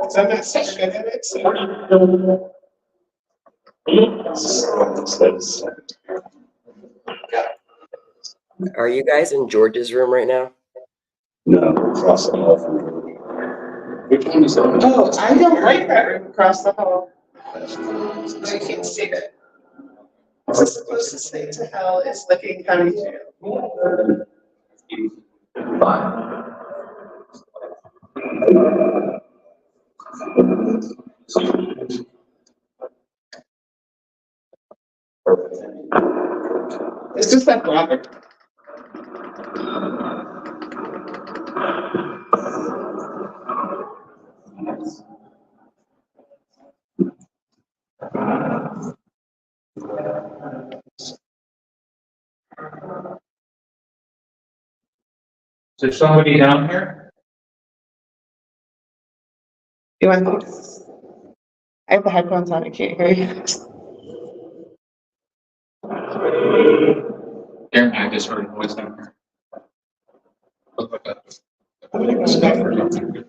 Because I'm not so good at it, so. Are you guys in George's room right now? No, across the hall from her. Which one is that? Oh, I don't like that room across the hall. No, you can't see it. What's the closest thing to hell is Licking County Jail. It's just like Robert. Is there somebody down here? You want these? I have the headphones on, I can't hear you. There, I just heard a voice down here. Look like a stuffer or something.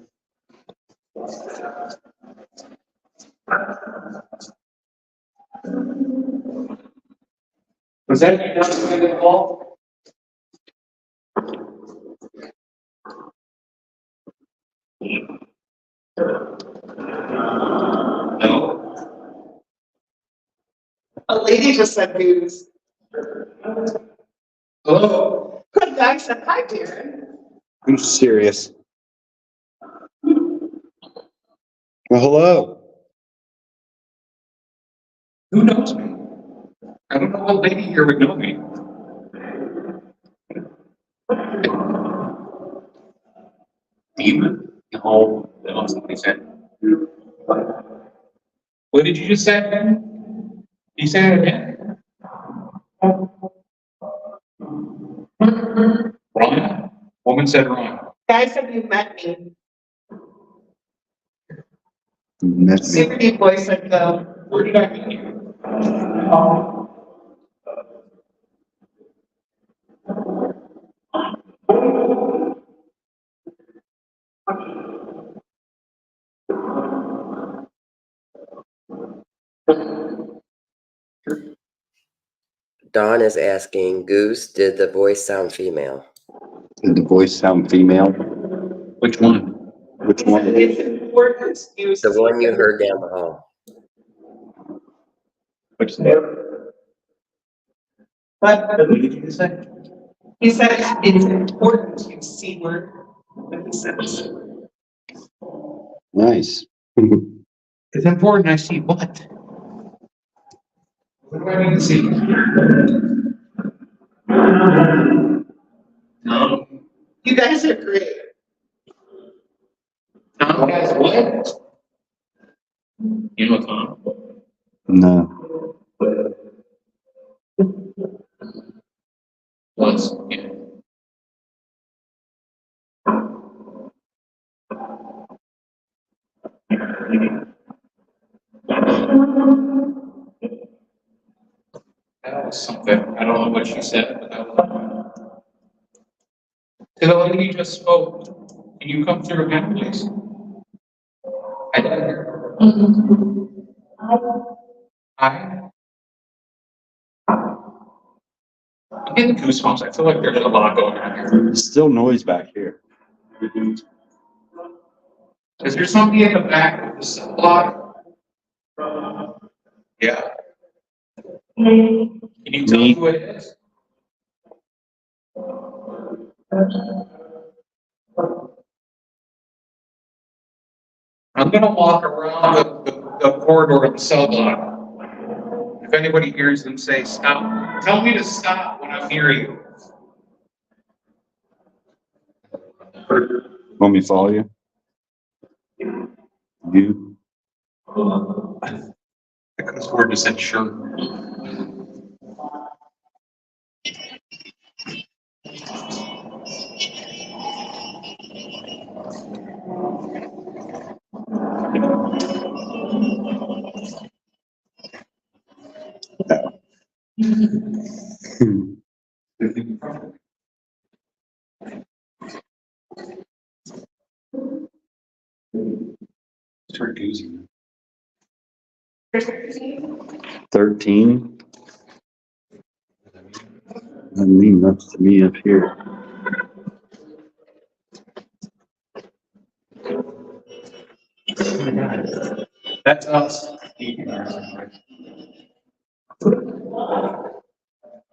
Was that you down in the hall? No. A lady just said news. Hello? Good guy said hi, Darren. I'm serious. Well, hello. Who knows me? I don't know what lady here would know me. Demon? No, that was what he said. What did you just say again? You say it again? woman said Ron. Guys, have you met me? That's me. Super deep voice like the, Where did I meet you? Dawn is asking, Goose, did the voice sound female? Did the voice sound female? Which one? Which one? it's important you. The one you heard down the hall. Which one? But What did you say? he said it's important you see word. What he says. Nice. It's important I see what? What do I need to see? No. You guys are great. Tom has what? You know Tom? No. Once. Yeah. That was something. I don't know what she said, but that was. To the lady you just spoke, can you come through again, please? I didn't hear. Hi. I'm getting goosebumps. I feel like there's a lot going on here. There's still noise back here. Is there somebody in the back of the cell block? Yeah. Can you tell me who it is? I'm gonna walk around the corridor of the cell block. If anybody hears them say stop, tell me to stop when I'm near you. Want me to follow you? You? I could have sworn to said sure. Start using 13? Doesn't mean much to me up here. it. That's us.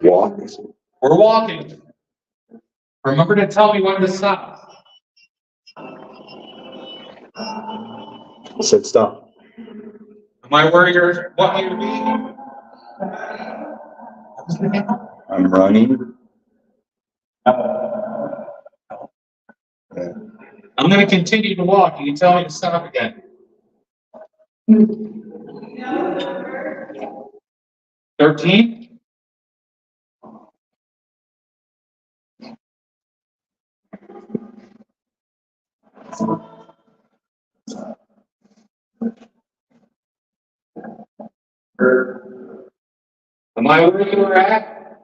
Walk. We're walking. Remember to tell me when to stop. Said stop. Am I where you're want me to be? I'm running. I'm gonna continue to walk. You can tell me to stop again. 13? Am I where you were at?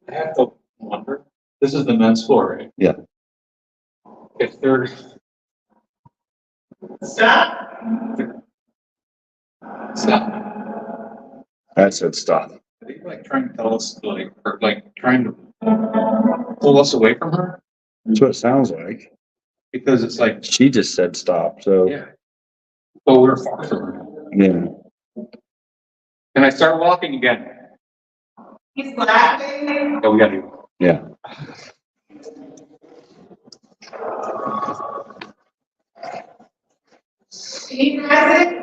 I have to wonder. This is the men's floor, right? Yeah. If there's. Stop. Stop. I said stop. Are they like trying to tell us, like, or like trying to pull us away from her? That's what it sounds like. Because it's like, She just said stop, so. yeah. But we're far from her. Yeah. Can I start walking again? He's laughing. Oh, we gotta do. Yeah. He has it.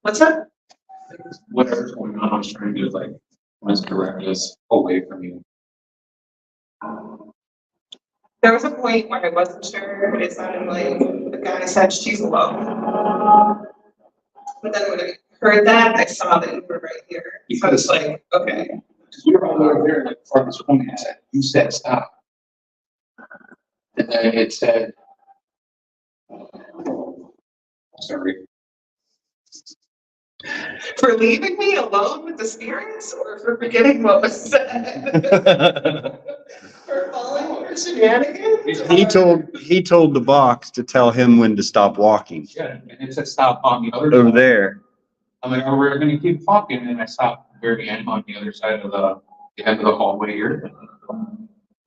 What's that? Whatever's going on, I was trying to like misdirect us away from you. There was a point where I wasn't sure. It sounded like the guy said she's alone. But then when I heard that, I saw that you were right here. So I was like, okay. We were all over there, like, for this one, it said, you said stop. And then it said, sorry. For leaving me alone with the spirits or for forgetting what was said? For falling for shenanigans? He told the box to tell him when to stop walking Yeah, and it said stop on the other over side. there. I'm like, oh, we're gonna keep walking, and I stopped very end on the other side of the end of the hallway here.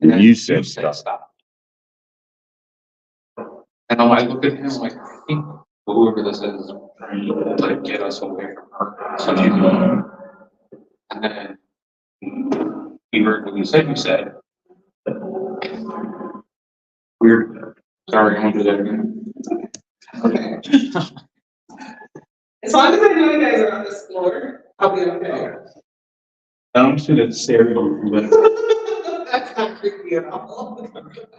And then You said stop. stop. And I'm like, look at him, I'm like, I think whoever this is trying to like get us away from her. So she's alone. And then he heard what you said. Weird. Sorry, I won't do that again. Okay. As long as I know you guys are on this floor, I'll be okay. I don't see that stereo, but That's not creepy at all.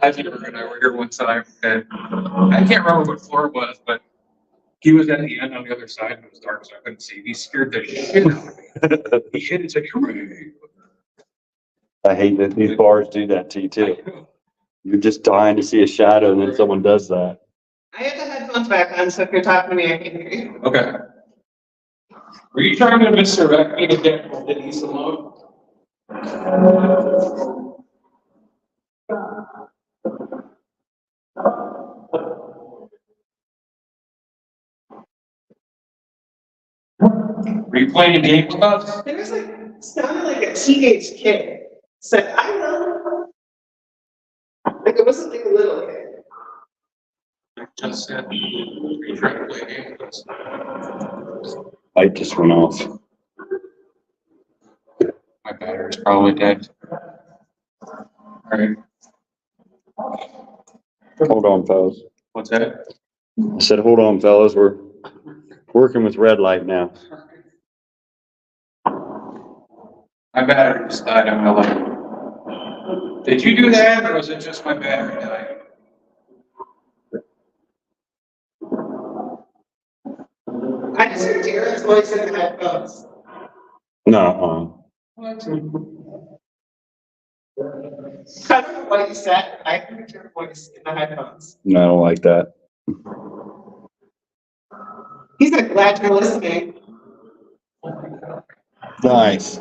I think and I were here one time, and I can't remember what floor it was, but he was at the end on the other side, and it was dark, so I couldn't see. He scared the shit out of me. He hit and said, "Hooray!" I hate that these bars do that to you too. You're just dying to see a shadow and then someone does that. I have the headphones back on, so if you're talking to me, I can hear you. Okay. Were you trying to misdirect me to get Denise alone? Were you playing a game with us? There was like, sounded like a teenage kid said, I know. Like it wasn't like a little kid. I just said, were you trying to play a game with us? Light just went off. My battery's probably dead. Alright, Hold on, fellas. what's that? I said, hold on, fellas. We're working with red light now. My battery just died on my light. Did you do that, or was it just my battery dying? I just heard Jared's voice in the headphones. No, What? I don't know what you said, but I heard your voice in the headphones. no, I don't like that. He said, glad you're listening. Nice.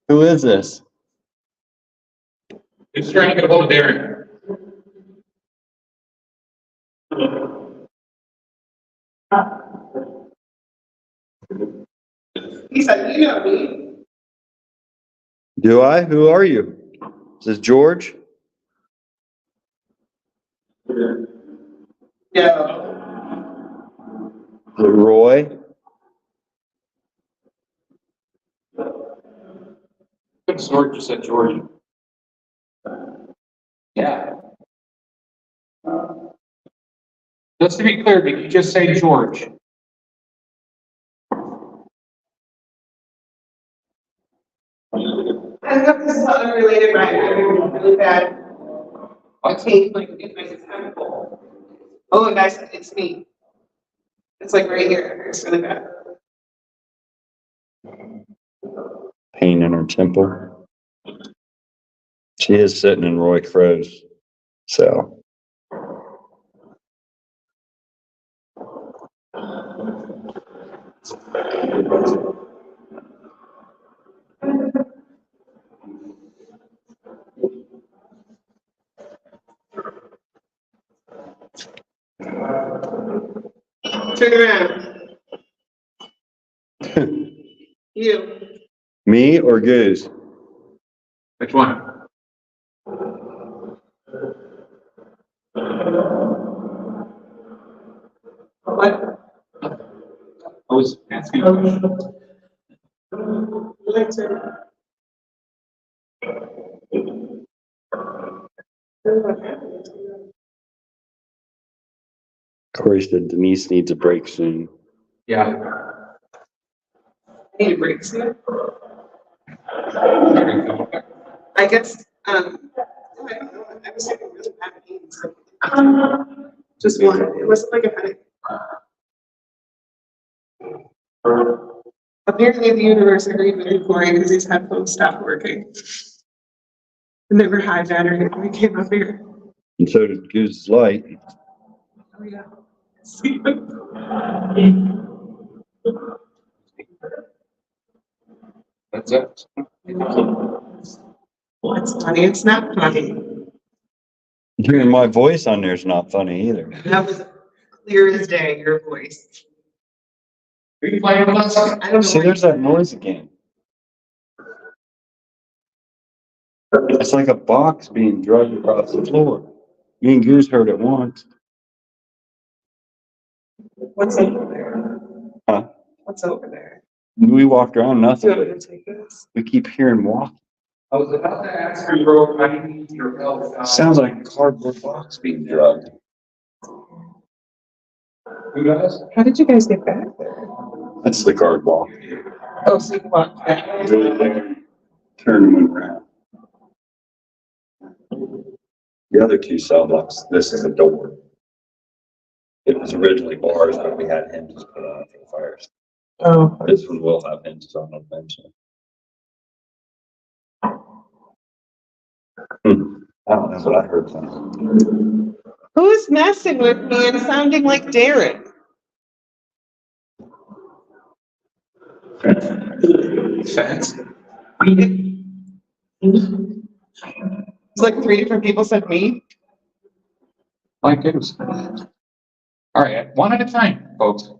Who is this? Who's trying to get a hold of Darren? He said, you know me. Do I? Who are you? Is this George? Yeah. Is it Roy? Good sort, you said George. Yeah. Just to be clear, did you just say George? I hope this is unrelated, right? I'm having really bad. I pain like in my temple. Oh, and guys, it's me. It's like right here. It's really bad. Pain in her temple. She is sitting in Roy Crow's cell. Turn around. You. Me or Goose? Which one? What? I was asking a question. Like to. What happened? Corey said Denise needs a break soon. Yeah. Need a break soon. I guess, I don't know, I was having really bad pains. Just one, it wasn't like a headache. Apparently the universe agreed with Corey because his headphones stopped working. And they were high battery when we came up here. And so did Goose's light. Oh, yeah. See? That's it. Well, it's funny, it's not funny. Hearing my voice on there is not funny either. That was clear as day, your voice. Are you playing with us? I don't know. See, there's that noise again. It's like a box being dragged across the floor. Me and Goose heard it once. What's over there? Huh? What's over there? We walked around, Do you nothing. want me to take this? We keep hearing walk. I was about to ask you, bro, I need your help. Sounds like a cardboard box being dragged. Who does? How did you guys get back there? That's the guard walk. Oh, so you walked back. Turn and went around. The other two cell blocks, this is a door. It was originally bars, but we had hinges put on it for the fires. Oh. This one will have hinges on it eventually. I don't know what I heard from. Who's messing with me and sounding like Darren? Fence. It's like 3 different people said me. Like goose. All right, one at a time, folks.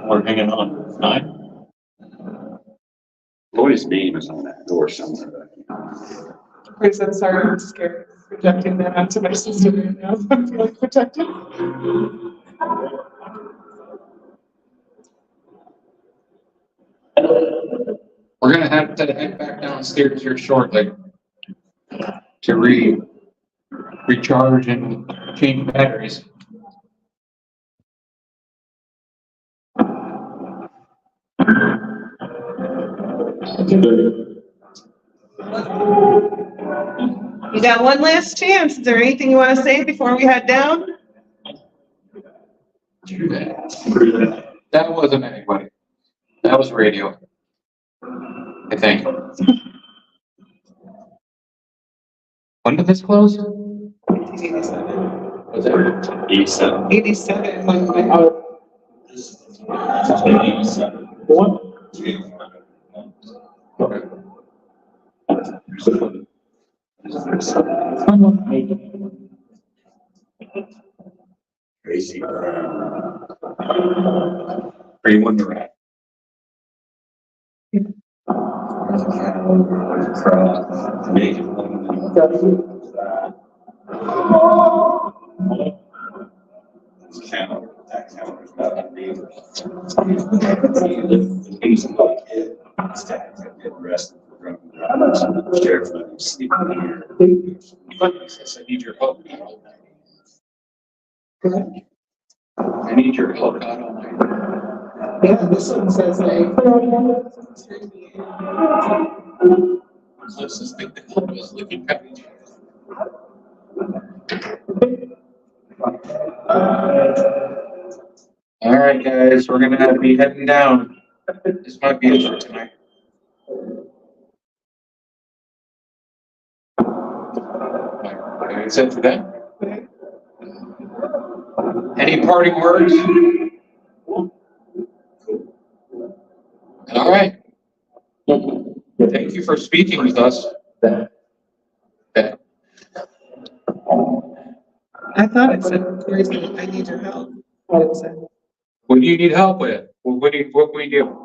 We're hanging on. 9. Lloyd's name is on that door somewhere. Chris, I'm sorry, I'm scared. Projecting that onto my sister right now. I'm feeling protected. We're gonna have to head back downstairs here shortly to recharge and change batteries. You got one last chance. Is there anything you want to say before we head down? That wasn't anybody. That was radio. I think. When did this close? 87. Was it 87. 87. What? Crazy. Are you wondering? I need your help. I need your help out on my. Yeah, this one says like. Closest thing to help was looking at me. All right, guys, we're gonna be heading down. This might be it for tonight. That's it for that. Any parting words? All right. Thank you for speaking with us. Okay. I thought it said, I need your help. What it said. What do you need help with? What can we do?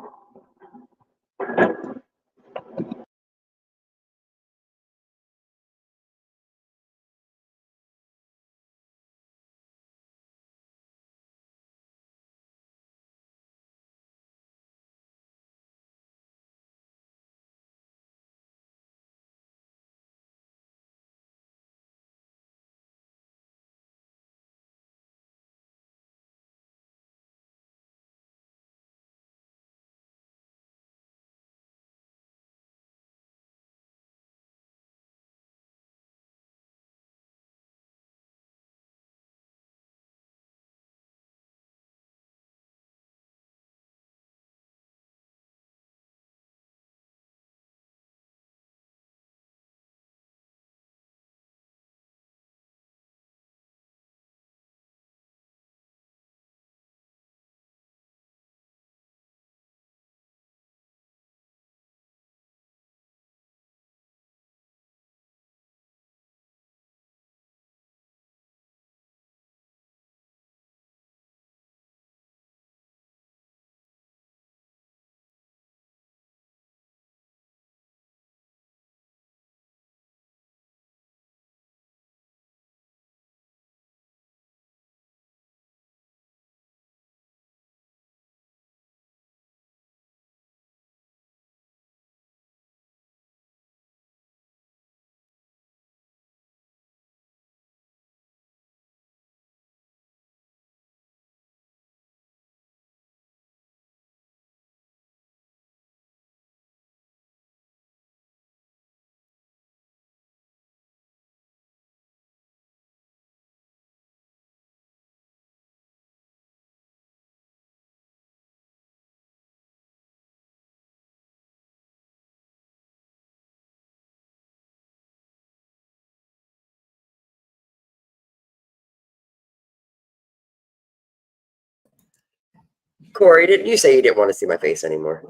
Corey, didn't you say you didn't want to see my face anymore?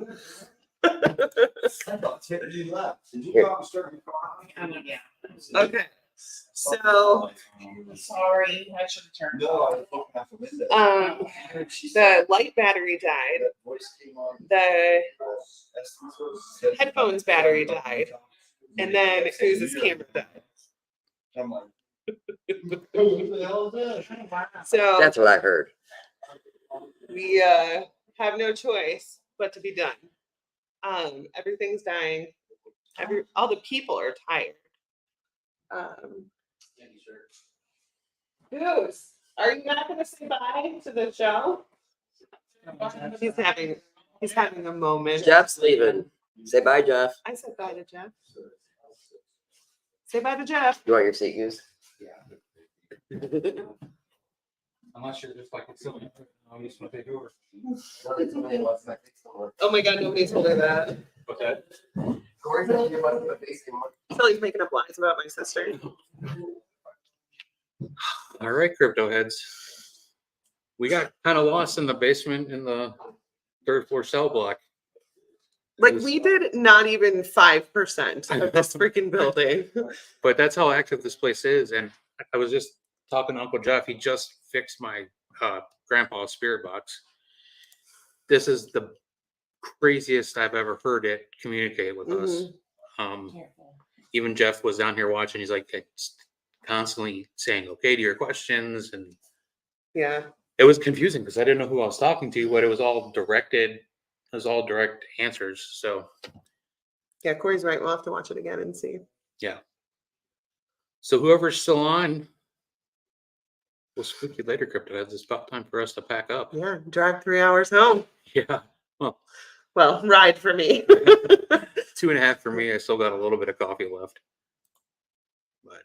Okay, so, Sorry, I should have turned. the light battery died, the headphones battery died, and then Uz's camera died. So That's what I heard. we have no choice but to be done. Everything's dying. All the people are tired. Goose, are you not going to say bye to the show? He's having a moment. Jeff's leaving. Say bye, Jeff. I said bye to Jeff. Say bye to Jeff. You want your seat, Goose? Unless you're just like it's silly. I'm just gonna take over. Oh my God, nobody's holding that. What's that? So he's making up lies about my sister. All right, crypto heads. We got kind of lost in the basement in the third floor cell block. Like we did not even 5% of this freaking building. But that's how active this place is. And I was just talking to Uncle Jeff. He just fixed my grandpa's spirit box. This is the craziest I've ever heard it communicate with us. Even Jeff was down here watching. He's like, it's constantly saying okay to your questions. And Yeah. it was confusing because I didn't know who I was talking to, but it was all directed. It was all direct answers. So Yeah, Corey's right. We'll have to watch it again and see. yeah. So whoever's still on, we'll speak to you later, crypto heads. It's about time for us to pack up. Yeah, drive 3 hours home. Yeah. Well, ride for me. 2.5 for me. I still got a little bit of coffee left. But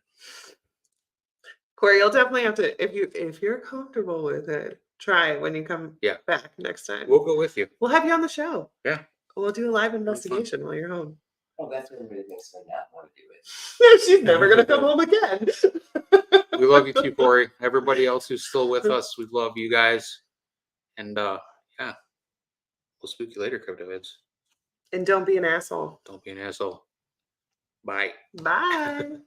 Corey, you'll definitely have to if you're comfortable with it, try it when you come back next time. we'll go with you. We'll have you on the show. Yeah. We'll do a live investigation while you're home. Oh, that's what everybody thinks I not want to do it. She's never gonna come home again. We love you too, Corey. Everybody else who's still with us, we love you guys. And yeah. We'll speak you later, crypto heads. And don't be an asshole. Don't be an asshole. Bye. Bye.